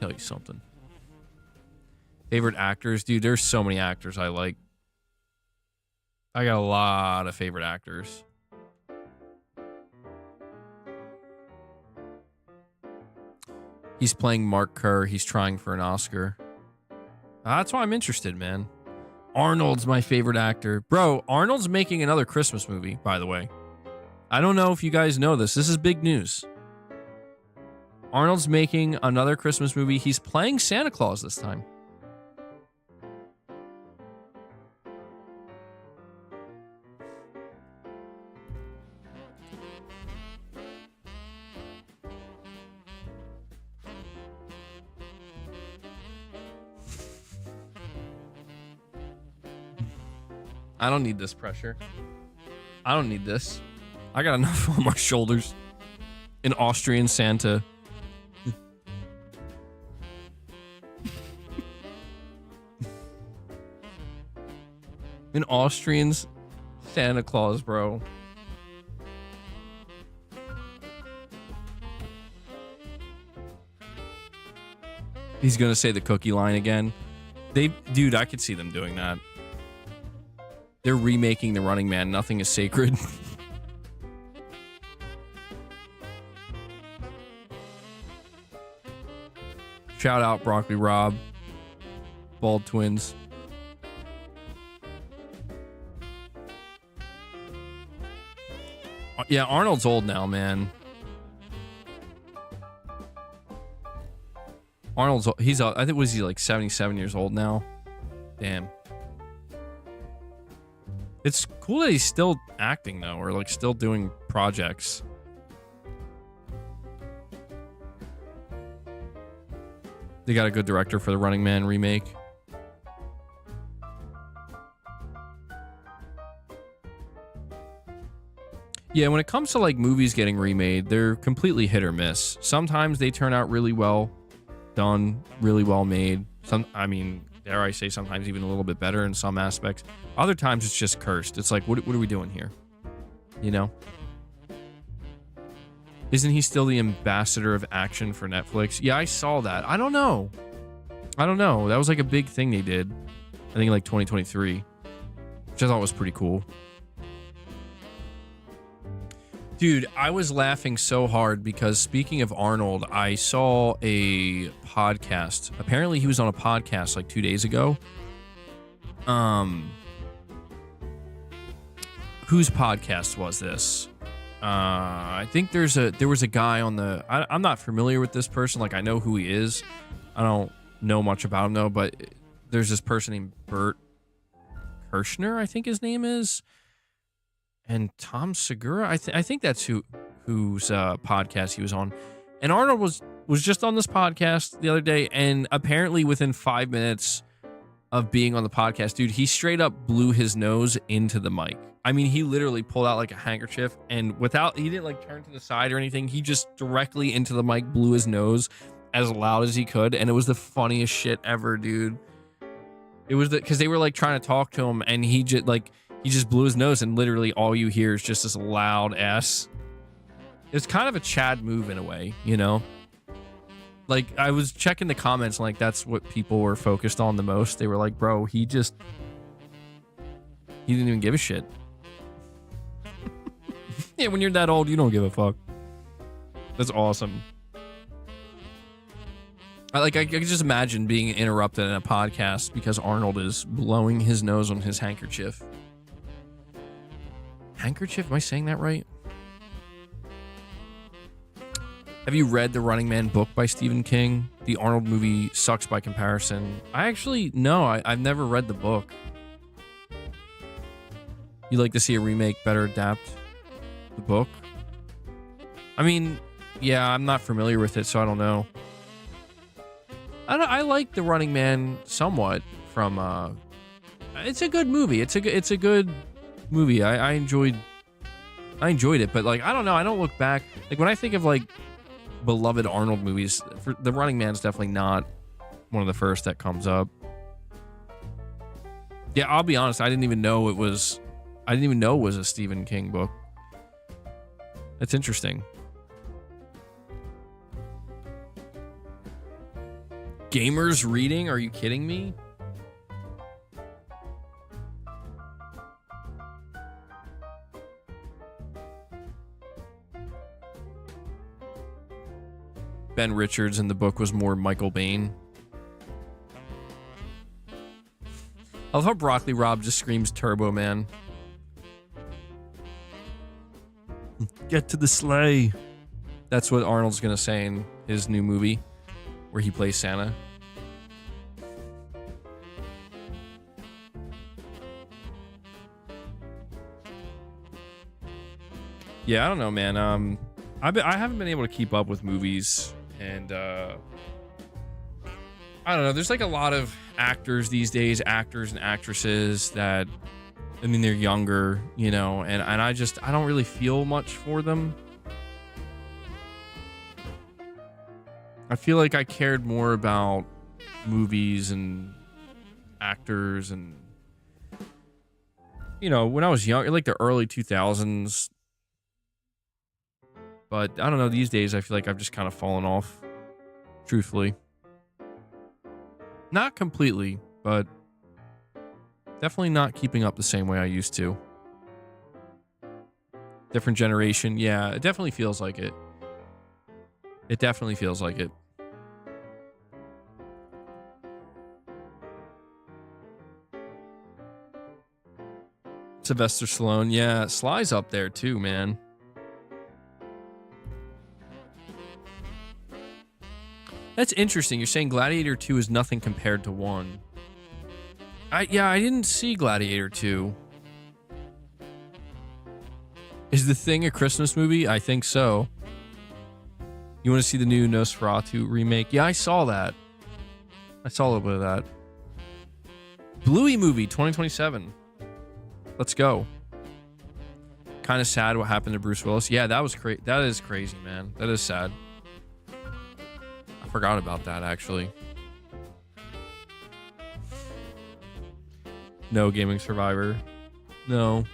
S1: Tell you something. Favorite actors? Dude, there's so many actors I like. I got a lot of favorite actors. He's playing Mark Kerr. He's trying for an Oscar. That's why I'm interested, man. Arnold's my favorite actor. Bro, Arnold's making another Christmas movie, by the way. I don't know if you guys know this. This is big news. Arnold's making another Christmas movie. He's playing Santa Claus this time. I don't need this pressure. I don't need this. I got enough on my shoulders. An Austrian Santa. An Austrian Santa Claus, bro. He's gonna say the cookie line again. Dude, I could see them doing that. They're remaking The Running Man. Nothing is sacred. Shout out Broccoli Rob. Bald twins. Yeah, Arnold's old now, man. He's I think, was he like 77 years old now? Damn. It's cool that he's still acting though, or like still doing projects. They got a good director for the Running Man remake. Yeah, when it comes to like movies getting remade, they're completely hit or miss. Sometimes they turn out really well done, really well made. I mean, dare I say, sometimes even a little bit better in some aspects. Other times it's just cursed. It's like, what are we doing here? You know? Isn't he still the ambassador of action for Netflix? Yeah, I saw that. I don't know. That was like a big thing they did. I think like 2023, which I thought was pretty cool. Dude, I was laughing so hard because speaking of Arnold, I saw a podcast. Apparently he was on a podcast like 2 days ago. Whose podcast was this? I think there was a guy on the, I'm not familiar with this person. Like, I know who he is. I don't know much about him though, but there's this person named Bert Kirschner, I think his name is. And Tom Segura, I think that's whose podcast he was on. And Arnold was just on this podcast the other day, and apparently within 5 minutes of being on the podcast, dude, he straight up blew his nose into the mic. I mean, he literally pulled out like a handkerchief, and he didn't like turn to the side or anything. He just directly into the mic blew his nose as loud as he could, and it was the funniest shit ever, dude. It was because they were like trying to talk to him, and he just blew his nose, and literally all you hear is just this loud ass. It's kind of a Chad move in a way, you know? Like, I was checking the comments, and like that's what people were focused on the most. They were like, bro, he didn't even give a shit. Yeah, when you're that old, you don't give a fuck. That's awesome. I could just imagine being interrupted in a podcast because Arnold is blowing his nose on his handkerchief. Handkerchief? Am I saying that right? Have you read the Running Man book by Stephen King? The Arnold movie sucks by comparison. I've never read the book. You like to see a remake better adapt the book? I mean, yeah, I'm not familiar with it, so I don't know. I like the Running Man somewhat from. It's a good movie. It's a good movie. I enjoyed it, but like I don't know. I don't look back like when I think of like beloved Arnold movies. The Running Man's definitely not one of the first that comes up. Yeah, I'll be honest. I didn't even know it was a Stephen King book. That's interesting. Gamers reading? Are you kidding me? Ben Richards in the book was more Michael Bain. I love how Broccoli Rob just screams Turbo Man. Get to the sleigh. That's what Arnold's gonna say in his new movie where he plays Santa. Yeah, I don't know, man. I haven't been able to keep up with movies, and I don't know. There's like a lot of actors these days, actors and actresses that, I mean, they're younger, you know, and I don't really feel much for them. I feel like I cared more about movies and actors and, you know, when I was young, like the early 2000s. But I don't know, these days I feel like I've just kind of fallen off, truthfully. Not completely, but definitely not keeping up the same way I used to. Different generation, yeah, it definitely feels like it. It definitely feels like it. Sylvester Stallone, yeah, Sly's up there too, man. That's interesting. You're saying Gladiator 2 is nothing compared to 1. I didn't see Gladiator 2. Is The Thing a Christmas movie? I think so. You want to see the new Nosferatu remake? Yeah, I saw that. I saw a little bit of that. Bluey movie 2027. Let's go. Kind of sad what happened to Bruce Willis. Yeah, that was crazy. That is crazy, man. That is sad. I forgot about that, actually. No Gaming Survivor. No.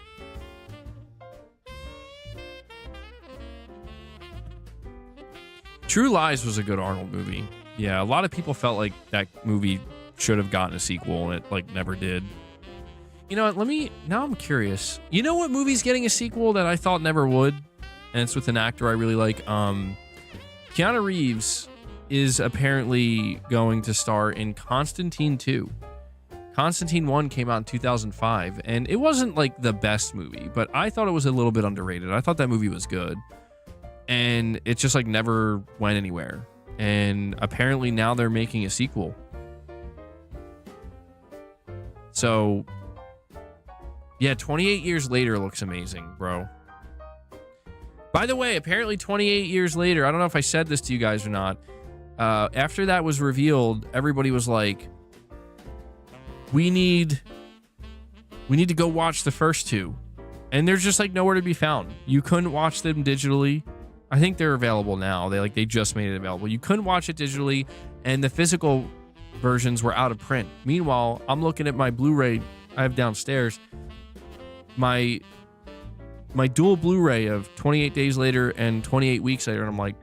S1: True Lies was a good Arnold movie. Yeah, a lot of people felt like that movie should have gotten a sequel, and it like never did. You know what? Now I'm curious. You know what movie's getting a sequel that I thought never would? And it's with an actor I really like. Keanu Reeves is apparently going to star in Constantine 2. Constantine 1 came out in 2005, and it wasn't like the best movie, but I thought it was a little bit underrated. I thought that movie was good. And it just like never went anywhere. And apparently now they're making a sequel. So yeah, 28 years later looks amazing, bro. By the way, apparently 28 years later, I don't know if I said this to you guys or not. After that was revealed, everybody was like, we need to go watch the first two. And they're just like nowhere to be found. You couldn't watch them digitally. I think they're available now. They just made it available. You couldn't watch it digitally, and the physical versions were out of print. Meanwhile, I'm looking at my Blu-ray I have downstairs. My dual Blu-ray of 28 Days Later and 28 Weeks Later, and I'm like,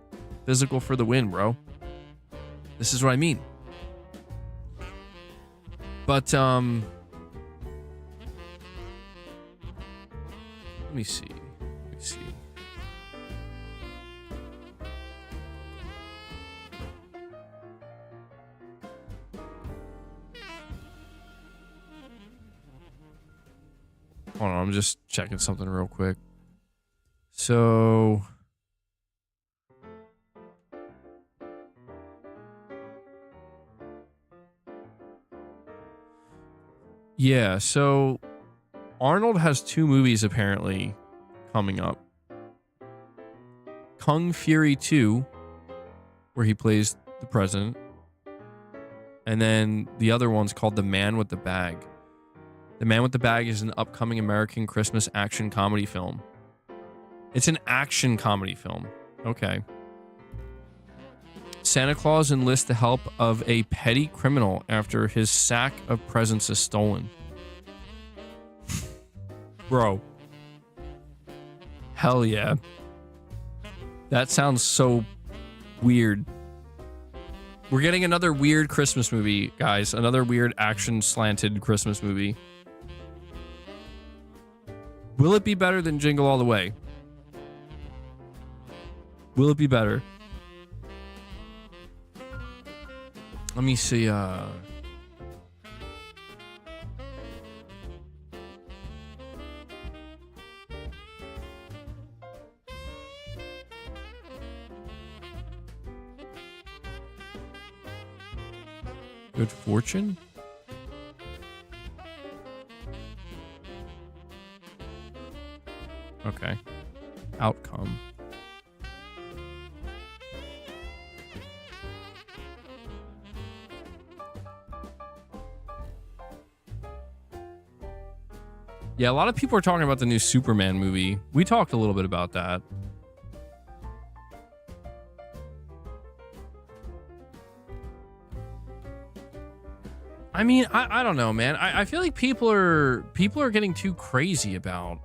S1: physical for the win, bro. This is what I mean. But let me see. Hold on, I'm just checking something real quick. So yeah, so Arnold has 2 movies apparently coming up. Kung Fury 2, where he plays the president. And then the other one's called The Man with the Bag. The Man with the Bag is an upcoming American Christmas action comedy film. It's an action comedy film. Okay. Santa Claus enlists the help of a petty criminal after his sack of presents is stolen. Bro. Hell yeah. That sounds so weird. We're getting another weird Christmas movie, guys. Another weird action slanted Christmas movie. Will it be better than Jingle All the Way? Will it be better? Let me see. Good Fortune? Okay. Outcome. Yeah, a lot of people are talking about the new Superman movie. We talked a little bit about that. I mean, I don't know, man. I feel like people are getting too crazy about.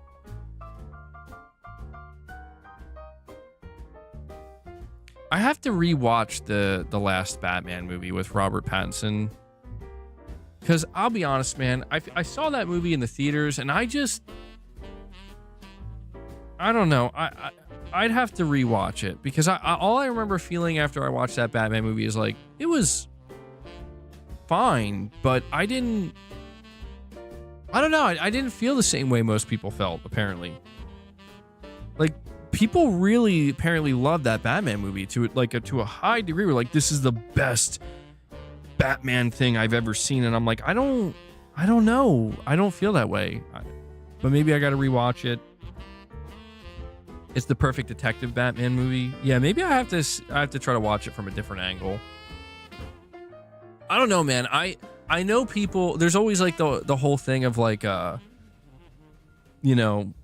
S1: I have to rewatch the last Batman movie with Robert Pattinson, because I'll be honest, man, I saw that movie in the theaters, and I don't know. I'd have to rewatch it, because all I remember feeling after I watched that Batman movie is like, it was fine, but I don't know. I didn't feel the same way most people felt, apparently. Like, people really apparently love that Batman movie to a high degree. We're like, this is the best Batman thing I've ever seen, and I'm like, I don't know. I don't feel that way. But maybe I got to rewatch it. It's the perfect detective Batman movie. Yeah, maybe I have to try to watch it from a different angle. I don't know, man. I know people. There's always like the whole thing of like you know,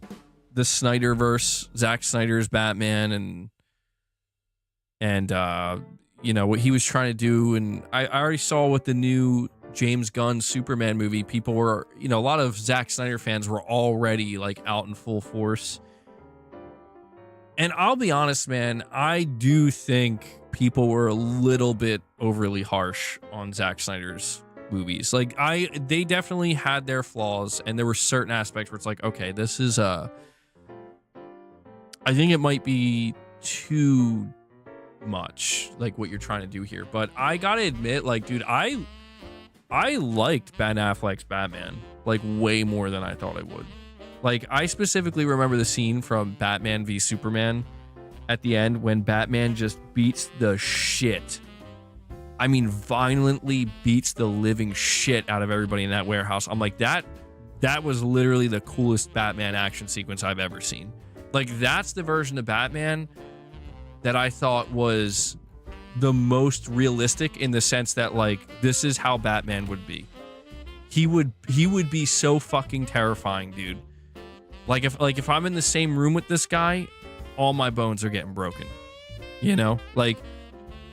S1: the Snyderverse, Zack Snyder's Batman, and you know what he was trying to do, and I already saw with the new James Gunn Superman movie, people were, you know, a lot of Zack Snyder fans were already like out in full force. And I'll be honest, man, I do think people were a little bit overly harsh on Zack Snyder's movies. Like they definitely had their flaws, and there were certain aspects where it's like, okay, this is I think it might be too much, like what you're trying to do here. But I gotta admit, like, dude, I liked Ben Affleck's Batman like way more than I thought I would. Like, I specifically remember the scene from Batman v Superman at the end when Batman just beats the shit, I mean violently beats the living shit out of everybody in that warehouse. I'm like, that was literally the coolest Batman action sequence I've ever seen. Like, that's the version of Batman that I thought was the most realistic, in the sense that, like, this is how Batman would be. He would be so fucking terrifying, dude. Like if I'm in the same room with this guy, all my bones are getting broken. You know? Like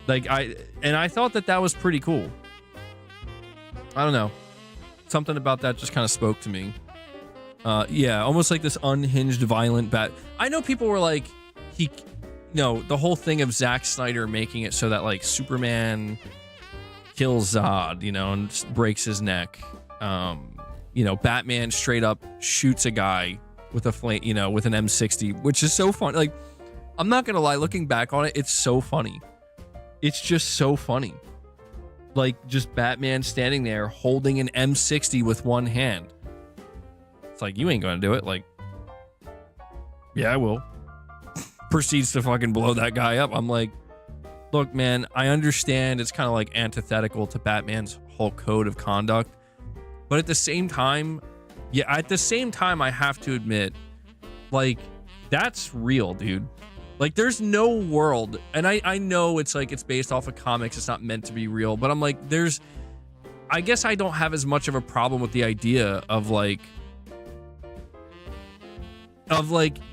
S1: I thought that was pretty cool. I don't know. Something about that just kind of spoke to me. Yeah, almost like this unhinged, violent bat. I know people were like, the whole thing of Zack Snyder making it so that, like, Superman kills Zod, and just breaks his neck. Batman straight up shoots a guy with a flame, with an M60, which is so fun. Like, I'm not gonna lie, looking back on it, it's so funny. It's just so funny. Like, just Batman standing there holding an M60 with one hand. It's like, you ain't gonna do it. Like, yeah, I will. Proceeds to fucking blow that guy up. I'm like, look, man, I understand it's kind of like antithetical to Batman's whole code of conduct, but at the same time, I have to admit, like, that's real, dude. Like, there's no world, and I know it's like, it's based off of comics, it's not meant to be real, but I'm like, I guess I don't have as much of a problem with the idea of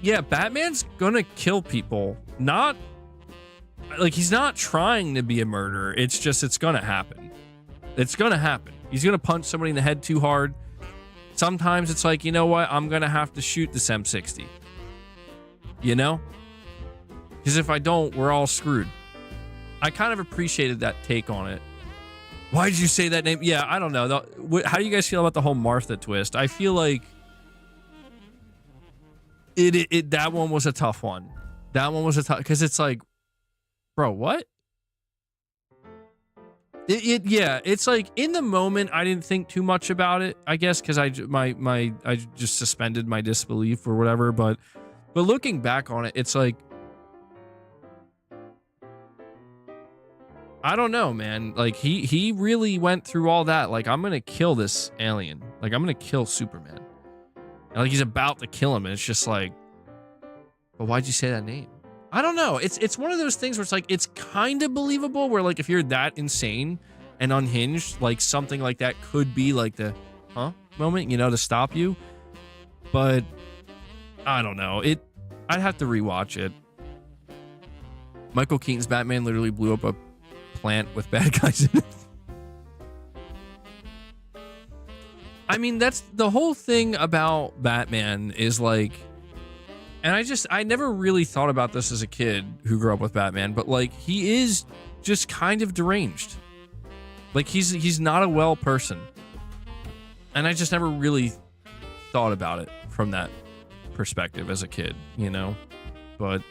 S1: yeah, Batman's gonna kill people. Not like, he's not trying to be a murderer. It's just, it's gonna happen. It's gonna happen. He's gonna punch somebody in the head too hard. Sometimes it's like, you know what? I'm gonna have to shoot this M60. Because if I don't, we're all screwed. I kind of appreciated that take on it. Why did you say that name? Yeah, I don't know. How do you guys feel about the whole Martha twist? I feel like that one was a tough one. That one was a tough, because it's like, bro, what? Yeah, it's like, in the moment I didn't think too much about it, I guess, because I just suspended my disbelief or whatever. But looking back on it, it's like, I don't know, man. Like, he really went through all that. Like, I'm gonna kill this alien. Like, I'm gonna kill Superman. And like, he's about to kill him, and it's just like, but why'd you say that name? I don't know. It's one of those things where it's like, it's kind of believable, where, like, if you're that insane and unhinged, like, something like that could be like the moment, to stop you. But I don't know. I'd have to rewatch it. Michael Keaton's Batman literally blew up a plant with bad guys in it. I mean, that's the whole thing about Batman, is like, and I never really thought about this as a kid who grew up with Batman, but like, he is just kind of deranged. Like, he's not a well person. And I just never really thought about it from that perspective as a kid, But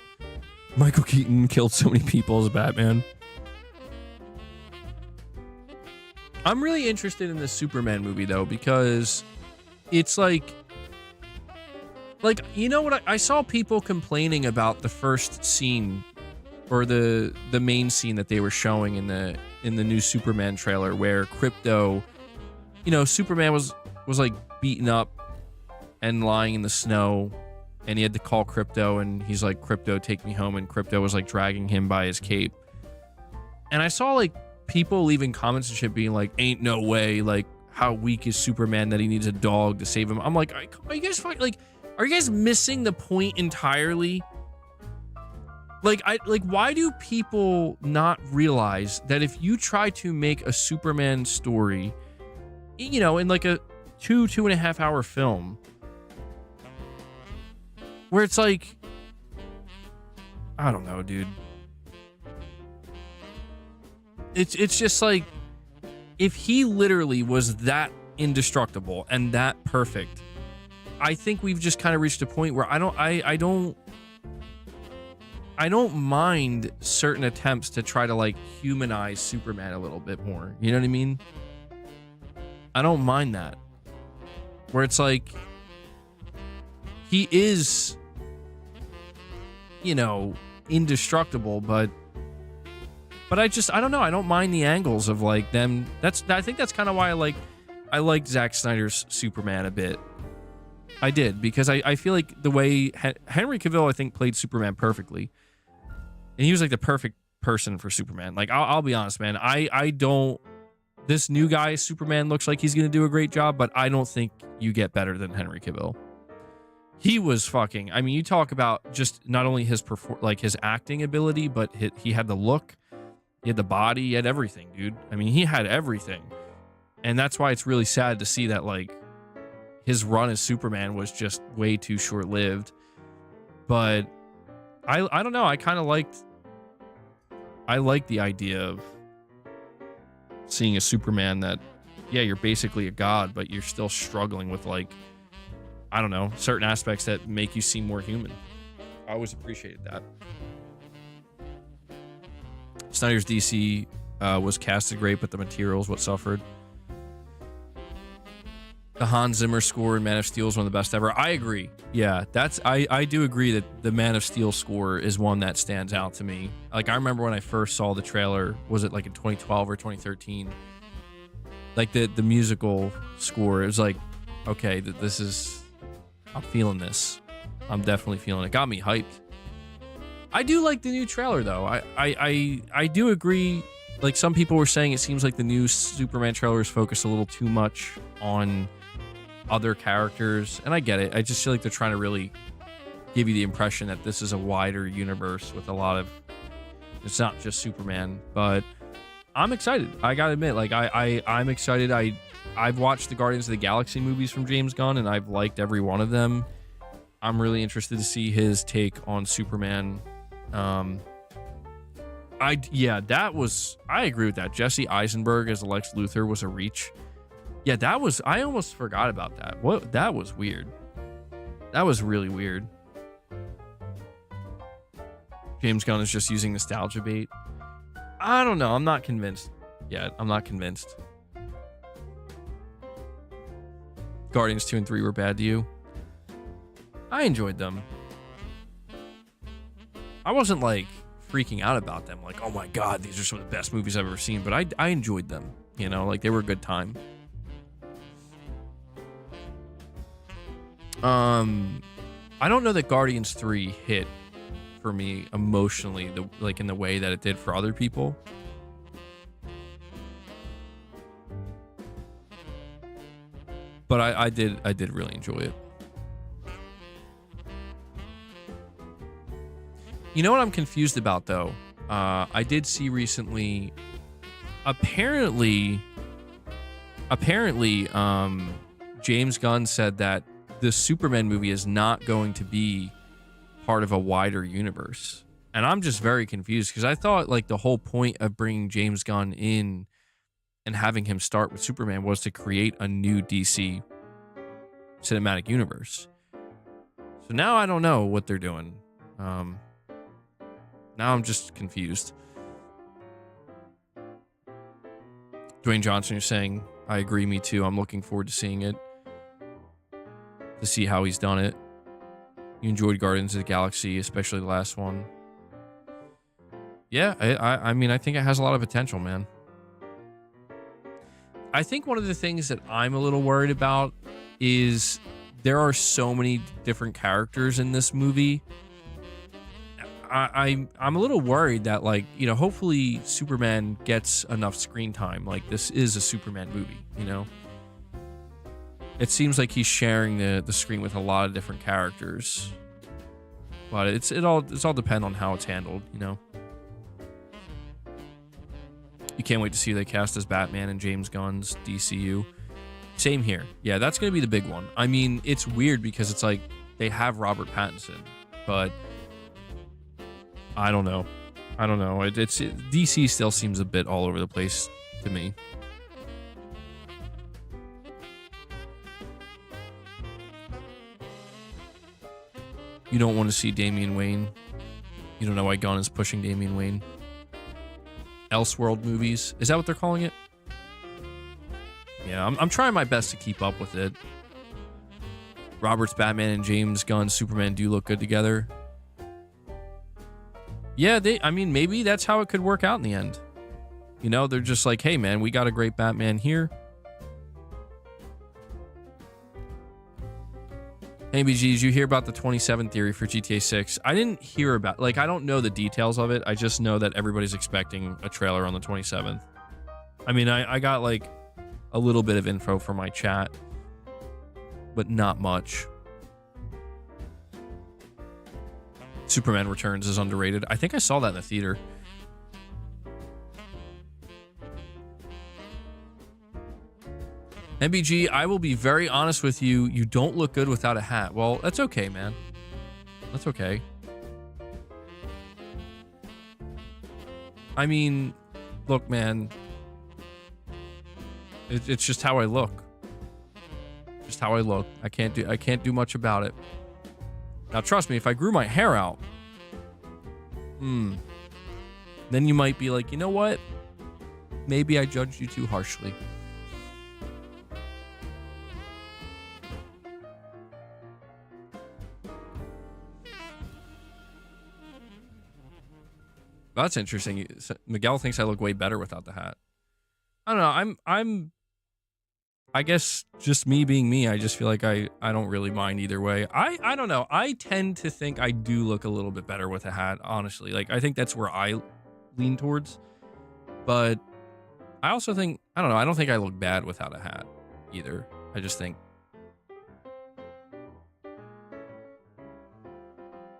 S1: Michael Keaton killed so many people as Batman. I'm really interested in this Superman movie, though, because it's like, you know what? I saw people complaining about the first scene, or the main scene that they were showing in the new Superman trailer, where Krypto, Superman was like beaten up and lying in the snow, and he had to call Krypto, and he's like, Krypto, take me home, and Krypto was like dragging him by his cape. And I saw like people leaving comments and shit being like, ain't no way, like, how weak is Superman that he needs a dog to save him? I'm like, are you guys missing the point entirely? Why do people not realize that if you try to make a Superman story, in like a 2.5 hour film, where it's like, I don't know, dude. it's just like, if he literally was that indestructible and that perfect, I think we've just kind of reached a point where I don't mind certain attempts to try to like humanize Superman a little bit more. You know what I mean? I don't mind that. Where it's like, he is, you know, indestructible, but I don't know. I don't mind the angles of like them. I think that's kind of why I liked Zack Snyder's Superman a bit. I did, because I feel like the way Henry Cavill, I think, played Superman perfectly. And he was like the perfect person for Superman. Like, I'll be honest, man. I don't. This new guy, Superman, looks like he's going to do a great job, but I don't think you get better than Henry Cavill. He was fucking. I mean, you talk about just not only his his acting ability, but he had the look, he had the body, he had everything, dude. I mean, he had everything, and that's why it's really sad to see that like his run as Superman was just way too short-lived. But I don't know. I kind of liked the idea of seeing a Superman that, yeah, you're basically a god, but you're still struggling with, like, I don't know, certain aspects that make you seem more human. I always appreciated that. Snyder's DC was casted great, but the materials what suffered. The Hans Zimmer score in Man of Steel is one of the best ever. I agree. Yeah, I do agree that the Man of Steel score is one that stands out to me. Like, I remember when I first saw the trailer, was it like in 2012 or 2013? Like the musical score, it was like, okay, this is, I'm feeling this. I'm definitely feeling it. Got me hyped. I do like the new trailer though. I do agree. Like, some people were saying it seems like the new Superman trailer is focused a little too much on other characters, and I get it. I just feel like they're trying to really give you the impression that this is a wider universe with a lot of, it's not just Superman. But I'm excited. I gotta admit, like, I'm excited. I've watched the Guardians of the Galaxy movies from James Gunn, and I've liked every one of them. I'm really interested to see his take on Superman. I agree with that. Jesse Eisenberg as Lex Luthor was a reach. Yeah, I almost forgot about that. That was weird. That was really weird. James Gunn is just using nostalgia bait. I don't know. I'm not convinced yet. I'm not convinced. Guardians 2 and 3 were bad to you. I enjoyed them. I wasn't like freaking out about them, like, oh my god, these are some of the best movies I've ever seen, but I enjoyed them, you know, like, they were a good time. I don't know that Guardians 3 hit for me emotionally, like in the way that it did for other people. But I did really enjoy it. You know what I'm confused about, though? I did see recently, apparently, James Gunn said that the Superman movie is not going to be part of a wider universe. And I'm just very confused, because I thought, like, the whole point of bringing James Gunn in and having him start with Superman was to create a new DC cinematic universe. So now I don't know what they're doing. Now I'm just confused. Dwayne Johnson, you're saying, I agree, me too. I'm looking forward to seeing it, to see how he's done it. You enjoyed Guardians of the Galaxy, especially the last one. Yeah, I mean, I think it has a lot of potential, man. I think one of the things that I'm a little worried about is there are so many different characters in this movie. I'm a little worried that, like, you know, hopefully Superman gets enough screen time. Like, this is a Superman movie, you know? It seems like he's sharing the screen with a lot of different characters. But it's all depend on how it's handled, you know? You can't wait to see who they cast as Batman in James Gunn's DCU. Same here. Yeah, that's going to be the big one. I mean, it's weird because it's like they have Robert Pattinson, but I don't know. I don't know. DC still seems a bit all over the place to me. You don't want to see Damian Wayne. You don't know why Gunn is pushing Damian Wayne. Elseworld movies. Is that what they're calling it? Yeah, I'm trying my best to keep up with it. Robert's Batman and James Gunn's Superman do look good together. Yeah, I mean, maybe that's how it could work out in the end. You know, they're just like, hey, man, we got a great Batman here. Hey, BGs, you hear about the 27 theory for GTA 6? I didn't hear about, like, I don't know the details of it. I just know that everybody's expecting a trailer on the 27th. I mean, I got, like, a little bit of info from my chat, but not much. Superman Returns is underrated. I think I saw that in the theater. MBG, I will be very honest with you. You don't look good without a hat. Well, that's okay, man. That's okay. I mean, look, man. It's just how I look. Just how I look. I can't do much about it. Now, trust me, if I grew my hair out, then you might be like, you know what? Maybe I judged you too harshly. That's interesting. Miguel thinks I look way better without the hat. I don't know. I guess just me being me, I just feel like I don't really mind either way. I don't know. I tend to think I do look a little bit better with a hat, honestly. Like, I think that's where I lean towards. But I also think, I don't know, I don't think I look bad without a hat either. I just think,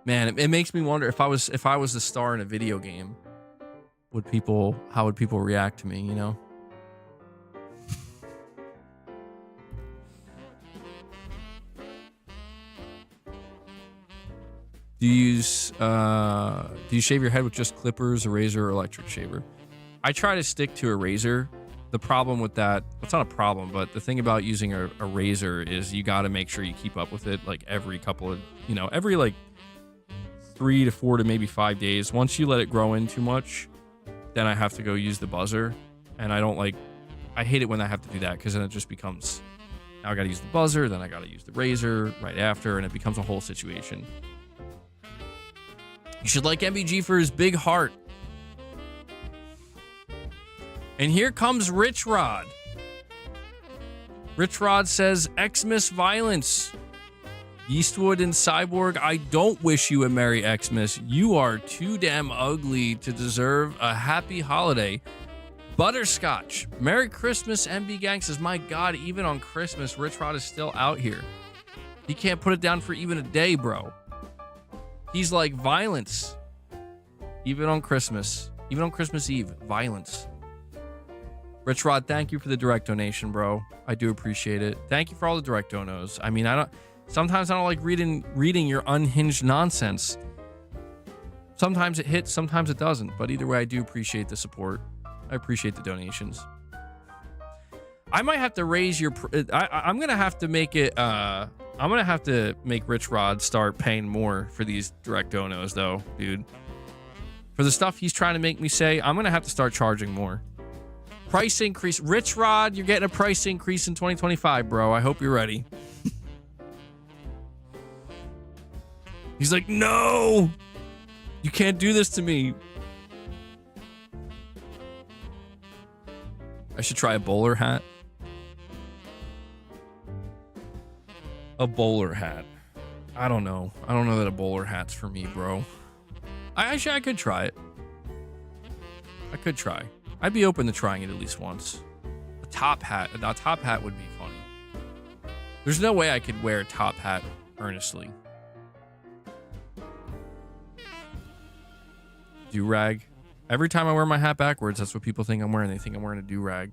S1: man, it makes me wonder if I was the star in a video game, how would people react to me, you know? Do you shave your head with just clippers, a razor, or electric shaver? I try to stick to a razor. The problem with that, it's not a problem, but the thing about using a razor is you got to make sure you keep up with it like every couple of, every like 3 to 4 to maybe 5 days. Once you let it grow in too much, then I have to go use the buzzer. And I hate it when I have to do that because then it just becomes, now I got to use the buzzer, then I got to use the razor right after, and it becomes a whole situation. You should like MBG for his big heart. And here comes Rich Rod. Rich Rod says, Xmas violence. Eastwood and Cyborg, I don't wish you a Merry Xmas. You are too damn ugly to deserve a happy holiday. Butterscotch. Merry Christmas, MB Gang says, my God, even on Christmas, Rich Rod is still out here. He can't put it down for even a day, bro. He's like, violence. Even on Christmas Eve, violence. Rich Rod, thank you for the direct donation, bro. I do appreciate it. Thank you for all the direct donos. I mean, sometimes I don't like reading your unhinged nonsense. Sometimes it hits, sometimes it doesn't. But either way, I do appreciate the support. I appreciate the donations. I might have to raise your... I'm going to have to make it... I'm going to have to make Rich Rod start paying more for these direct donos, though, dude. For the stuff he's trying to make me say, I'm going to have to start charging more. Price increase. Rich Rod, you're getting a price increase in 2025, bro. I hope you're ready. He's like, no! You can't do this to me. I should try a bowler hat. A bowler hat. I don't know. I don't know that a bowler hat's for me, bro. I could try it. I could try. I'd be open to trying it at least once. A top hat. A top hat would be funny. There's no way I could wear a top hat earnestly. Do-rag. Every time I wear my hat backwards, that's what people think I'm wearing. They think I'm wearing a do-rag.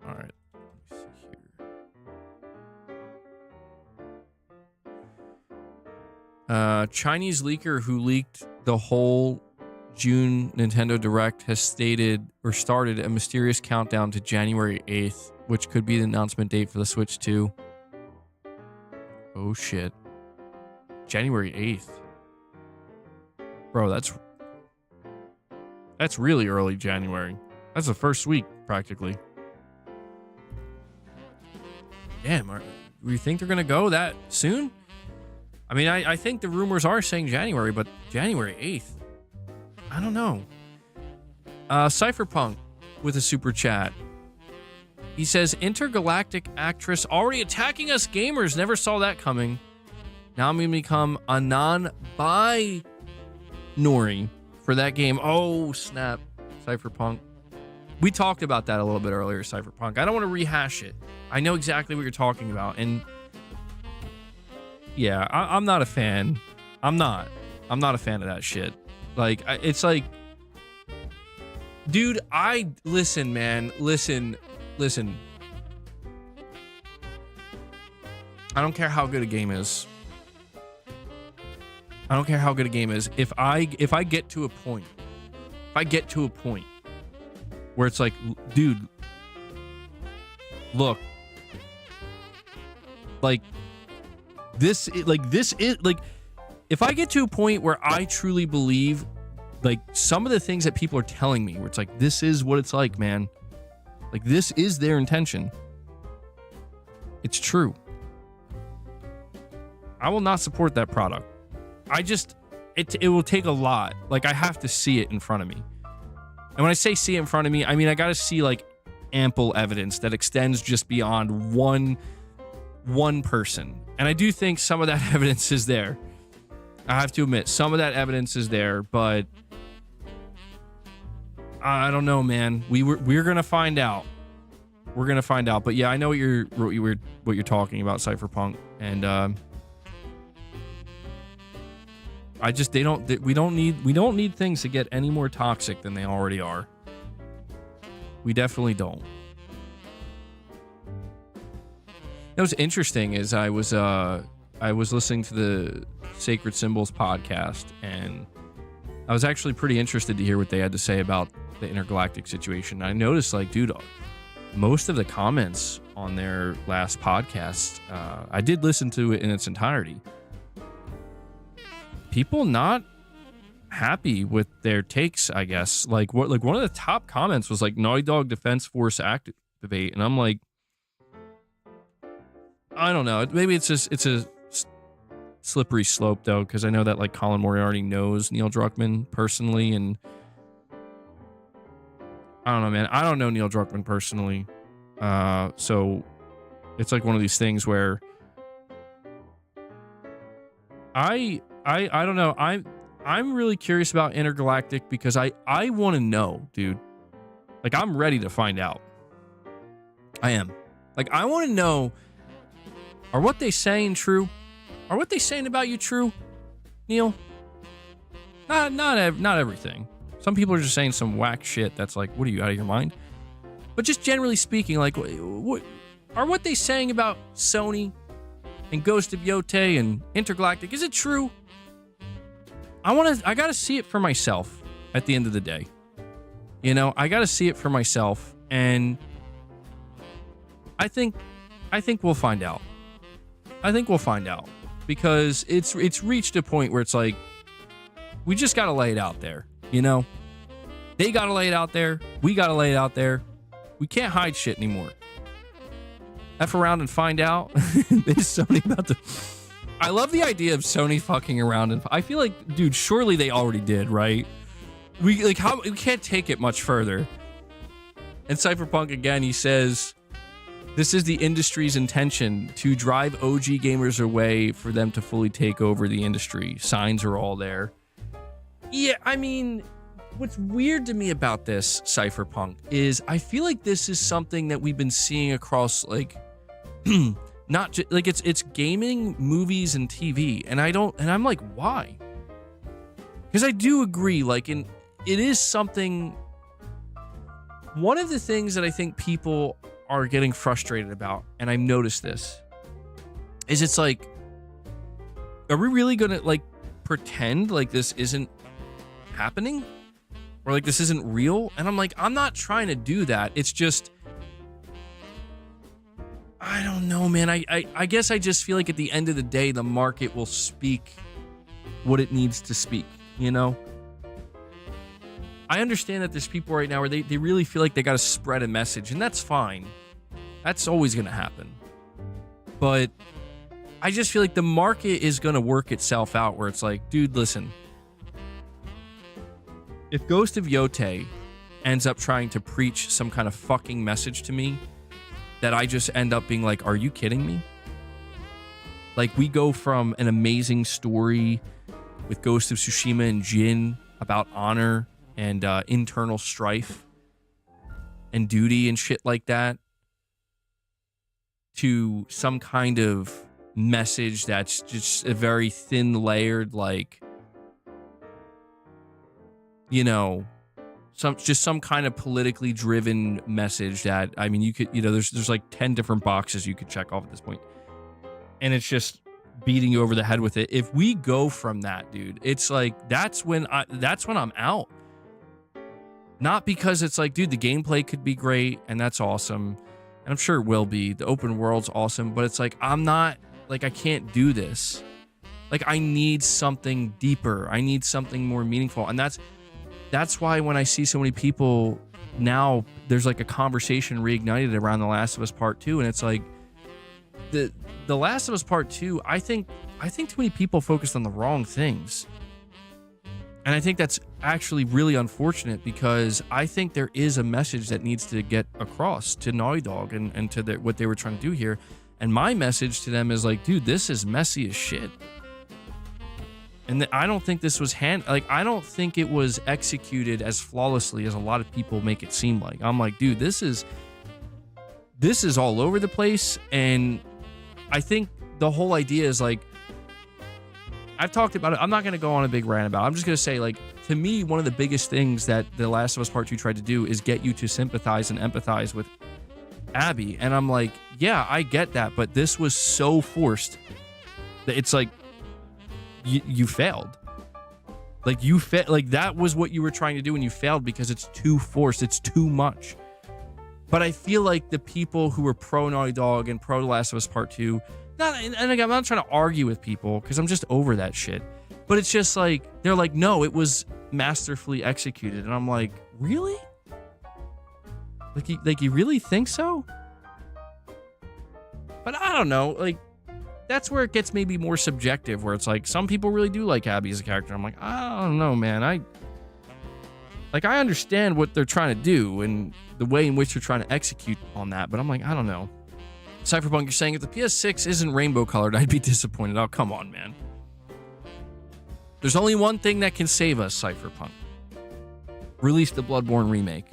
S1: All right. Let me see here. Chinese leaker who leaked the whole June Nintendo Direct has stated or started a mysterious countdown to January 8th, which could be the announcement date for the Switch 2. Oh shit. January 8th. Bro, that's really early January. That's the first week, practically. Damn, do you think they're going to go that soon? I mean, I think the rumors are saying January, but January 8th? I don't know. Cypherpunk with a super chat. He says, intergalactic actress already attacking us gamers. Never saw that coming. Now I'm going to become a non-binary for that game. Oh, snap. Cypherpunk. We talked about that a little bit earlier, Cypherpunk. I don't want to rehash it. I know exactly what you're talking about. And yeah, I'm not a fan. I'm not a fan of that shit. Like, it's like, dude, listen, man. Listen. I don't care how good a game is. If I get to a point, where it's like, dude, look, like this is like, if I get to a point where I truly believe, like, some of the things that people are telling me, where it's like, this is what it's like, man. Like, this is their intention. It's true. I will not support that product. It will take a lot. Like, I have to see it in front of me. And when I say see it in front of me, I mean, I got to see, like, ample evidence that extends just beyond one person. And I do think some of that evidence is there. I have to admit, some of that evidence is there, but I don't know, man. We're gonna find out. We're gonna find out. But yeah, I know what you're talking about, Cypherpunk, and we don't need things to get any more toxic than they already are. We definitely don't. What's interesting is I was listening to the Sacred Symbols podcast, and I was actually pretty interested to hear what they had to say about the intergalactic situation. I noticed, like, dude, most of the comments on their last podcast, I did listen to it in its entirety. People not happy with their takes, I guess. Like one of the top comments was like, Naughty Dog Defense Force activate, and I'm like, I don't know. Maybe it's a slippery slope, though, because I know that, like, Colin Moriarty knows Neil Druckmann personally, and I don't know, man. I don't know Neil Druckmann personally, so it's like one of these things where I don't know. I'm really curious about intergalactic because I want to know, dude. Like, I'm ready to find out. I am. Like, I want to know. Are what they saying true? Are what they saying about you true, Neil? Not everything. Some people are just saying some whack shit that's like, what are you, out of your mind? But just generally speaking, like, what are what they saying about Sony and Ghost of Yotei and Intergalactic, is it true? I gotta see it for myself at the end of the day. You know, I gotta see it for myself, and I think we'll find out. I think we'll find out, because it's reached a point where it's like, we just gotta lay it out there, you know? They gotta lay it out there. We gotta lay it out there. We can't hide shit anymore. F around and find out. Is Sony about to... I love the idea of Sony fucking around, and I feel like, dude, surely they already did, right? We can't take it much further. And Cypherpunk again, he says, this is the industry's intention to drive OG gamers away for them to fully take over the industry. Signs are all there. Yeah, I mean, what's weird to me about this, Cypherpunk, is I feel like this is something that we've been seeing across, like, not just, like, it's gaming, movies, and TV, and I'm like, why? Because I do agree, like, it is something. One of the things that I think people are getting frustrated about, and I've noticed this, is it's like, are we really gonna like pretend like this isn't happening, or like this isn't real? And I'm like, I'm not trying to do that. It's just, I don't know, man. I guess I just feel like at the end of the day, the market will speak what it needs to speak, you know? I understand that there's people right now where they really feel like they got to spread a message, and that's fine. That's always going to happen. But I just feel like the market is going to work itself out where it's like, dude, listen. If Ghost of Yote ends up trying to preach some kind of fucking message to me that I just end up being like, are you kidding me? Like, we go from an amazing story with Ghost of Tsushima and Jin about honor and internal strife and duty and shit like that to some kind of message that's just a very thin layered, like, you know, some kind of politically driven message that, I mean, you could, you know, there's like 10 different boxes you could check off at this point. And it's just beating you over the head with it. If we go from that, dude, it's like, that's when I'm out. Not because it's like, dude, the gameplay could be great and that's awesome. And I'm sure it will be. The open world's awesome, but it's like, I'm not, like, I can't do this. Like, I need something deeper. I need something more meaningful. And that's why when I see so many people now, there's like a conversation reignited around The Last of Us Part 2. And it's like, The Last of Us Part 2, I think too many people focused on the wrong things. And I think that's actually really unfortunate, because I think there is a message that needs to get across to Naughty Dog and to what they were trying to do here. And my message to them is like, dude, this is messy as shit. And I don't think this was I don't think it was executed as flawlessly as a lot of people make it seem like. I'm like, dude, this is all over the place. And I think the whole idea is like, I've talked about it. I'm not going to go on a big rant about it. I'm just going to say, like, to me, one of the biggest things that The Last of Us Part 2 tried to do is get you to sympathize and empathize with Abby. And I'm like, yeah, I get that. But this was so forced that it's like, you failed. Like, that was what you were trying to do, and you failed because it's too forced. It's too much. But I feel like the people who were pro Naughty Dog and pro The Last of Us Part 2, and again, I'm not trying to argue with people because I'm just over that shit. But it's just like, they're like, no, it was masterfully executed. And I'm like, really? Like you really think so? But I don't know. Like, that's where it gets maybe more subjective, where it's like, some people really do like Abby as a character. I'm like, I don't know, man. I understand what they're trying to do and the way in which they're trying to execute on that, but I'm like, I don't know. Cypherpunk, you're saying if the PS6 isn't rainbow colored, I'd be disappointed. Oh, come on, man. There's only one thing that can save us, Cypherpunk. Release the Bloodborne remake.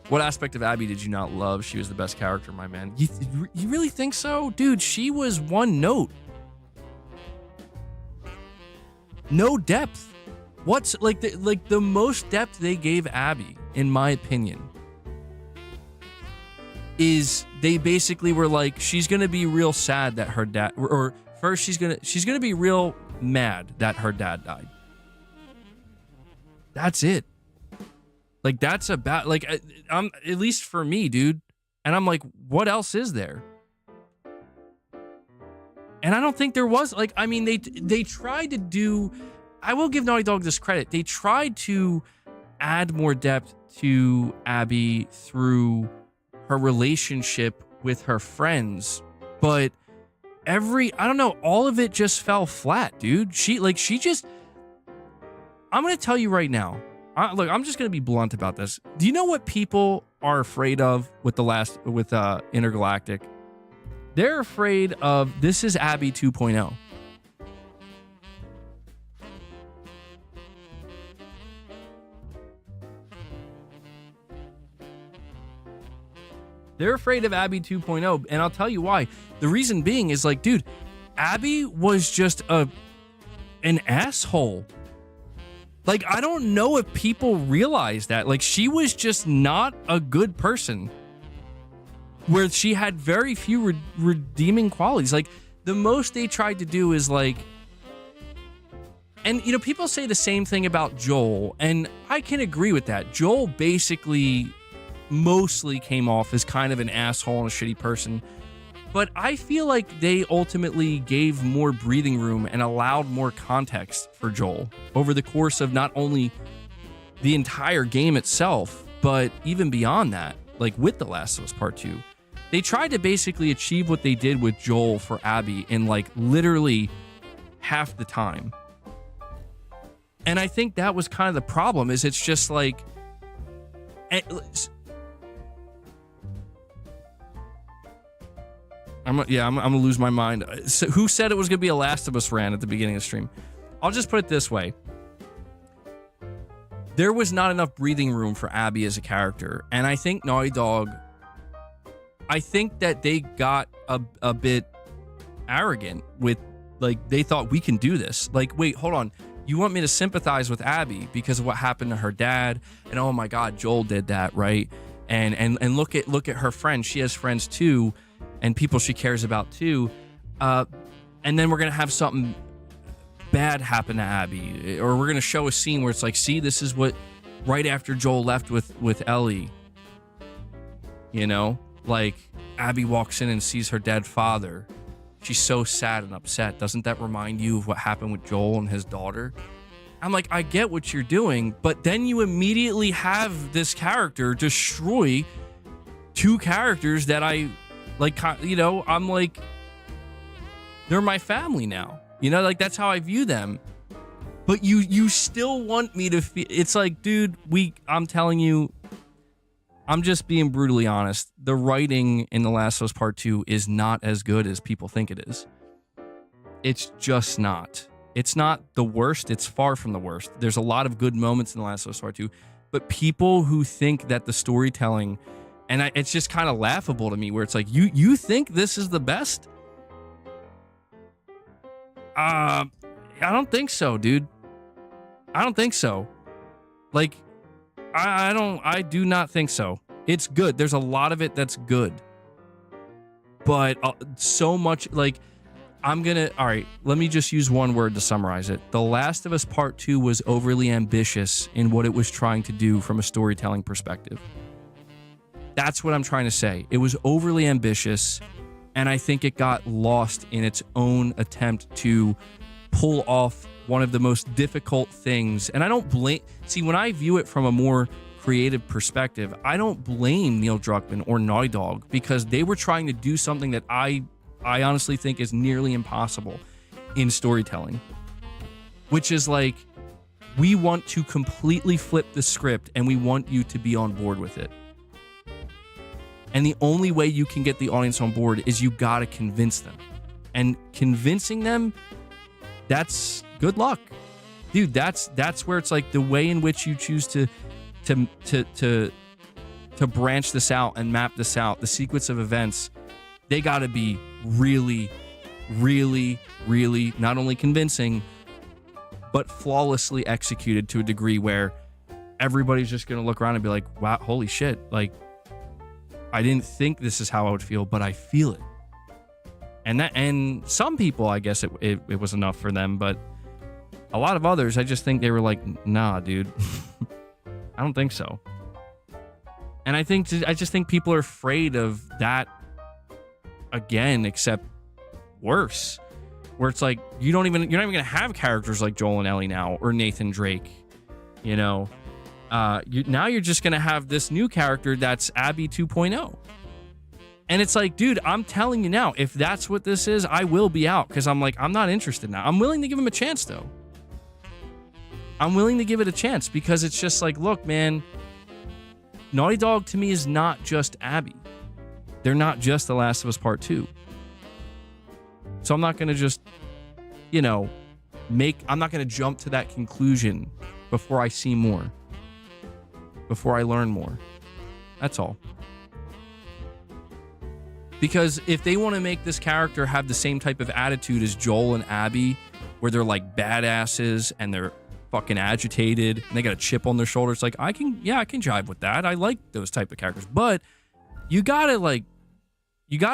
S1: What aspect of Abby did you not love? She was the best character, my man. You really think so? Dude, she was one note. No depth. What's like the most depth they gave Abby, in my opinion, is they basically were like, she's gonna be real sad that her dad, or first she's gonna be real mad that her dad died. That's it. Like, that's about, like, I'm, at least for me, dude. And I'm like, what else is there? And I don't think there was, like, I mean, they tried to do, I will give Naughty Dog this credit. They tried to add more depth to Abby through her relationship with her friends, but I don't know, all of it just fell flat, dude. I'm going to tell you right now, look, I'm just going to be blunt about this. Do you know what people are afraid of with Intergalactic? They're afraid of, this is Abby 2.0. They're afraid of Abby 2.0, and I'll tell you why. The reason being is, like, dude, Abby was just an asshole. Like, I don't know if people realize that. Like, she was just not a good person, where she had very few redeeming qualities. Like, the most they tried to do is like, and you know, people say the same thing about Joel, and I can agree with that. Joel basically mostly came off as kind of an asshole and a shitty person, but I feel like they ultimately gave more breathing room and allowed more context for Joel over the course of not only the entire game itself, but even beyond that, like with The Last of Us Part 2. They tried to basically achieve what they did with Joel for Abby in like literally half the time. And I think that was kind of the problem, is it's just like, I'm gonna lose my mind. So who said it was gonna be a Last of Us rant at the beginning of the stream? I'll just put it this way. There was not enough breathing room for Abby as a character. And I think Naughty Dog, I think that they got a bit arrogant with, like, they thought we can do this. Like, wait, hold on. You want me to sympathize with Abby because of what happened to her dad? And oh my God, Joel did that, right? And look at her friends. She has friends too, and people she cares about too. And then we're gonna have something bad happen to Abby, or we're gonna show a scene where it's like, see, this is what right after Joel left with Ellie, you know, like Abby walks in and sees her dead father. She's so sad and upset. Doesn't that remind you of what happened with Joel and his daughter? I'm like, I get what you're doing, but then you immediately have this character destroy two characters that I like, you know, I'm like, they're my family now. You know, like, that's how I view them. But you still want me to feel, it's like, dude, I'm telling you, I'm just being brutally honest. The writing in The Last of Us Part 2 is not as good as people think it is. It's just not. It's not the worst. It's far from the worst. There's a lot of good moments in The Last of Us Part 2, but people who think that the storytelling, and it's just kind of laughable to me, where it's like, you think this is the best? I don't think so, dude. I don't think so. Like, I do not think so. It's good. There's a lot of it that's good. But so much, like, all right, let me just use one word to summarize it. The Last of Us Part 2 was overly ambitious in what it was trying to do from a storytelling perspective. That's what I'm trying to say. It was overly ambitious, and I think it got lost in its own attempt to pull off one of the most difficult things. And I don't blame, see, when I view it from a more creative perspective, I don't blame Neil Druckmann or Naughty Dog, because they were trying to do something that I honestly think is nearly impossible in storytelling, which is like, we want to completely flip the script and we want you to be on board with it. And the only way you can get the audience on board is you got to convince them. And convincing them, that's good luck. Dude, that's where it's like the way in which you choose to branch this out and map this out, the sequence of events, they got to be really, really, really not only convincing, but flawlessly executed to a degree where everybody's just going to look around and be like, wow, holy shit. Like, I didn't think this is how I would feel, but I feel it. And some people, I guess it was enough for them, but a lot of others, I just think they were like, nah, dude, I don't think so. And I just think people are afraid of that again, except worse, where it's like, you're not even going to have characters like Joel and Ellie now, or Nathan Drake, you know. Now you're just going to have this new character that's Abby 2.0. And it's like, dude, I'm telling you now, if that's what this is, I will be out, because I'm like, I'm not interested now. I'm willing to give him a chance, though. I'm willing to give it a chance, because it's just like, look, man, Naughty Dog to me is not just Abby. They're not just The Last of Us Part 2. So I'm not going to just, you know, I'm not going to jump to that conclusion before I see more. Before I learn more. That's all. Because if they want to make this character have the same type of attitude as Joel and Abby, where they're like badasses and they're fucking agitated and they got a chip on their shoulder, it's like, I can jive with that. I like those type of characters. But you gotta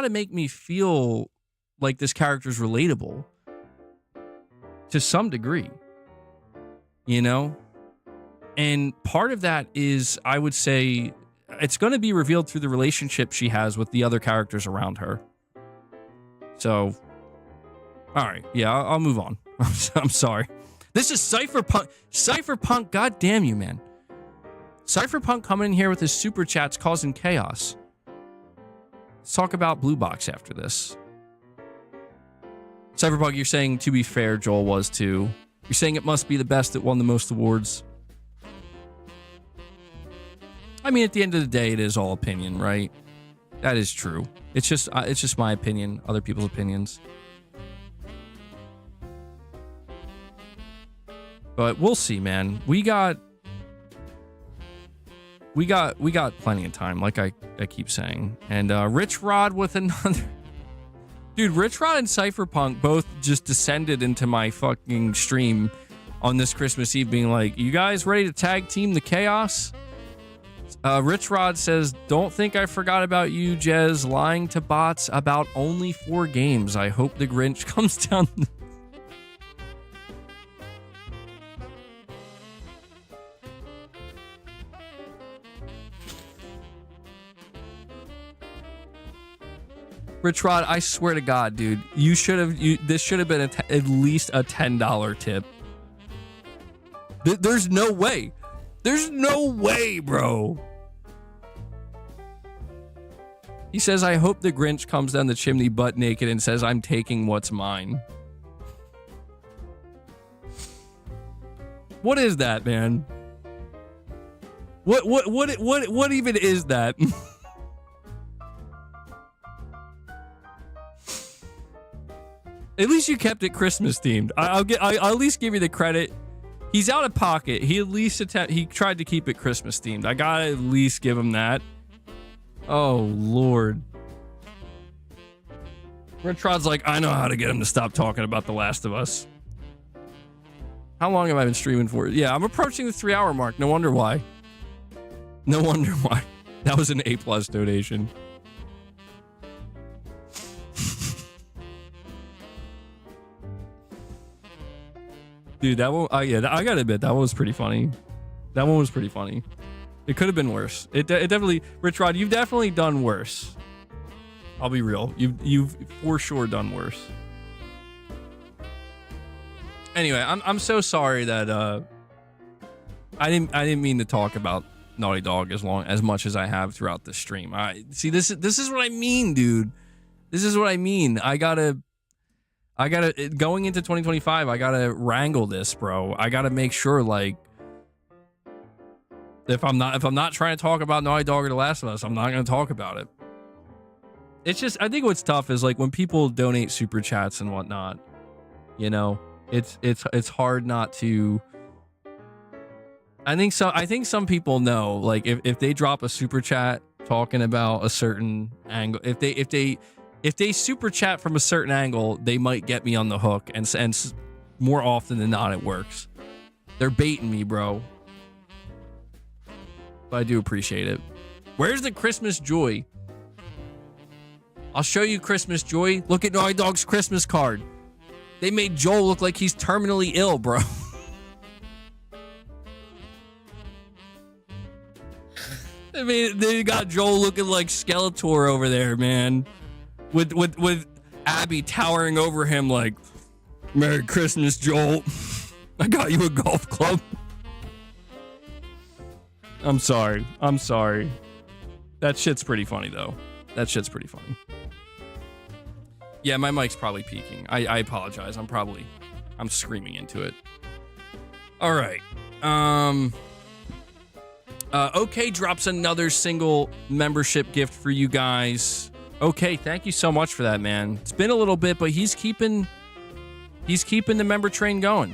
S1: make me feel like this character's relatable to some degree, you know? And part of that is, I would say, it's going to be revealed through the relationship she has with the other characters around her. So, all right. Yeah, I'll move on. I'm sorry. This is Cypherpunk. Cypherpunk, god damn you, man. Cypherpunk coming in here with his super chats causing chaos. Let's talk about Blue Box after this. Cypherpunk, you're saying, to be fair, Joel was too. You're saying it must be the best that won the most awards. I mean, at the end of the day, it is all opinion, right? That is true. It's just my opinion, other people's opinions. But we'll see, man. We got plenty of time, like I keep saying. And Rich Rod with another... Dude, Rich Rod and Cypherpunk both just descended into my fucking stream on this Christmas Eve being like, you guys ready to tag team the chaos? Rich Rod says, don't think I forgot about you, Jez, lying to bots about only 4 games. I hope the Grinch comes down. Rich Rod, I swear to God, dude, this should have been at least a $10 tip. There's no way. There's no way, bro. He says, I hope the Grinch comes down the chimney butt naked and says, I'm taking what's mine. What is that, man? What even is that? At least you kept it Christmas themed. I'll at least give you the credit. He's out of pocket. He tried to keep it Christmas themed. I gotta at least give him that. Oh, Lord. Rich Rod's like, I know how to get him to stop talking about The Last of Us. How long have I been streaming for? Yeah, I'm approaching the 3-hour mark. No wonder why. No wonder why. That was an A+ donation. Dude, that one, yeah, I gotta admit, that one was pretty funny. That one was pretty funny. It could have been worse. It definitely, Rich Rod, you've definitely done worse. I'll be real. You've for sure done worse. Anyway, I'm so sorry that I didn't mean to talk about Naughty Dog as much as I have throughout the stream. See, this is what I mean, dude. This is what I mean. I gotta going into 2025, I gotta wrangle this, bro. I gotta make sure, like, if I'm not trying to talk about Naughty Dog or The Last of Us, I'm not gonna talk about it. It's just, I think what's tough is, like, when people donate super chats and whatnot, you know, it's hard not to. I think some people know, like, if they drop a super chat talking about a certain angle, if they super chat from a certain angle, they might get me on the hook, and more often than not, it works. They're baiting me, bro. But I do appreciate it. Where's the Christmas joy? I'll show you Christmas joy. Look at Naughty Dog's Christmas card. They made Joel look like he's terminally ill, bro. I mean, they got Joel looking like Skeletor over there, man. With Abby towering over him like, Merry Christmas, Joel. I got you a golf club. I'm sorry. That shit's pretty funny, though. That shit's pretty funny. Yeah, my mic's probably peaking. I apologize. I'm screaming into it. All right. Okay drops another single membership gift for you guys. Okay, thank you so much for that, man. It's been a little bit, but he's keeping the member train going.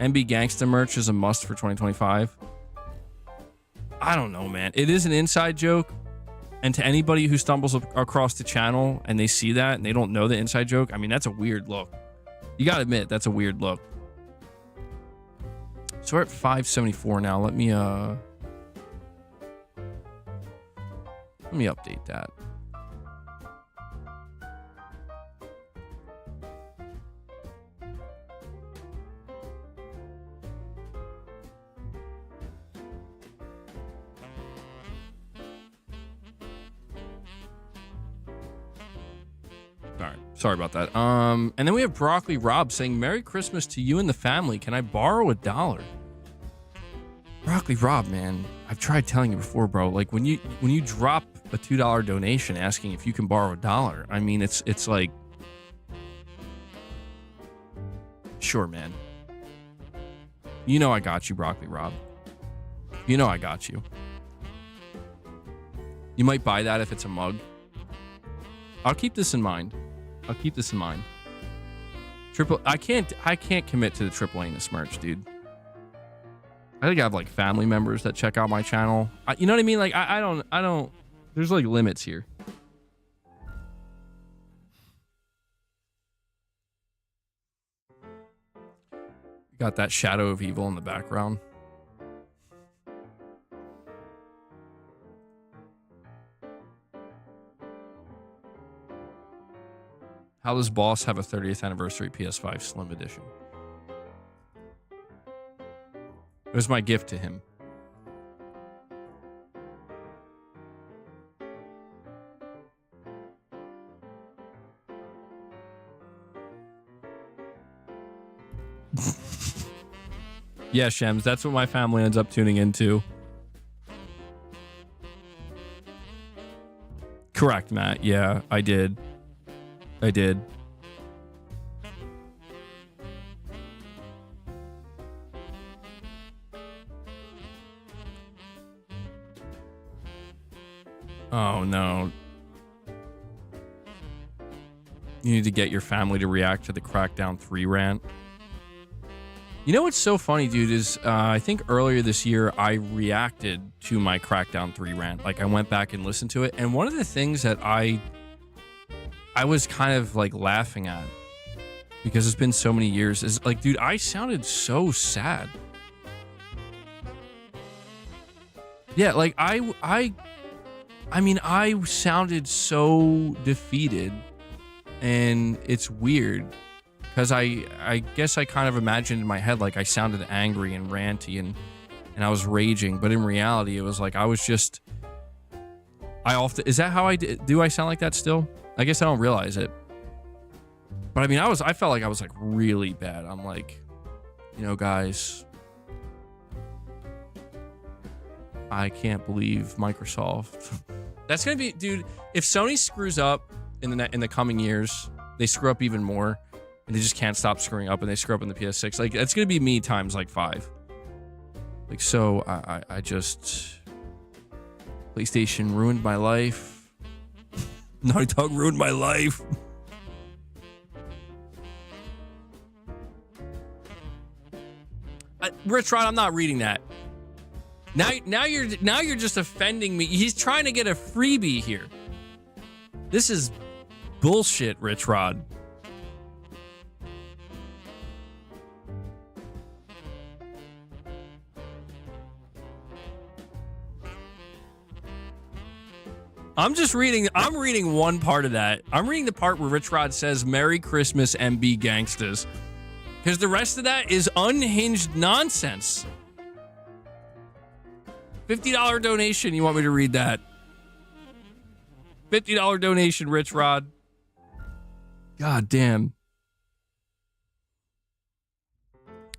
S1: MB Gangsta merch is a must for 2025. I don't know, man. It is an inside joke. And to anybody who stumbles across the channel and they see that and they don't know the inside joke, I mean, that's a weird look. You gotta admit, that's a weird look. So we're at 574 now. Let me update that. All right. Sorry about that. And then we have Broccoli Rob saying, Merry Christmas to you and the family. Can I borrow $1? Broccoli Rob, man, I've tried telling you before, bro. Like when you drop a $2 donation asking if you can borrow $1, I mean, it's like, sure, man. You know I got you, Broccoli Rob. You know I got you. You might buy that if it's a mug. I'll keep this in mind. I'll keep this in mind. I can't commit to the Triple Anus merch, dude. I think I have like family members that check out my channel. You know what I mean? Like I don't. There's like limits here. Got that Shadow of Evil in the background. How does Boss have a 30th anniversary PS5 Slim Edition? It was my gift to him. Yeah, Shems, that's what my family ends up tuning into. Correct, Matt. Yeah, I did. Oh, no. You need to get your family to react to the Crackdown 3 rant. You know what's so funny, dude, is I think earlier this year I reacted to my Crackdown 3 rant. Like I went back and listened to it, and one of the things that I was kind of like laughing at, because it's been so many years, is like, dude, I sounded so sad. Yeah, like I mean, I sounded so defeated, and it's weird. Because I guess I kind of imagined in my head like I sounded angry and ranty and I was raging, but in reality it was like I was just. Is that how I do? I sound like that still? I guess I don't realize it. But I mean, I felt like I was like really bad. I'm like, you know, guys, I can't believe Microsoft. That's gonna be, dude. If Sony screws up in the coming years, they screw up even more. And they just can't stop screwing up, and they screw up in the PS6. Like, it's gonna be me times like 5. Like, so I just, PlayStation ruined my life. Naughty Dog ruined my life. Rich Rod, I'm not reading that. Now you're just offending me. He's trying to get a freebie here. This is bullshit, Rich Rod. I'm reading one part of that. I'm reading the part where Rich Rod says, Merry Christmas, MB Gangstas. Because the rest of that is unhinged nonsense. $50 donation. You want me to read that? $50 donation, Rich Rod. God damn.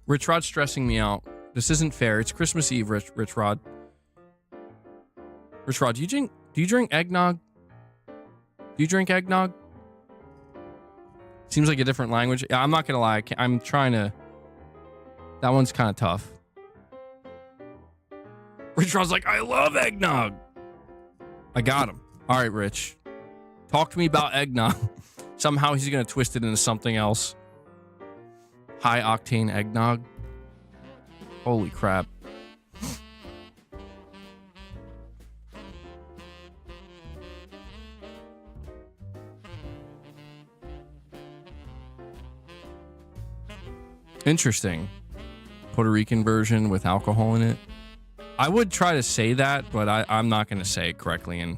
S1: Rich Rod's stressing me out. This isn't fair. It's Christmas Eve, Rich Rod. Rich Rod, do you drink eggnog? Do you drink eggnog? Seems like a different language. I'm not gonna lie. I'm trying to. That one's kind of tough. Rich Rod's like, I love eggnog. I got him. All right, Rich. Talk to me about eggnog. Somehow he's gonna twist it into something else. High octane eggnog. Holy crap. Interesting. Puerto Rican version with alcohol in it. I would try to say that, but I'm not going to say it correctly. And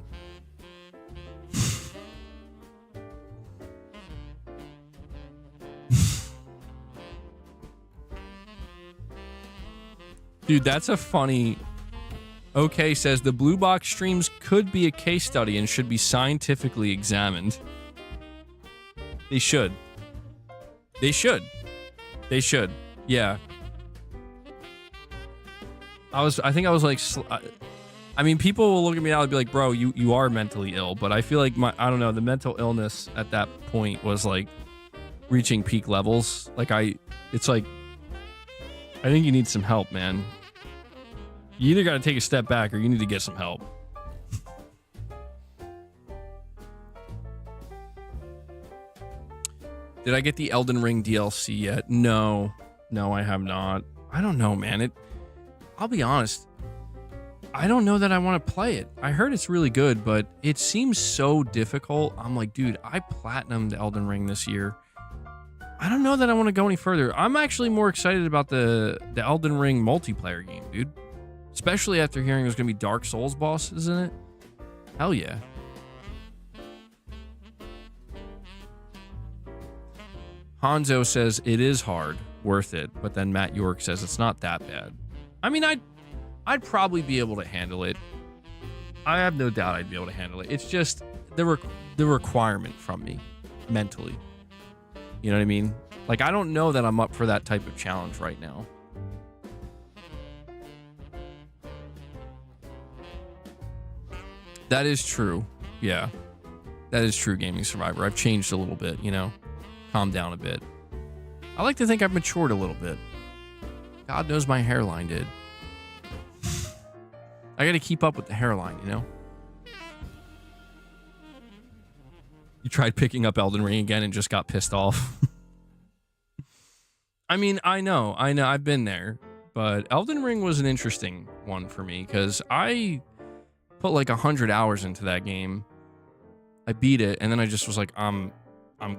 S1: dude, that's a funny. Okay, says the Blue Box streams could be a case study and should be scientifically examined. They should. They should. They should. Yeah. I think I was like, I mean, people will look at me now and be like, bro, you are mentally ill. But I feel like I don't know, the mental illness at that point was like reaching peak levels. Like it's like, I think you need some help, man. You either got to take a step back or you need to get some help. Did I get the Elden Ring DLC yet? No, I have not. I don't know, man. I'll be honest. I don't know that I want to play it. I heard it's really good, but it seems so difficult. I'm like, dude, I platinumed Elden Ring this year. I don't know that I want to go any further. I'm actually more excited about the Elden Ring multiplayer game, dude. Especially after hearing there's going to be Dark Souls bosses in it. Hell yeah. Hanzo says it is hard, worth it, but then Matt York says it's not that bad. I mean, I'd probably be able to handle it. I have no doubt I'd be able to handle it. It's just the requirement from me mentally. You know what I mean? Like, I don't know that I'm up for that type of challenge right now. That is true. Yeah. That is true, Gaming Survivor. I've changed a little bit, you know? Calmed down a bit. I like to think I've matured a little bit. God knows my hairline did. I gotta keep up with the hairline, you know? You tried picking up Elden Ring again and just got pissed off. I mean, I know, I've been there. But Elden Ring was an interesting one for me because I put like 100 hours into that game. I beat it, and then I just was like, I'm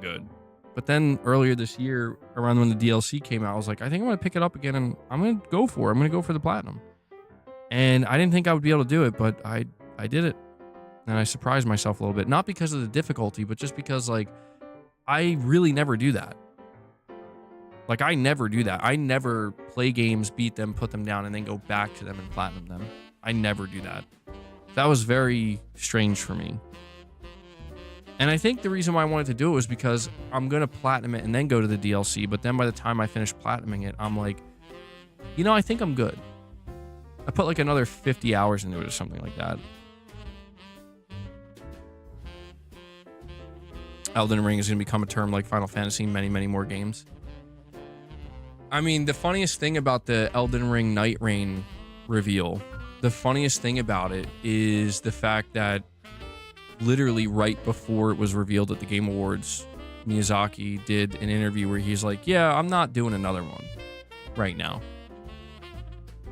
S1: good. But then earlier this year, around when the DLC came out, I was like, I think I'm going to pick it up again, and I'm going to go for it. I'm going to go for the platinum. And I didn't think I would be able to do it, but I did it. And I surprised myself a little bit. Not because of the difficulty, but just because, like, I really never do that. Like, I never do that. I never play games, beat them, put them down, and then go back to them and platinum them. I never do that. That was very strange for me. And I think the reason why I wanted to do it was because I'm going to platinum it and then go to the DLC. But then by the time I finish platinuming it, I'm like, you know, I think I'm good. I put like another 50 hours into it or something like that. Elden Ring is going to become a term like Final Fantasy, many, many more games. I mean, the funniest thing about the Elden Ring Night Rain reveal, the funniest thing about it is the fact that literally right before it was revealed at the Game Awards, Miyazaki did an interview where he's like, yeah, I'm not doing another one right now.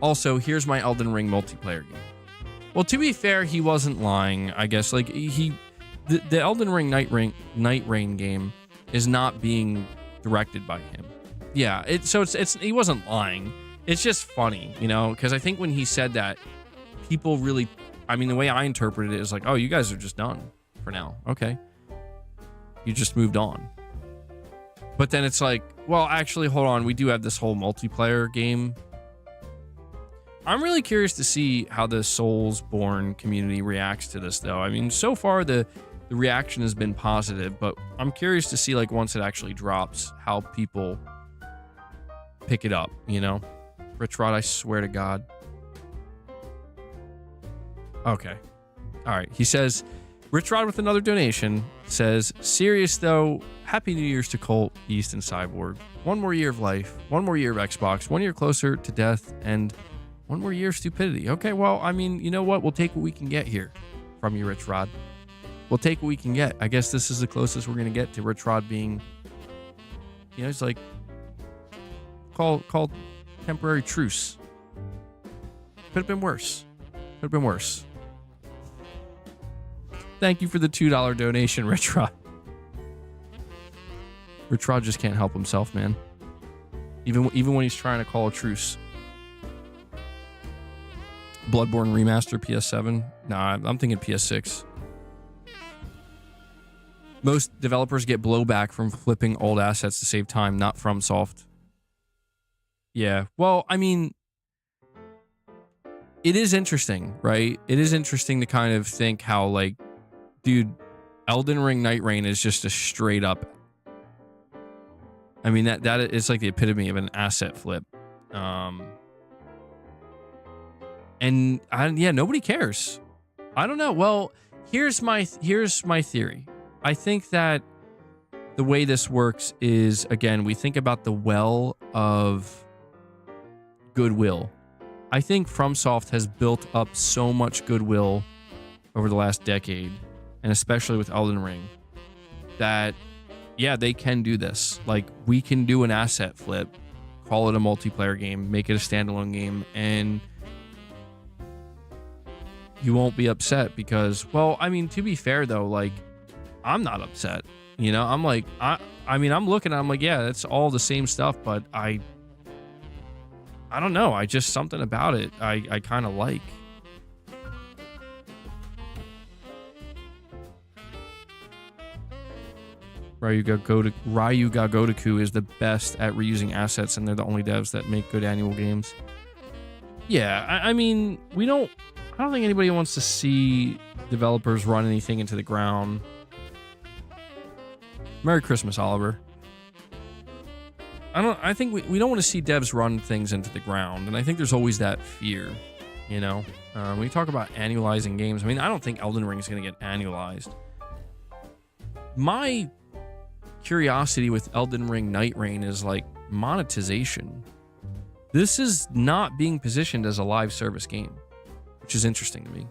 S1: Also, here's my Elden Ring multiplayer game. Well, to be fair, he wasn't lying, I guess. Like, the Elden Ring Night Rain game is not being directed by him. Yeah, it's he wasn't lying. It's just funny, you know, because I think when he said that, people really, I mean, the way I interpreted it is like, oh, you guys are just done for now. Okay. You just moved on. But then it's like, well, actually, hold on. We do have this whole multiplayer game. I'm really curious to see how the Soulsborne community reacts to this, though. I mean, so far, the reaction has been positive, but I'm curious to see, like, once it actually drops, how people pick it up, you know? Rich Rod, I swear to God. Okay. All right. He says, Rich Rod with another donation says, serious though, Happy New Year's to Colt, East, and Cyborg. One more year of life, one more year of Xbox, 1 year closer to death, and one more year of stupidity. Okay, well, I mean, you know what? We'll take what we can get here from you, Rich Rod. We'll take what we can get. I guess this is the closest we're going to get to Rich Rod being, you know, it's like, called temporary truce. Could have been worse. Could have been worse. Thank you for the $2 donation, Rich Rod. Rich Rod just can't help himself, man. Even when he's trying to call a truce. Bloodborne Remaster, PS7. Nah, I'm thinking PS6. Most developers get blowback from flipping old assets to save time, not FromSoft. Yeah, well, I mean, it is interesting, right? It is interesting to kind of think how, like, dude, Elden Ring Night Rain is just a straight up I mean, that is like the epitome of an asset flip. And yeah, nobody cares. I don't know. Well, here's my theory. I think that the way this works is, again, we think about the well of goodwill. I think FromSoft has built up so much goodwill over the last decade, and especially with Elden Ring, that, yeah, they can do this. Like, we can do an asset flip, call it a multiplayer game, make it a standalone game, and you won't be upset because, well, I mean, to be fair though, like, I'm not upset. You know, I'm like, I mean, I'm looking at it, I'm like, yeah, it's all the same stuff, but I don't know. I just, something about it I kind of like. Ryuga Gotoku is the best at reusing assets, and they're the only devs that make good annual games. Yeah, I mean, I don't think anybody wants to see developers run anything into the ground. Merry Christmas, Oliver. I think we don't want to see devs run things into the ground, and I think there's always that fear, you know? When you talk about annualizing games, I mean, I don't think Elden Ring is going to get annualized. My curiosity with Elden Ring Night Rain is like monetization. This is not being positioned as a live service game, which is interesting to me.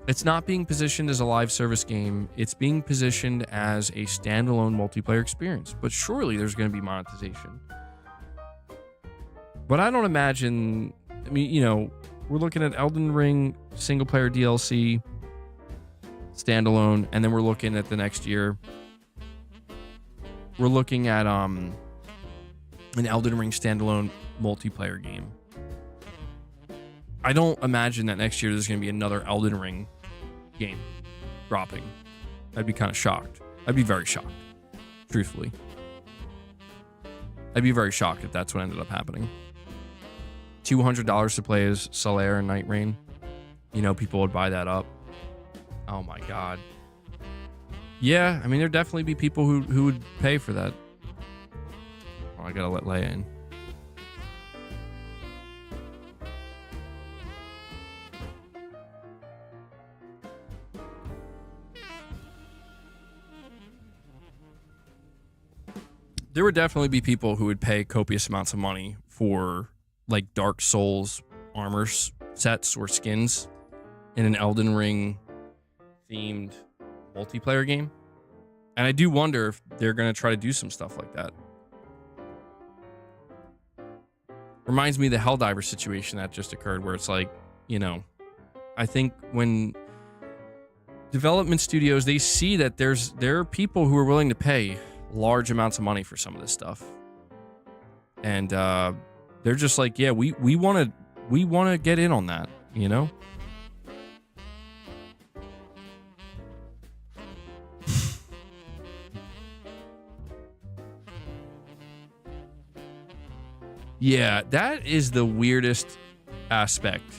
S1: It's not being positioned as a live service game. It's being positioned as a standalone multiplayer experience. But surely there's going to be monetization. But I don't imagine... I mean, you know, we're looking at Elden Ring single-player DLC, standalone, and then we're looking at the next year. We're looking at an Elden Ring standalone multiplayer game. I don't imagine that next year there's going to be another Elden Ring game dropping. I'd be kind of shocked. I'd be very shocked, truthfully. I'd be very shocked if that's what ended up happening. $200 to play as Solaire and Night Rain. You know, people would buy that up. Oh my god. Yeah, I mean, there'd definitely be people who would pay for that. Oh, I gotta let Leia in. There would definitely be people who would pay copious amounts of money for, like, Dark Souls armor sets or skins in an Elden Ring themed multiplayer game. And I do wonder if they're going to try to do some stuff like that. Reminds me of the Helldiver situation that just occurred, where it's like, you know, I think when development studios, they see that there are people who are willing to pay large amounts of money for some of this stuff, and they're just like, yeah, we want to get in on that, you know. Yeah, that is the weirdest aspect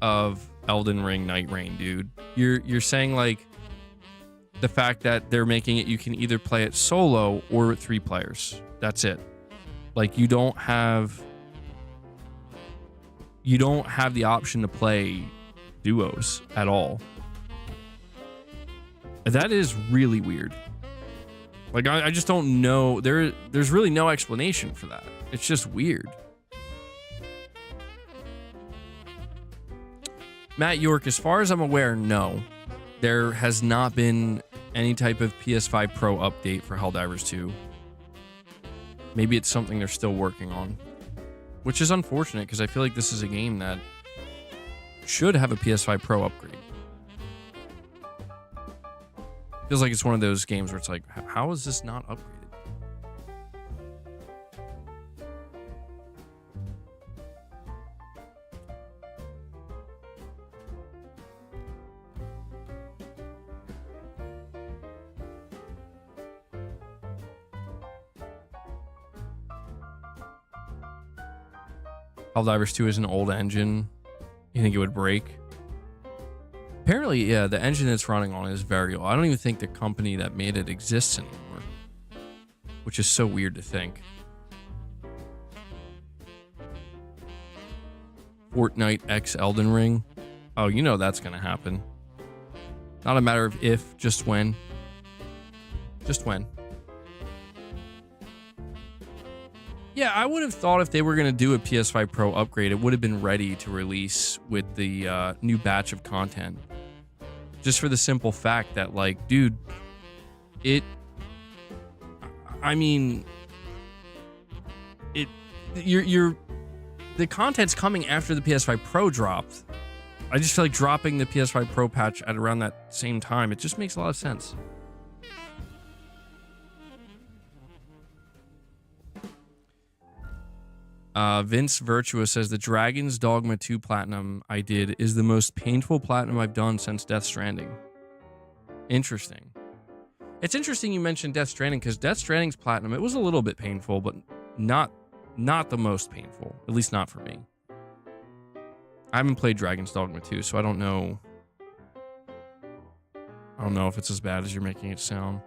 S1: of Elden Ring Night Rain, dude. You're saying, like, the fact that they're making it, you can either play it solo or with 3 players. That's it. Like, you don't have the option to play duos at all. That is really weird. Like, I just don't know. There's really no explanation for that. It's just weird. Matt York, as far as I'm aware, no. There has not been any type of PS5 Pro update for Helldivers 2. Maybe it's something they're still working on, which is unfortunate because I feel like this is a game that should have a PS5 Pro upgrade. Feels like it's one of those games where it's like, how is this not upgraded? Helldivers 2 is an old engine. You think it would break? Apparently, yeah, the engine it's running on is very old. I don't even think the company that made it exists anymore. which is so weird to think. Fortnite X Elden Ring. Oh, you know that's gonna happen. Not a matter of if, just when. Just when. Yeah, I would have thought if they were gonna do a PS5 Pro upgrade, it would have been ready to release with the new batch of content. Just for the simple fact that, like, dude, the content's coming after the PS5 Pro dropped. I just feel like dropping the PS5 Pro patch at around that same time, it just makes a lot of sense. Vince Virtua says the Dragon's Dogma 2 Platinum I did is the most painful platinum I've done since Death Stranding. Interesting. It's interesting you mentioned Death Stranding, because Death Stranding's platinum, it was a little bit painful, but not the most painful, at least not for me. I haven't played Dragon's Dogma 2, so I don't know if it's as bad as you're making it sound.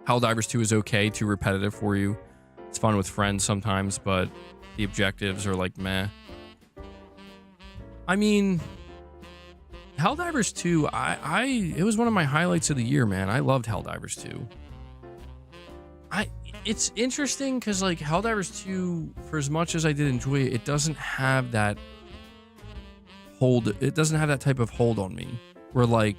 S1: Helldivers 2 is okay, too repetitive for you. It's fun with friends sometimes, but the objectives are like meh. I mean, Helldivers 2, it was one of my highlights of the year, man. I loved Helldivers 2. It's interesting because, like, Helldivers 2, for as much as I did enjoy it, it doesn't have that hold. It doesn't have that type of hold on me where, like,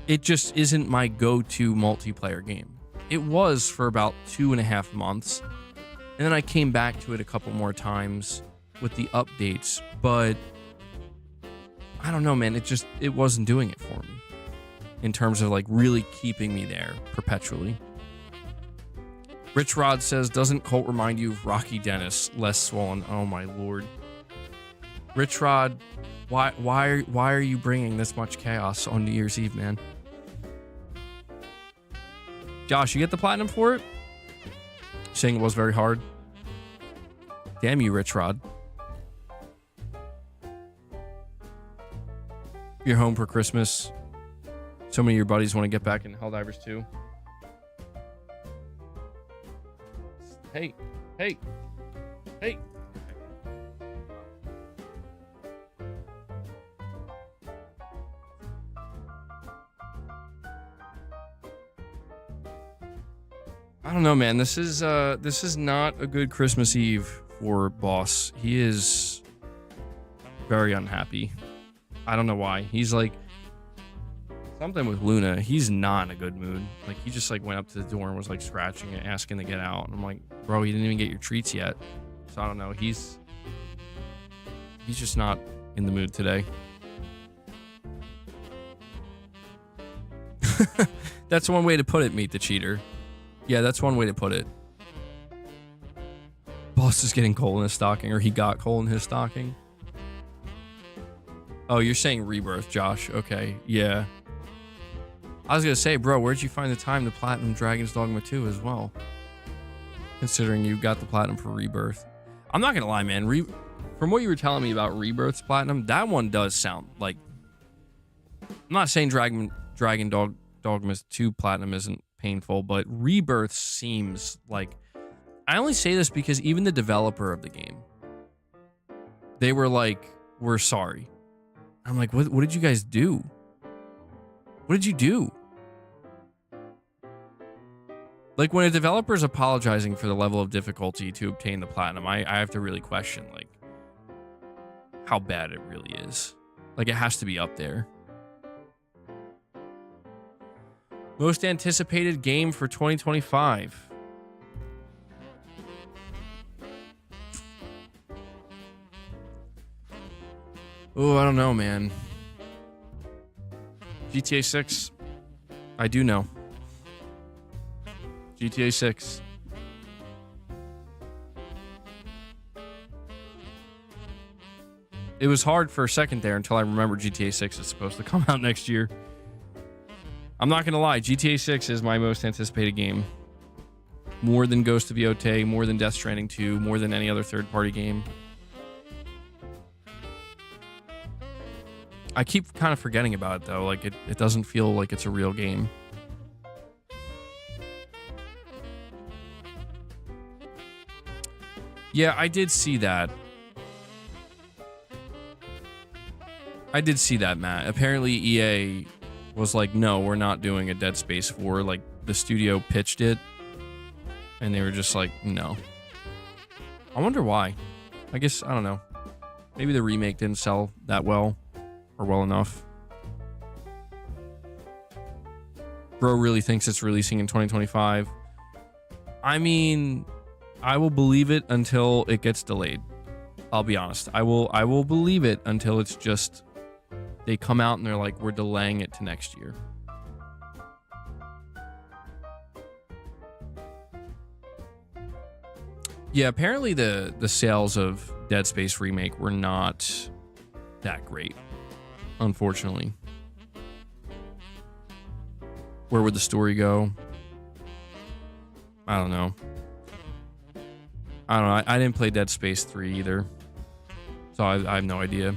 S1: it just isn't my go-to multiplayer game. It was for about 2.5 months. And then I came back to it a couple more times with the updates, but I don't know, man. It wasn't doing it for me in terms of, like, really keeping me there perpetually. Rich Rod says, doesn't Colt remind you of Rocky Dennis, less swollen? Oh my lord. Rich Rod, why are you bringing this much chaos on New Year's Eve, man? Josh, you get the platinum for it? Saying it was very hard. Damn you, Rich Rod. You're home for Christmas. So many of your buddies want to get back in Helldivers 2. Hey. I don't know, man. This is not a good Christmas Eve for Boss. He is very unhappy. I don't know why. He's like something with Luna. He's not in a good mood. Like, he just, like, went up to the door and was, like, scratching it, asking to get out. And I'm like, bro, you didn't even get your treats yet. So I don't know. He's just not in the mood today. That's one way to put it, Meet the Cheater. Yeah, that's one way to put it. Boss is getting coal in his stocking, or he got coal in his stocking. Oh, you're saying Rebirth, Josh. Okay, yeah. I was gonna say, bro, where'd you find the time to platinum Dragon's Dogma 2 as well? Considering you got the platinum for Rebirth. I'm not gonna lie, man. From what you were telling me about Rebirth's platinum, that one does sound like... I'm not saying Dragon Dogma 2 platinum isn't painful, but Rebirth seems like... I only say this because even the developer of the game, they were like, we're sorry. I'm like, what did you guys do? What did you do? Like, when a developer's apologizing for the level of difficulty to obtain the platinum, I have to really question, like, how bad it really is. Like, it has to be up there. Most anticipated game for 2025. Oh, I don't know, man. GTA 6. I do know. GTA 6. It was hard for a second there until I remembered GTA 6 is supposed to come out next year. I'm not going to lie. GTA 6 is my most anticipated game. More than Ghost of Yotei, more than Death Stranding 2, more than any other third-party game. I keep kind of forgetting about it though. Like it doesn't feel like it's a real game. Yeah, I did see that. Matt. Apparently EA was like, no, we're not doing a Dead Space 4. Like the studio pitched it and they were just like, no. I wonder why. I guess, I don't know. Maybe the remake didn't sell that well or well enough. Bro really thinks it's releasing in 2025. I mean, I will believe it until it gets delayed. I'll be honest. I will believe it until it's just they come out and they're like, we're delaying it to next year. Yeah, apparently the sales of Dead Space Remake were not that great, unfortunately. Where would the story go? I don't know. I didn't play Dead Space 3 either, so I have no idea.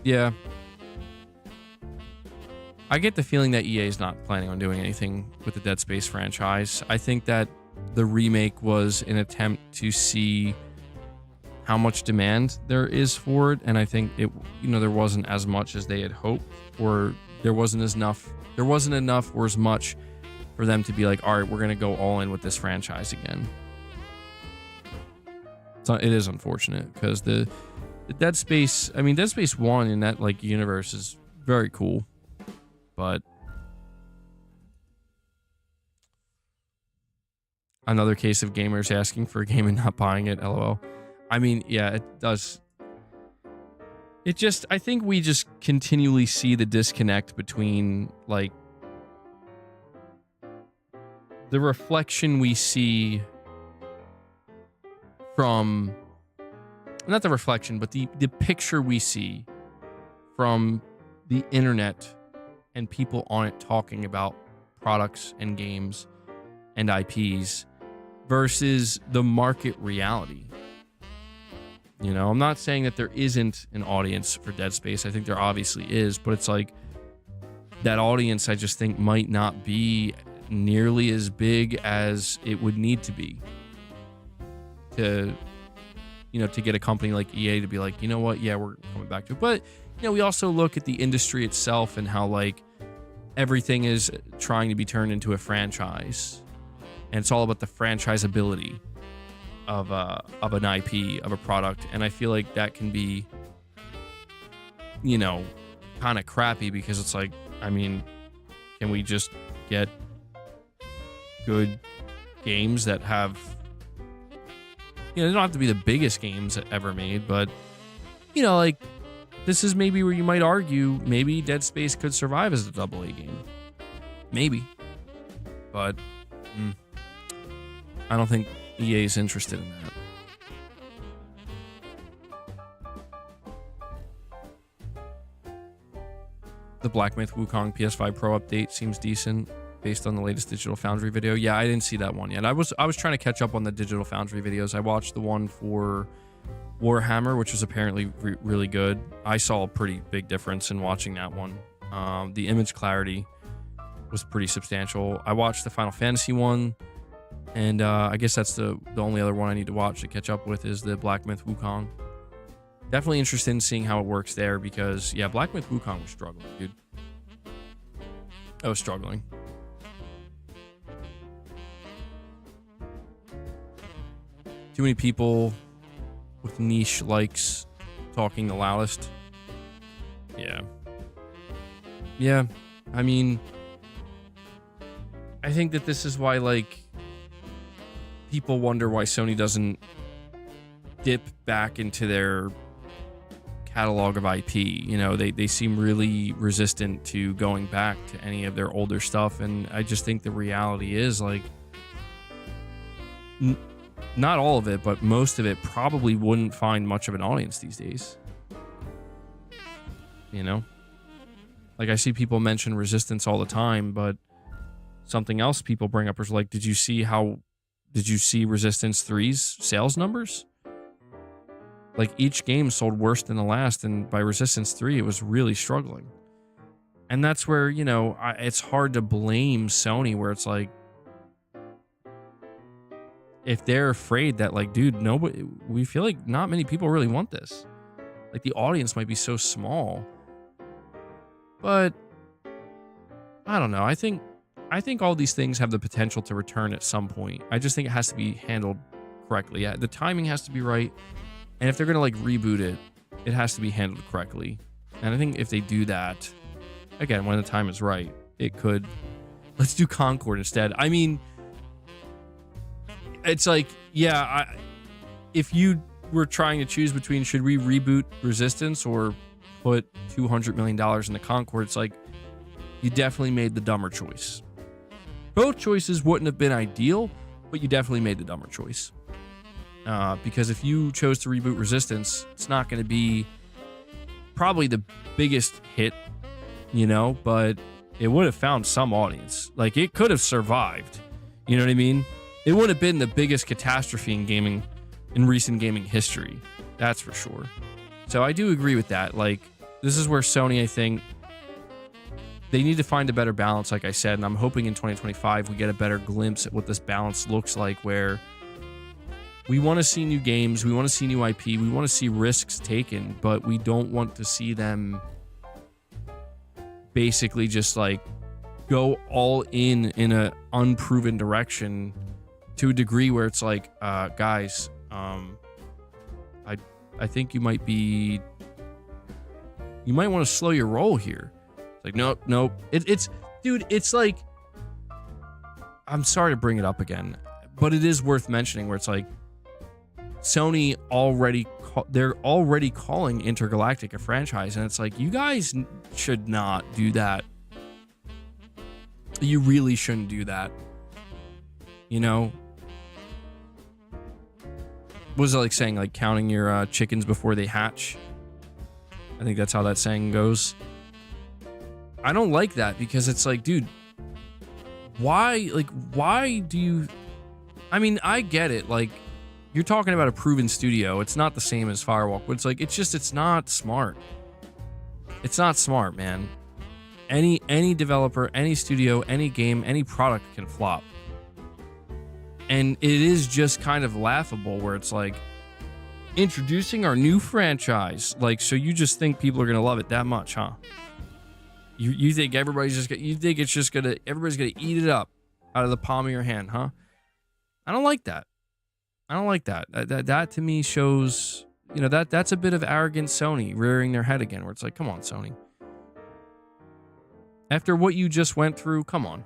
S1: Yeah. I get the feeling that EA is not planning on doing anything with the Dead Space franchise. I think that the remake was an attempt to see how much demand there is for it, and I think there wasn't as much as they had hoped, or there wasn't enough or as much for them to be like, all right, we're gonna go all in with this franchise again. So it is unfortunate because the Dead Space, Dead Space 1 in that like universe is very cool, but another case of gamers asking for a game and not buying it, LOL. Yeah, it does. I think we just continually see the disconnect between like the reflection we see from, not the reflection, but the picture we see from the internet and people on it talking about products and games and IPs versus the market reality. I'm not saying that there isn't an audience for Dead Space. I think there obviously is, but it's like that audience I just think might not be nearly as big as it would need to be to get a company like EA to be like, you know what? Yeah, we're coming back to it. But, we also look at the industry itself and how like everything is trying to be turned into a franchise. And it's all about the franchisability of an IP, of a product. And I feel like that can be, kind of crappy because it's like, can we just get good games that have, they don't have to be the biggest games ever made, but, like, this is maybe where you might argue maybe Dead Space could survive as a AA game. Maybe. But, I don't think EA is interested in that. The Black Myth Wukong PS5 Pro update seems decent based on the latest Digital Foundry video. Yeah, I didn't see that one yet. I was trying to catch up on the Digital Foundry videos. I watched the one for Warhammer, which was apparently really good. I saw a pretty big difference in watching that one. The image clarity was pretty substantial. I watched the Final Fantasy one, and I guess that's the only other one I need to watch to catch up with is the Black Myth Wukong. Definitely interested in seeing how it works there because, yeah, Black Myth Wukong was struggling, dude. I was struggling. Too many people with niche likes talking the loudest. Yeah. Yeah. I think that this is why, like, people wonder why Sony doesn't dip back into their catalog of IP. They seem really resistant to going back to any of their older stuff. And I just think the reality is, like, not all of it, but most of it probably wouldn't find much of an audience these days. Like, I see people mention Resistance all the time, but something else people bring up is like, did you see Resistance 3's sales numbers? Like each game sold worse than the last, and by Resistance 3, it was really struggling. And that's where, you know, it's hard to blame Sony, where it's like, if they're afraid that, like, dude, we feel like not many people really want this. Like, the audience might be so small. But I don't know. I think all these things have the potential to return at some point. I just think it has to be handled correctly. Yeah, the timing has to be right. And if they're going to like reboot it, it has to be handled correctly. And I think if they do that, again, when the time is right, it could. Let's do Concord instead. I mean, it's like, yeah, if you were trying to choose between should we reboot Resistance or put $200 million in the Concord, it's like, you definitely made the dumber choice. Both choices wouldn't have been ideal, but you definitely made the dumber choice. Because if you chose to reboot Resistance, it's not going to be probably the biggest hit, you know, but it would have found some audience. Like, it could have survived. You know what I mean? It would have been the biggest catastrophe in gaming, in recent gaming history. That's for sure. So I do agree with that. Like, this is where Sony, I think, they need to find a better balance, like I said, and I'm hoping in 2025 we get a better glimpse at what this balance looks like, where we want to see new games, we want to see new IP, we want to see risks taken, but we don't want to see them basically just like go all in a unproven direction to a degree where it's like, guys, I think you might want to slow your roll here. It's like, nope. It's dude, it's like, I'm sorry to bring it up again, but it is worth mentioning where it's like, Sony they're already calling Intergalactic a franchise, and it's like, you guys should not do that. You really shouldn't do that. You know? What is it like saying, like counting your chickens before they hatch? I think that's how that saying goes. I don't like that, because it's like, dude, why do you... I mean, I get it, like, you're talking about a proven studio. It's not the same as Firewalk, but it's like, it's not smart. It's not smart, man. Any developer, any studio, any game, any product can flop. And it is just kind of laughable where it's like, introducing our new franchise. Like, so you just think people are going to love it that much, huh? You think everybody's gonna eat it up out of the palm of your hand, huh? I don't like that. That to me shows, you know, that's a bit of arrogant Sony rearing their head again, where it's like, come on, Sony. After what you just went through, come on.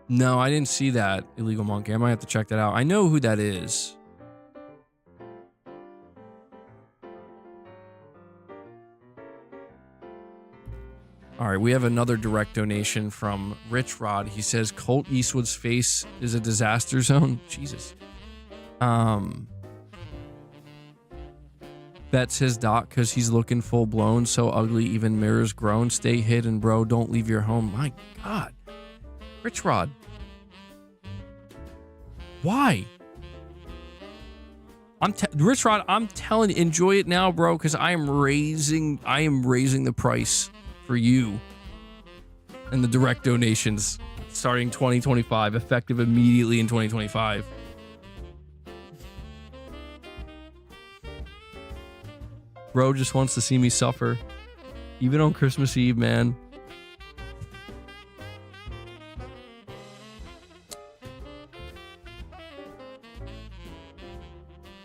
S1: No, I didn't see that, Illegal Monkey. I might have to check that out. I know who that is. All right, we have another direct donation from Rich Rod. He says Colt Eastwood's face is a disaster zone. Jesus. That's his doc because he's looking full blown, so ugly, even mirrors grown. Stay hidden, bro. Don't leave your home. My God. Rich Rod. Why? Rich Rod, I'm telling you, enjoy it now, bro, because I am raising the price for you and the direct donations starting 2025, effective immediately in 2025. Bro just wants to see me suffer, even on Christmas Eve, man.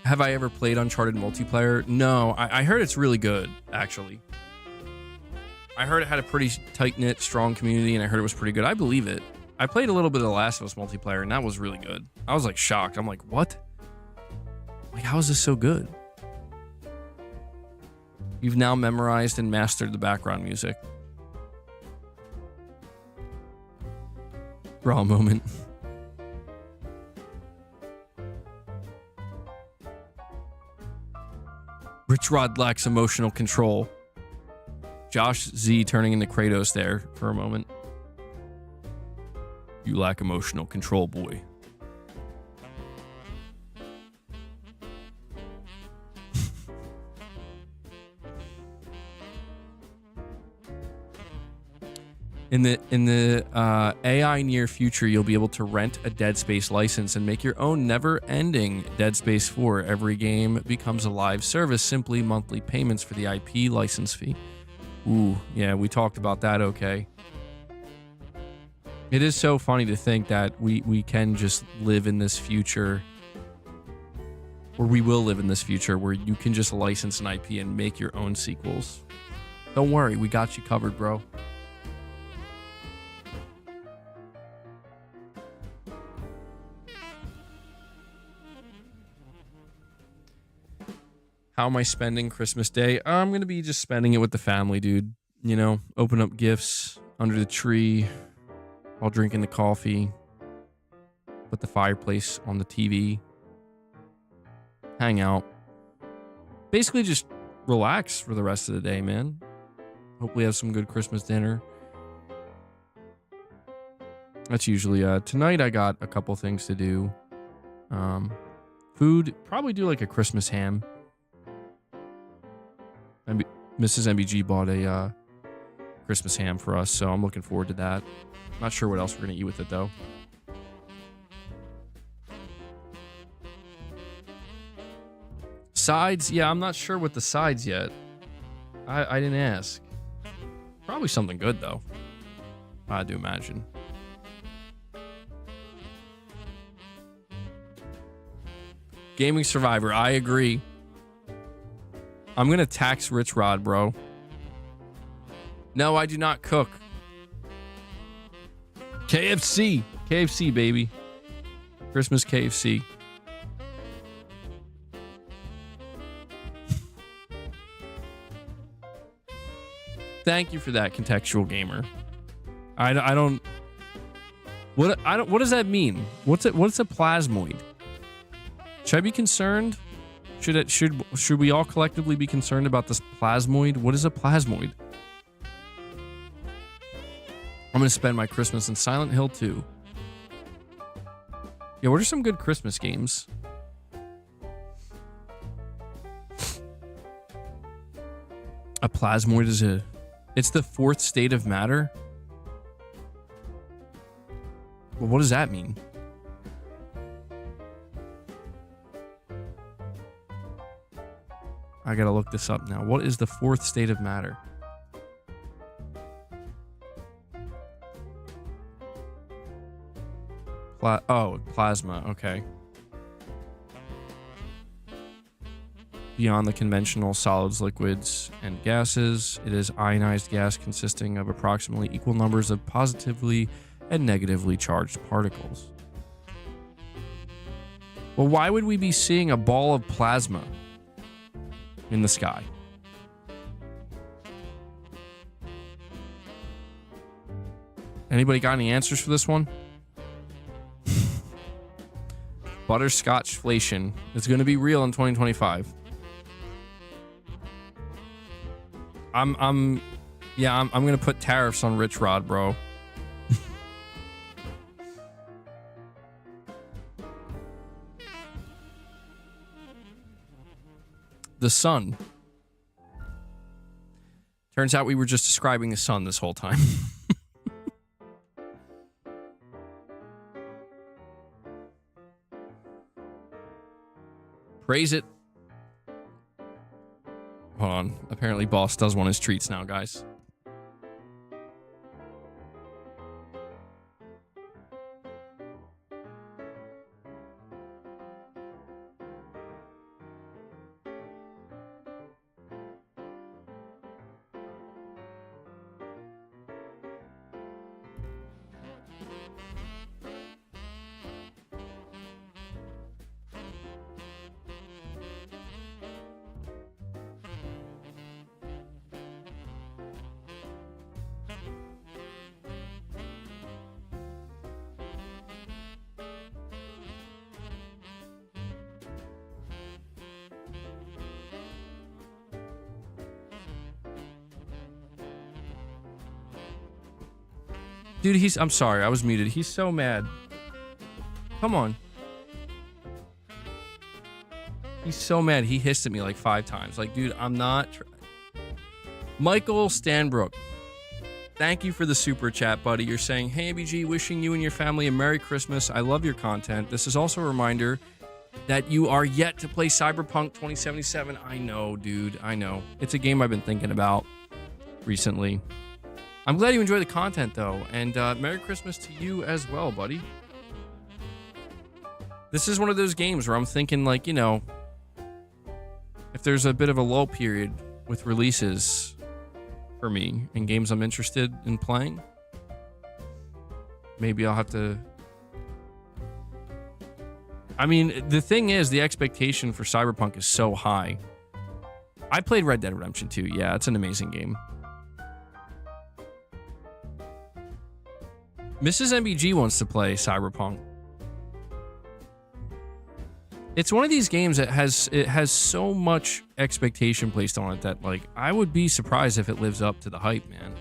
S1: Have I ever played Uncharted multiplayer? No, I heard it's really good, actually. I heard it had a pretty tight-knit, strong community, and I heard it was pretty good. I believe it. I played a little bit of The Last of Us multiplayer, and that was really good. I was, like, shocked. I'm like, what? Like, how is this so good? You've now memorized and mastered the background music. Raw moment. Rich Rod lacks emotional control. Josh Z turning into Kratos there for a moment. You lack emotional control, boy. In the AI near future, you'll be able to rent a Dead Space license and make your own never-ending Dead Space 4. Every game becomes a live service, simply monthly payments for the IP license fee. Ooh, yeah, we talked about that, okay. It is so funny to think that we can just live in this future, or we will live in this future, where you can just license an IP and make your own sequels. Don't worry, we got you covered, bro. How am I spending Christmas Day? I'm going to be just spending it with the family, dude. You know, open up gifts under the tree while drinking the coffee. Put the fireplace on the TV. Hang out. Basically just relax for the rest of the day, man. Hopefully have some good Christmas dinner. That's usually tonight I got a couple things to do. Food, probably do like a Christmas ham. Mrs. MBG bought a Christmas ham for us, so I'm looking forward to that. Not sure what else we're going to eat with it, though. Sides? Yeah, I'm not sure with the sides yet. I didn't ask. Probably something good, though. I do imagine. Gaming Survivor, I agree. I'm going to tax Rich Rod, bro. No, I do not cook. KFC. KFC, baby. Christmas KFC. Thank you for that, Contextual Gamer. I don't... What does that mean? What's a plasmoid? Should I be concerned? Should we all collectively be concerned about this plasmoid? What is a plasmoid? I'm gonna spend my Christmas in Silent Hill 2. Yeah, what are some good Christmas games? A plasmoid is it's the fourth state of matter? Well, what does that mean? I gotta look this up now. What is the fourth state of matter? Plasma. Okay. Beyond the conventional solids, liquids, and gases, it is ionized gas consisting of approximately equal numbers of positively and negatively charged particles. Well, why would we be seeing a ball of plasma in the sky? Anybody got any answers for this one? Butterscotchflation. It's going to be real in 2025. I'm going to put tariffs on Rich Rod, bro. The sun. Turns out we were just describing the sun this whole time. Praise it. Hold on. Apparently boss does want his treats now, guys. Dude, I'm sorry, I was muted. He's so mad. Come on. He's so mad. He hissed at me like 5 times. Like, dude, I'm not... Michael Stanbrook. Thank you for the super chat, buddy. You're saying, hey, ABG, wishing you and your family a Merry Christmas. I love your content. This is also a reminder that you are yet to play Cyberpunk 2077. I know, dude. I know. It's a game I've been thinking about recently. I'm glad you enjoy the content, though. And Merry Christmas to you as well, buddy. This is one of those games where I'm thinking, like, you know, if there's a bit of a lull period with releases for me and games I'm interested in playing, maybe I'll have to... I mean, the thing is, the expectation for Cyberpunk is so high. I played Red Dead Redemption 2. Yeah, it's an amazing game. Mrs. MBG wants to play Cyberpunk. It's one of these games that has so much expectation placed on it that, like, I would be surprised if it lives up to the hype, man.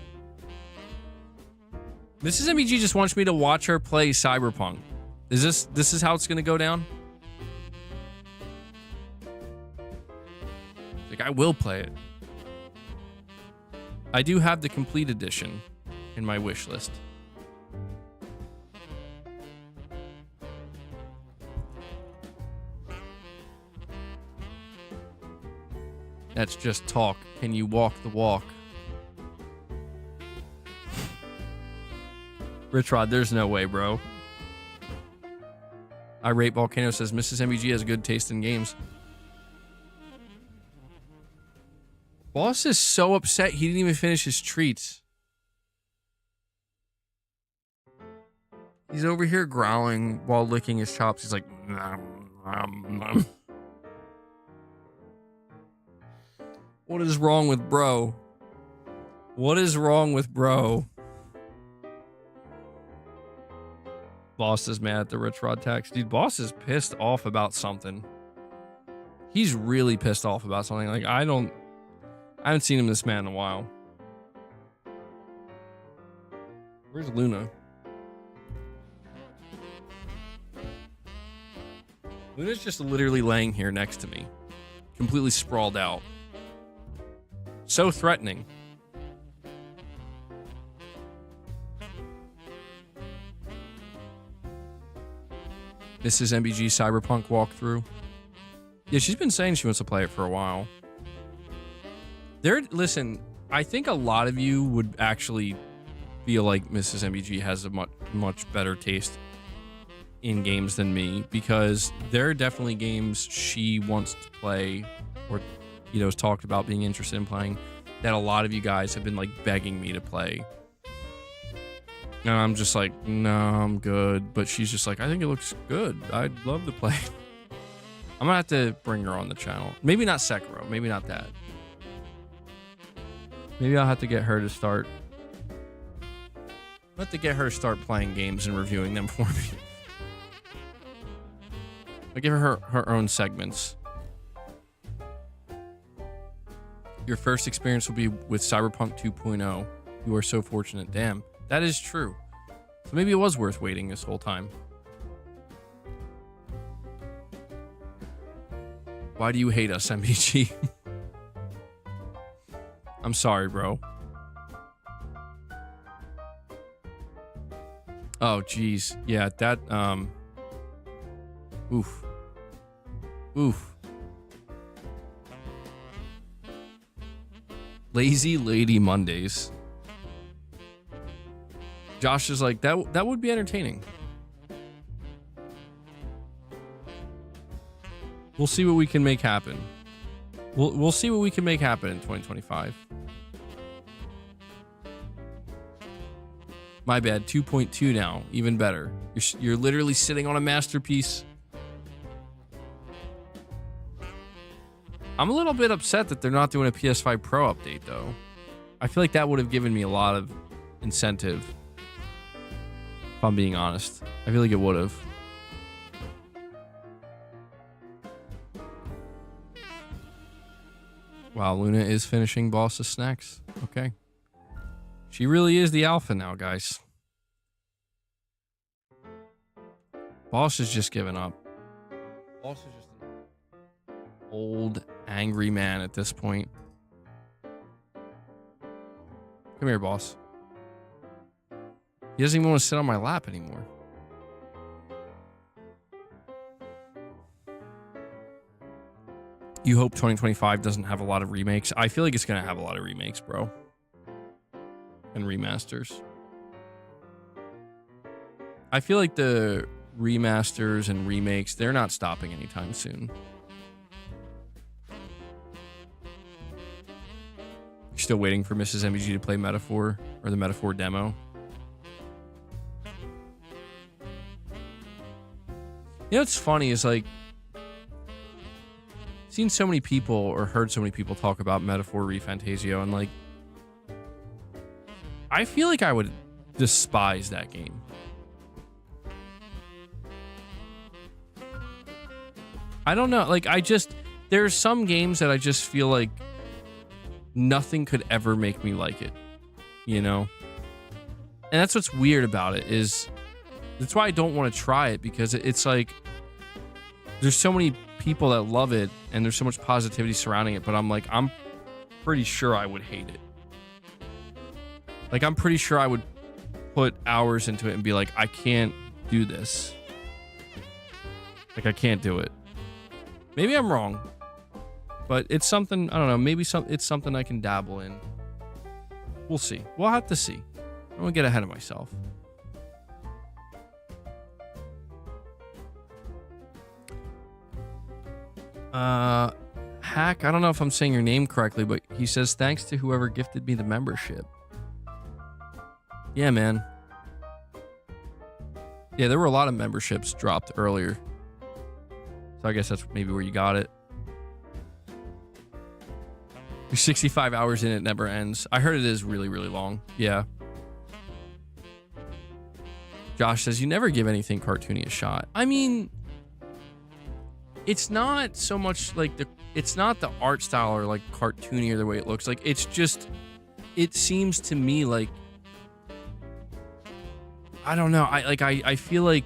S1: Mrs. MBG just wants me to watch her play Cyberpunk. This is how it's gonna go down? Like, I will play it. I do have the complete edition in my wish list. That's just talk. Can you walk the walk? Rich Rod, there's no way, bro. Irate Volcano says, Mrs. MBG has good taste in games. Boss is so upset he didn't even finish his treats. He's over here growling while licking his chops. He's like, nom, nom, nom. What is wrong with bro? What is wrong with bro? Boss is mad at the Rich Rod text. Dude, Boss is pissed off about something. He's really pissed off about something. Like, I haven't seen him this mad in a while. Where's Luna? Luna's just literally laying here next to me. Completely sprawled out. So threatening. This is MBG Cyberpunk walkthrough. Yeah, she's been saying she wants to play it for a while. Listen, I think a lot of you would actually feel like Mrs. MBG has a much better taste in games than me, because there are definitely games she wants to play, or, you know, has talked about being interested in playing, that a lot of you guys have been like begging me to play. And I'm just like, no, I'm good. But she's just like, I think it looks good. I'd love to play. I'm gonna have to bring her on the channel. Maybe not Sekiro. Maybe not that. Maybe I'll have to get her to start. I'll have to get her to start playing games and reviewing them for me. I'll give her her own segments. Your first experience will be with Cyberpunk 2.0. You are so fortunate. Damn, that is true. So maybe it was worth waiting this whole time. Why do you hate us, MBG? I'm sorry, bro. Oh, geez. Yeah, that, oof. Oof. Lazy Lady Mondays. Josh is like, that would be entertaining. We'll see what we can make happen. We'll see what we can make happen in 2025. My bad, 2.2 now, even better. You're literally sitting on a masterpiece. I'm a little bit upset that they're not doing a PS5 Pro update, though. I feel like that would have given me a lot of incentive, if I'm being honest. I feel like it would have. Wow, Luna is finishing Boss's snacks. Okay. She really is the alpha now, guys. Boss has just given up. Boss is just an old, angry man at this point. Come here, boss. He doesn't even want to sit on my lap anymore. You hope 2025 doesn't have a lot of remakes. I feel like it's going to have a lot of remakes, bro. And remasters. I feel like the remasters and remakes, they're not stopping anytime soon. You're still waiting for Mrs. MBG to play Metaphor or the Metaphor demo. You know what's funny is like, seen so many people or heard so many people talk about Metaphor ReFantasio, and like, I feel like I would despise that game. I don't know. Like, there's some games that I just feel like nothing could ever make me like it, you know? And that's what's weird about it is that's why I don't want to try it, because it's like there's so many people that love it and there's so much positivity surrounding it, but I'm like, I'm pretty sure I would hate it. Like, I'm pretty sure I would put hours into it and be like, I can't do this. Like, I can't do it. Maybe I'm wrong, but it's something, I don't know, maybe it's something I can dabble in. We'll see. We'll have to see. I don't want to get ahead of myself. Hack, I don't know if I'm saying your name correctly, but he says, thanks to whoever gifted me the membership. Yeah, man. Yeah, there were a lot of memberships dropped earlier. So I guess that's maybe where you got it. You're 65 hours in, it never ends. I heard it is really, really long. Yeah. Josh says, you never give anything cartoony a shot. I mean, it's not so much like it's not the art style or like cartoony or the way it looks. Like, it's just, it seems to me like, I don't know. I feel like,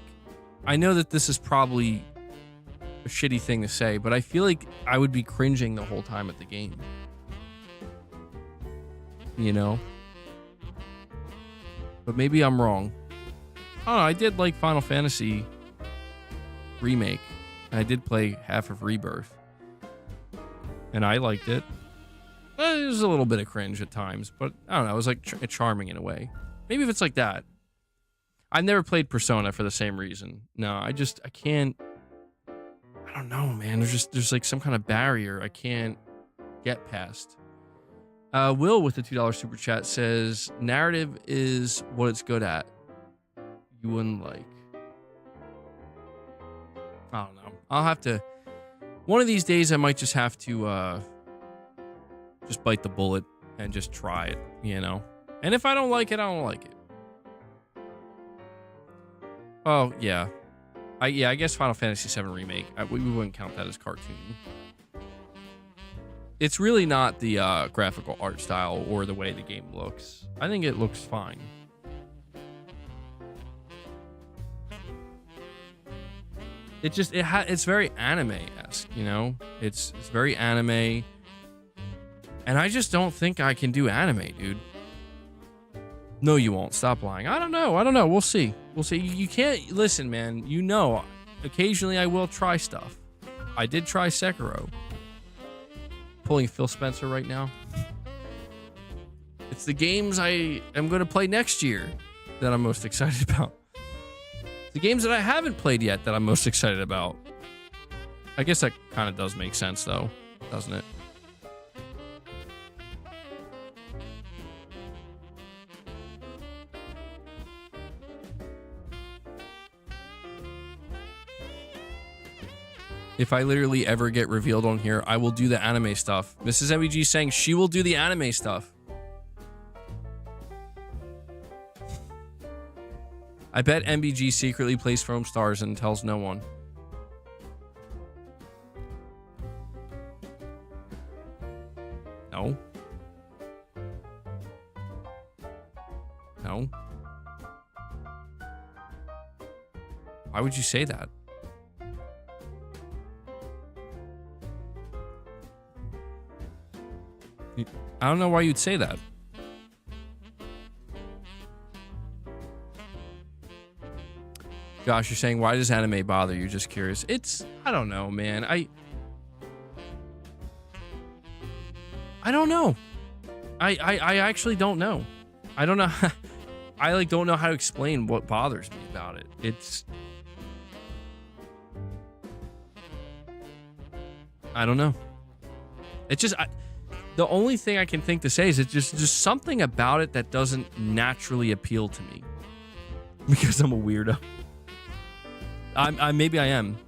S1: I know that this is probably a shitty thing to say, but I feel like I would be cringing the whole time at the game. You know? But maybe I'm wrong. I don't know, I did like Final Fantasy Remake. And I did play half of Rebirth. And I liked it. It was a little bit of cringe at times, but I don't know, it was like charming in a way. Maybe if it's like that. I've never played Persona for the same reason. No, I can't. I don't know, man. There's like some kind of barrier I can't get past. Will with the $2 super chat says, narrative is what it's good at. You wouldn't like. I don't know. I'll have to. One of these days, I might just have to just bite the bullet and just try it, you know? And if I don't like it, I don't like it. Oh, yeah. I guess Final Fantasy VII Remake, we wouldn't count that as cartoon. It's really not the graphical art style or the way the game looks. I think it looks fine. It's very anime-esque, you know? It's very anime. And I just don't think I can do anime, dude. No, you won't. Stop lying. I don't know. We'll see. You can't... Listen, man. You know, occasionally I will try stuff. I did try Sekiro. Pulling Phil Spencer right now. It's the games I am going to play next year that I'm most excited about. The games that I haven't played yet that I'm most excited about. I guess that kind of does make sense, though, doesn't it? If I literally ever get revealed on here, I will do the anime stuff. Mrs. MBG saying she will do the anime stuff. I bet MBG secretly plays Foam Stars and tells no one. No. No. Why would you say that? I don't know why you'd say that. Josh, you're saying, why does anime bother you? Just curious. I don't know, man. I don't know. I actually don't know. I don't know. I don't know how to explain what bothers me about it. I don't know. It's just, the only thing I can think to say is it's just something about it that doesn't naturally appeal to me. Because I'm a weirdo. Maybe I am.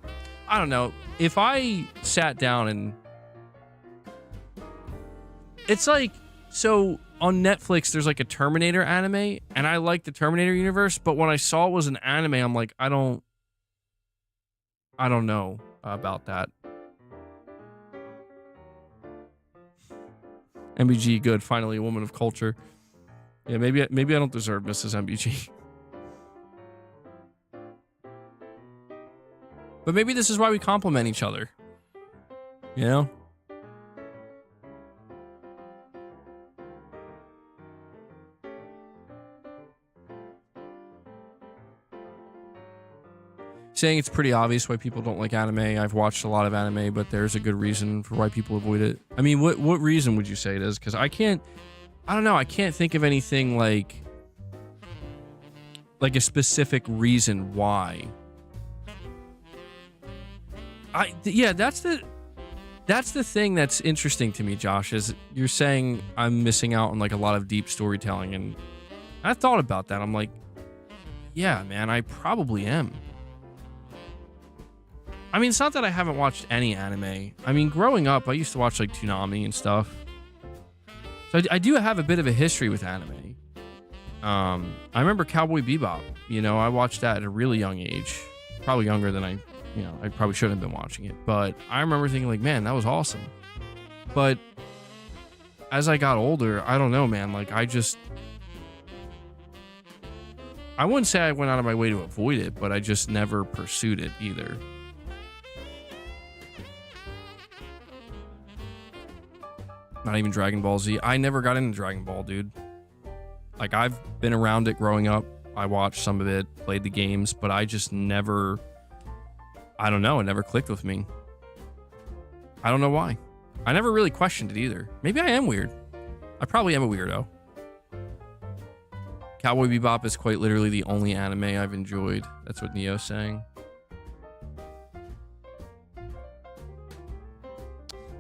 S1: I don't know. If I sat down and... It's like... So, on Netflix, there's like a Terminator anime, and I like the Terminator universe, but when I saw it was an anime, I'm like, I don't know about that. MBG, good. Finally, a woman of culture. Yeah, maybe I don't deserve Mrs. MBG. But maybe this is why we compliment each other. You know? Saying it's pretty obvious why people don't like anime. I've watched a lot of anime, but there's a good reason for why people avoid it. I mean, what reason would you say it is? Because I don't know. I can't think of anything like a specific reason why. Yeah, that's the thing that's interesting to me, Josh, is you're saying I'm missing out on like a lot of deep storytelling, and I thought about that. I'm like, yeah, man, I probably am. I mean, it's not that I haven't watched any anime. I mean, growing up, I used to watch like Toonami and stuff. So I do have a bit of a history with anime. I remember Cowboy Bebop. You know, I watched that at a really young age. Probably younger than I probably shouldn't have been watching it. But I remember thinking like, man, that was awesome. But as I got older, I don't know, man. Like, I wouldn't say I went out of my way to avoid it, but I just never pursued it either. Not even Dragon Ball Z. I never got into Dragon Ball, dude. Like, I've been around it growing up. I watched some of it, played the games, but I just never... I don't know. It never clicked with me. I don't know why. I never really questioned it either. Maybe I am weird. I probably am a weirdo. Cowboy Bebop is quite literally the only anime I've enjoyed. That's what Neo's saying.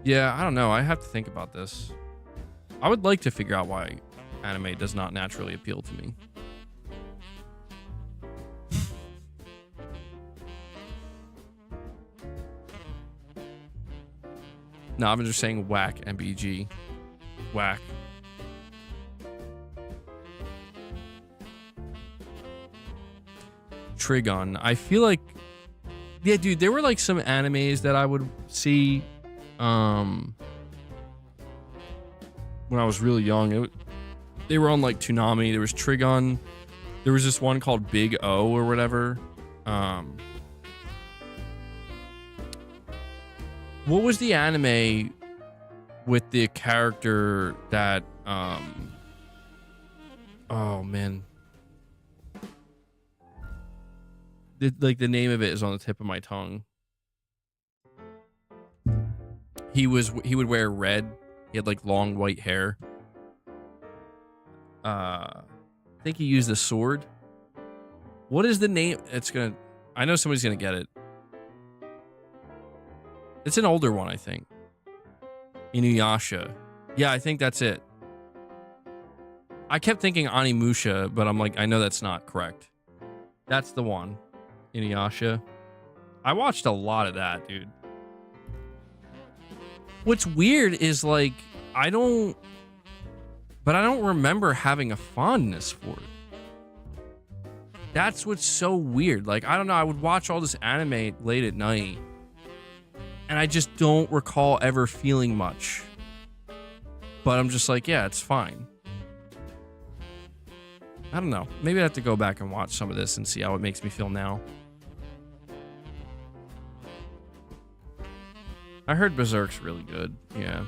S1: Yeah, I don't know. I have to think about this. I would like to figure out why anime does not naturally appeal to me. No, I'm just saying whack, MBG. Whack. Trigon. I feel like... Yeah, dude, there were like some animes that I would see when I was really young. They were on like Toonami. There was Trigon. There was this one called Big O or whatever. What was the anime with the character that oh man, the name of it is on the tip of my tongue. He would wear red. He had like long white hair. I think he used a sword. What is the name? I know somebody's gonna get it. It's an older one, I think. Inuyasha. Yeah, I think that's it. I kept thinking Animusha, but I'm like, I know that's not correct. That's the one. Inuyasha. I watched a lot of that, dude. What's weird is like, I don't remember having a fondness for it. That's what's so weird. Like, I don't know. I would watch all this anime late at night, and I just don't recall ever feeling much. But I'm just like, yeah, it's fine. I don't know. Maybe I have to go back and watch some of this and see how it makes me feel now. I heard Berserk's really good. Yeah.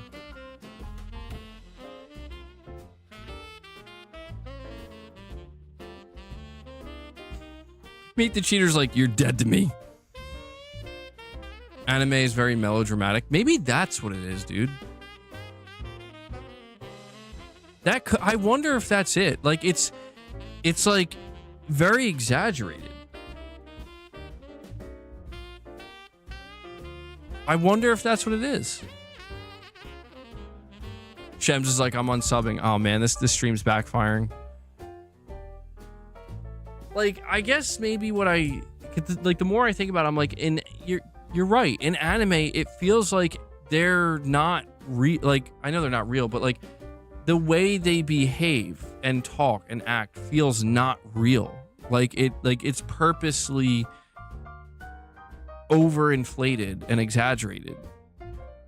S1: Meet the Cheater's like, you're dead to me. Anime is very melodramatic. Maybe that's what it is, dude. I wonder if that's it. Like, it's like very exaggerated. I wonder if that's what it is. Shems is like, I'm unsubbing. Oh man, this stream's backfiring. Like, I guess maybe what like the more I think about it, I'm like, you're right. In anime, it feels like they're not real. Like, I know they're not real, but like the way they behave and talk and act feels not real. Like it's purposely overinflated and exaggerated.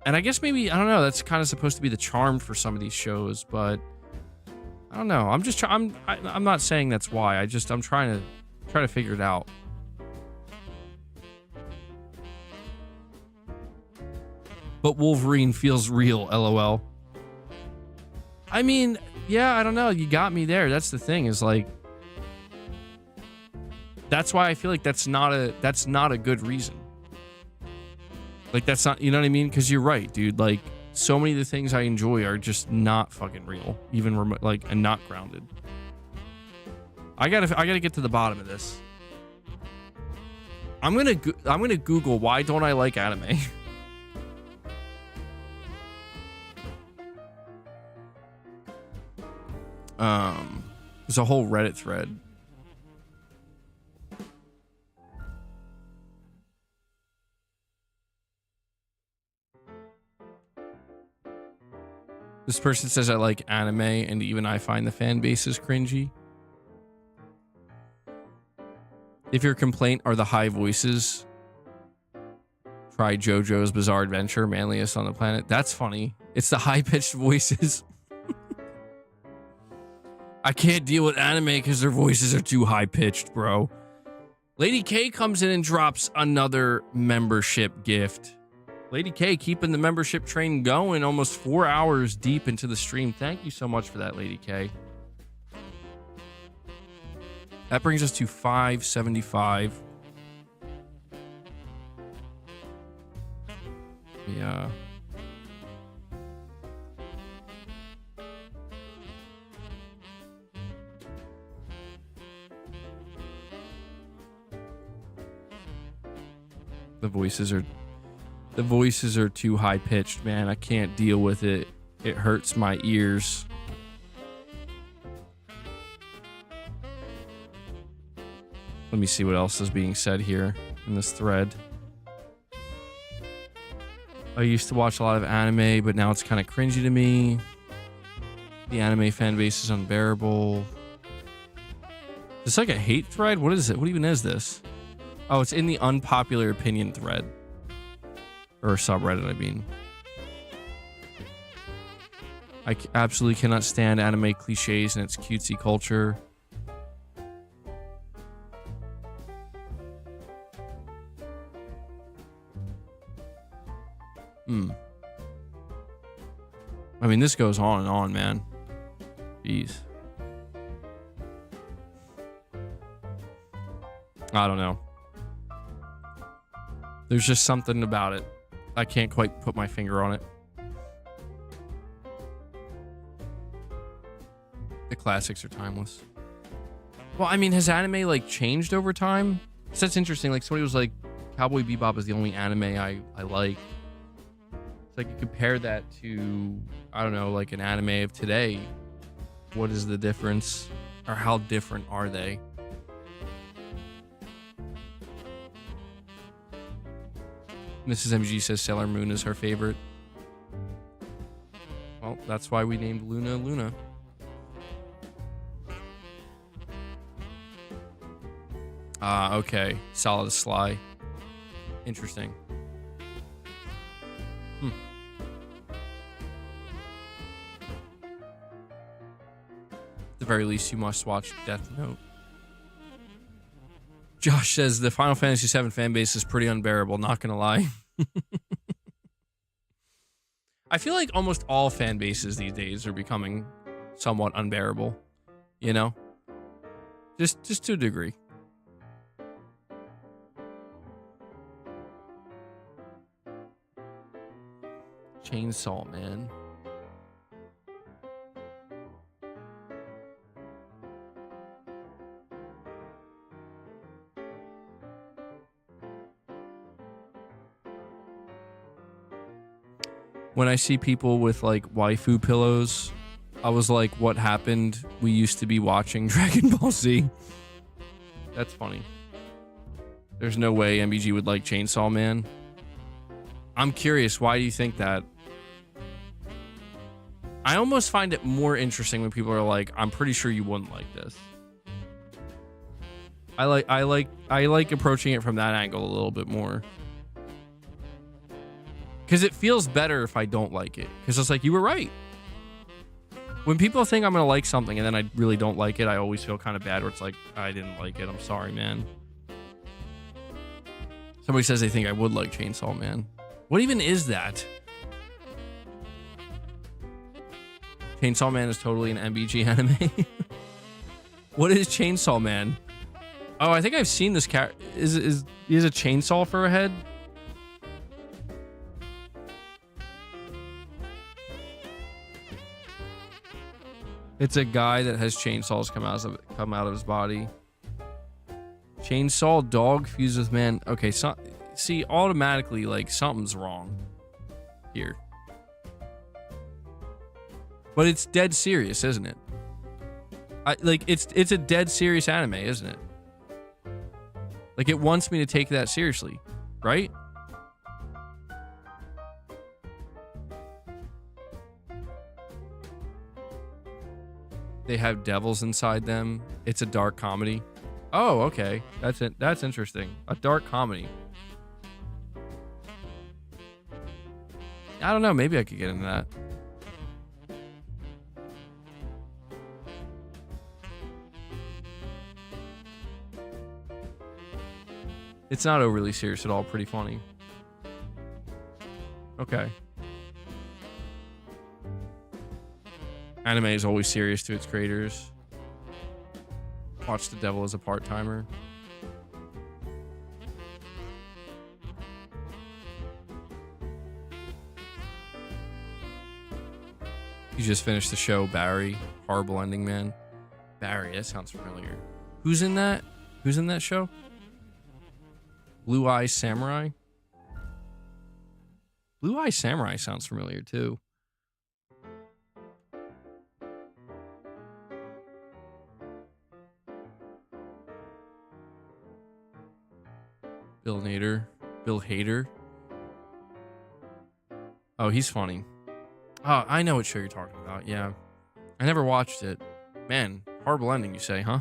S1: And I guess maybe, I don't know, that's kind of supposed to be the charm for some of these shows, but I don't know. I'm not saying that's why. I'm trying to figure it out. But Wolverine feels real, LOL. I mean, yeah, I don't know. You got me there. That's the thing, is like, that's why I feel like that's not a good reason. Like, that's not, you know what I mean? Because you're right, dude. Like, so many of the things I enjoy are just not fucking real, even like, and not grounded. I gotta get to the bottom of this. I'm gonna Google why don't I like anime. There's a whole Reddit thread. This person says, I like anime, and even I find the fan bases cringy. If your complaint are the high voices, try JoJo's Bizarre Adventure, manliest on the planet. That's funny. It's the high-pitched voices. I can't deal with anime because their voices are too high-pitched, bro. Lady K comes in and drops another membership gift. Lady K keeping the membership train going almost 4 hours deep into the stream. Thank you so much for that, Lady K. That brings us to $5.75. Yeah. The voices are too high pitched, man. I can't deal with it. It hurts my ears. Let me see what else is being said here in this thread. I used to watch a lot of anime, but now it's kind of cringy to me. The anime fan base is unbearable. It's like a hate thread? What is it? What even is this? Oh, it's in the unpopular opinion thread. Or subreddit, I mean. I absolutely cannot stand anime cliches and its cutesy culture. I mean, this goes on and on, man. Jeez. I don't know. There's just something about it. I can't quite put my finger on it. The classics are timeless. Well, I mean, has anime like changed over time? So that's interesting. Like, somebody was like, Cowboy Bebop is the only anime I like. So I could compare that to, I don't know, like an anime of today. What is the difference? Or how different are they? Mrs. MG says Sailor Moon is her favorite. Well, that's why we named Luna Luna. Okay. Solid as Sly. Interesting. At the very least, you must watch Death Note. Josh says the Final Fantasy VII fan base is pretty unbearable, not gonna lie. I feel like almost all fan bases these days are becoming somewhat unbearable, you know? Just to a degree. Chainsaw Man. When I see people with like waifu pillows, I was like, what happened? We used to be watching Dragon Ball Z. That's funny. There's no way MBG would like Chainsaw Man. I'm curious, why do you think that? I almost find it more interesting when people are like, I'm pretty sure you wouldn't like this. I like approaching it from that angle a little bit more. Because it feels better if I don't like it. Because it's like, you were right. When people think I'm going to like something and then I really don't like it, I always feel kind of bad where it's like, I didn't like it. I'm sorry, man. Somebody says they think I would like Chainsaw Man. What even is that? Chainsaw Man is totally an MBG anime. What is Chainsaw Man? Oh, I think I've seen this cat. Is he has a chainsaw for a head? It's a guy that has chainsaws come out of his body. Chainsaw dog fused with man. Okay, so see, automatically like something's wrong here. But it's dead serious, isn't it? It's a dead serious anime, isn't it? Like it wants me to take that seriously, right? They have devils inside them. It's a dark comedy. Oh, okay. That's it. That's interesting. A dark comedy. I don't know. Maybe I could get into that. It's not overly serious at all. Pretty funny. Okay. Anime is always serious to its creators. Watch the devil as a part-timer. You just finished the show, Barry. Horrible ending, man. Barry, that sounds familiar. Who's in that? Who's in that show? Blue Eye Samurai? Blue Eye Samurai sounds familiar, too. Bill Hader. Oh, he's funny. Oh, I know what show you're talking about. Yeah. I never watched it. Man, horrible ending, you say, huh?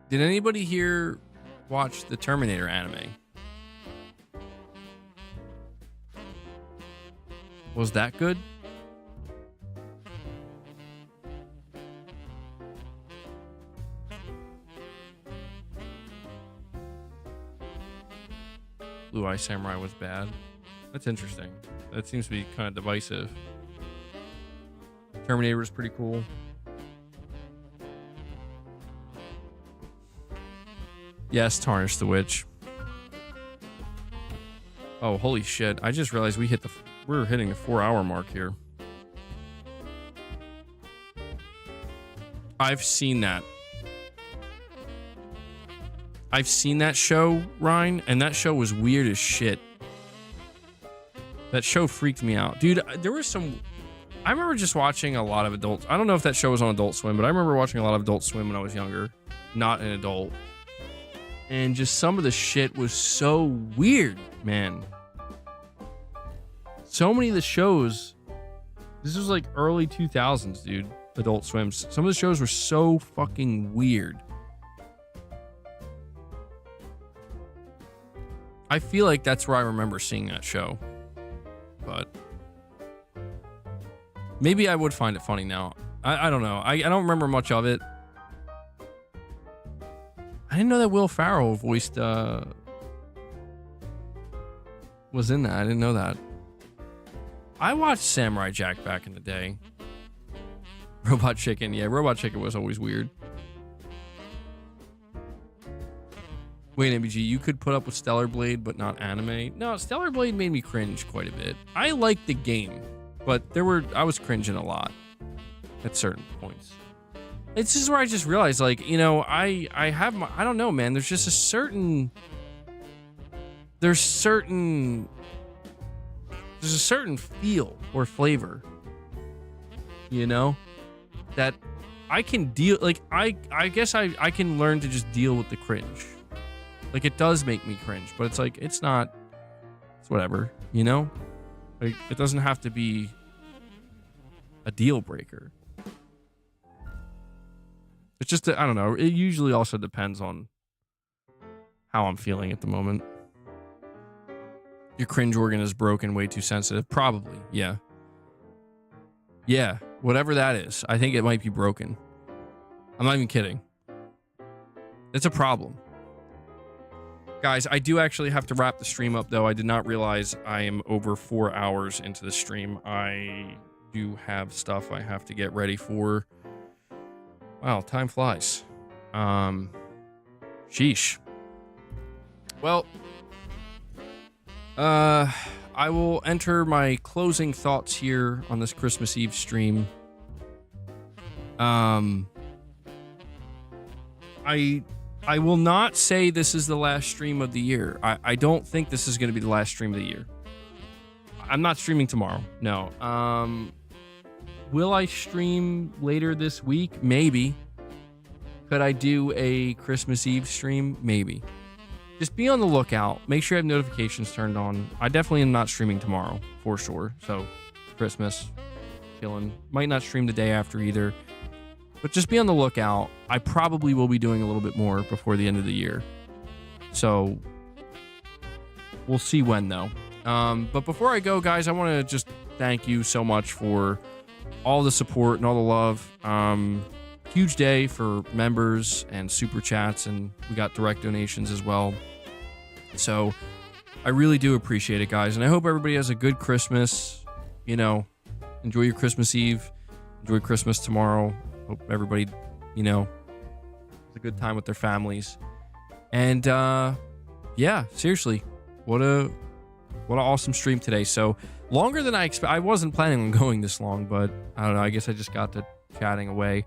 S1: Did anybody here watch the Terminator anime? Was that good? Blue Eye Samurai was bad. That's interesting. That seems to be kind of divisive. Terminator was pretty cool. Yes, Tarnish the Witch. Oh, holy shit. I just realized we're hitting the 4-hour mark here. I've seen that. I've seen that show, Ryan, and that show was weird as shit. That show freaked me out. Dude, there was some... I remember just watching a lot of adults. I don't know if that show was on Adult Swim, but I remember watching a lot of Adult Swim when I was younger. Not an adult. And just some of the shit was so weird, man. So many of the shows... This was like early 2000s, dude. Adult Swim. Some of the shows were so fucking weird. I feel like that's where I remember seeing that show. But maybe I would find it funny now. I don't know. I don't remember much of it. didn't know that Will Ferrell voiced was in that. I didn't know that. I watched Samurai Jack back in the day. Robot Chicken. Yeah, Robot Chicken was always weird. Wait, MBG, you could put up with Stellar Blade, but not anime? No, Stellar Blade made me cringe quite a bit. I liked the game, but I was cringing a lot at certain points. It's just where I just realized, like, you know, I don't know, man. There's just there's a certain feel or flavor, you know, that I can deal, like, I guess I can learn to just deal with the cringe. Like, it does make me cringe, but it's like, it's whatever, you know? Like, it doesn't have to be a deal breaker. It's just, I don't know. It usually also depends on how I'm feeling at the moment. Your cringe organ is broken, way too sensitive. Probably, yeah. Yeah, whatever that is. I think it might be broken. I'm not even kidding. It's a problem. Guys, I do actually have to wrap the stream up, though. I did not realize I am over 4 hours into the stream. I do have stuff I have to get ready for. Wow, time flies. Sheesh. Well, I will enter my closing thoughts here on this Christmas Eve stream. I will not say this is the last stream of the year. I don't think this is going to be the last stream of the year. I'm not streaming tomorrow. No. Will I stream later this week? Maybe. Could I do a Christmas Eve stream? Maybe. Just be on the lookout. Make sure you have notifications turned on. I definitely am not streaming tomorrow, for sure. So, Christmas, chilling. Might not stream the day after either. But just be on the lookout. I probably will be doing a little bit more before the end of the year. So, we'll see when, though. But before I go, guys, I want to just thank you so much for all the support and all the love. Huge day for members and super chats, and we got direct donations as well. So, I really do appreciate it, guys. And I hope everybody has a good Christmas. You know, enjoy your Christmas Eve. Enjoy Christmas tomorrow. Hope everybody, you know, has a good time with their families. And yeah, seriously, what an awesome stream today. So longer than I expect. I wasn't planning on going this long, but I don't know. I guess I just got to chatting away.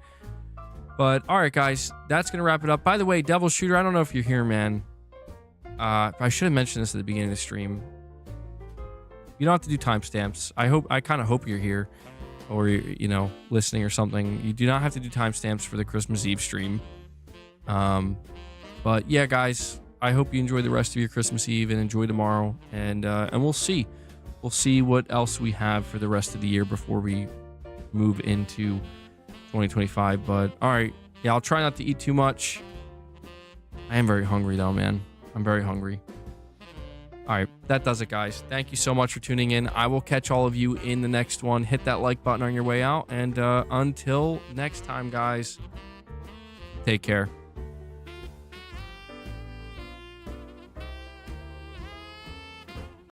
S1: But all right, guys, that's gonna wrap it up. By the way, Devil Shooter, I don't know if you're here, man. I should have mentioned this at the beginning of the stream. You don't have to do timestamps. I kind of hope you're here, or you know, listening or something. You do not have to do timestamps for the Christmas Eve stream. But yeah, guys, I hope you enjoy the rest of your Christmas Eve and enjoy tomorrow. And we'll see what else we have for the rest of the year before we move into 2025. But all right, yeah, I'll try not to eat too much. I am very hungry though, man. I'm very hungry. All right, that does it, guys. Thank you so much for tuning in. I will catch all of you in the next one. Hit that like button on your way out. And until next time, guys, take care.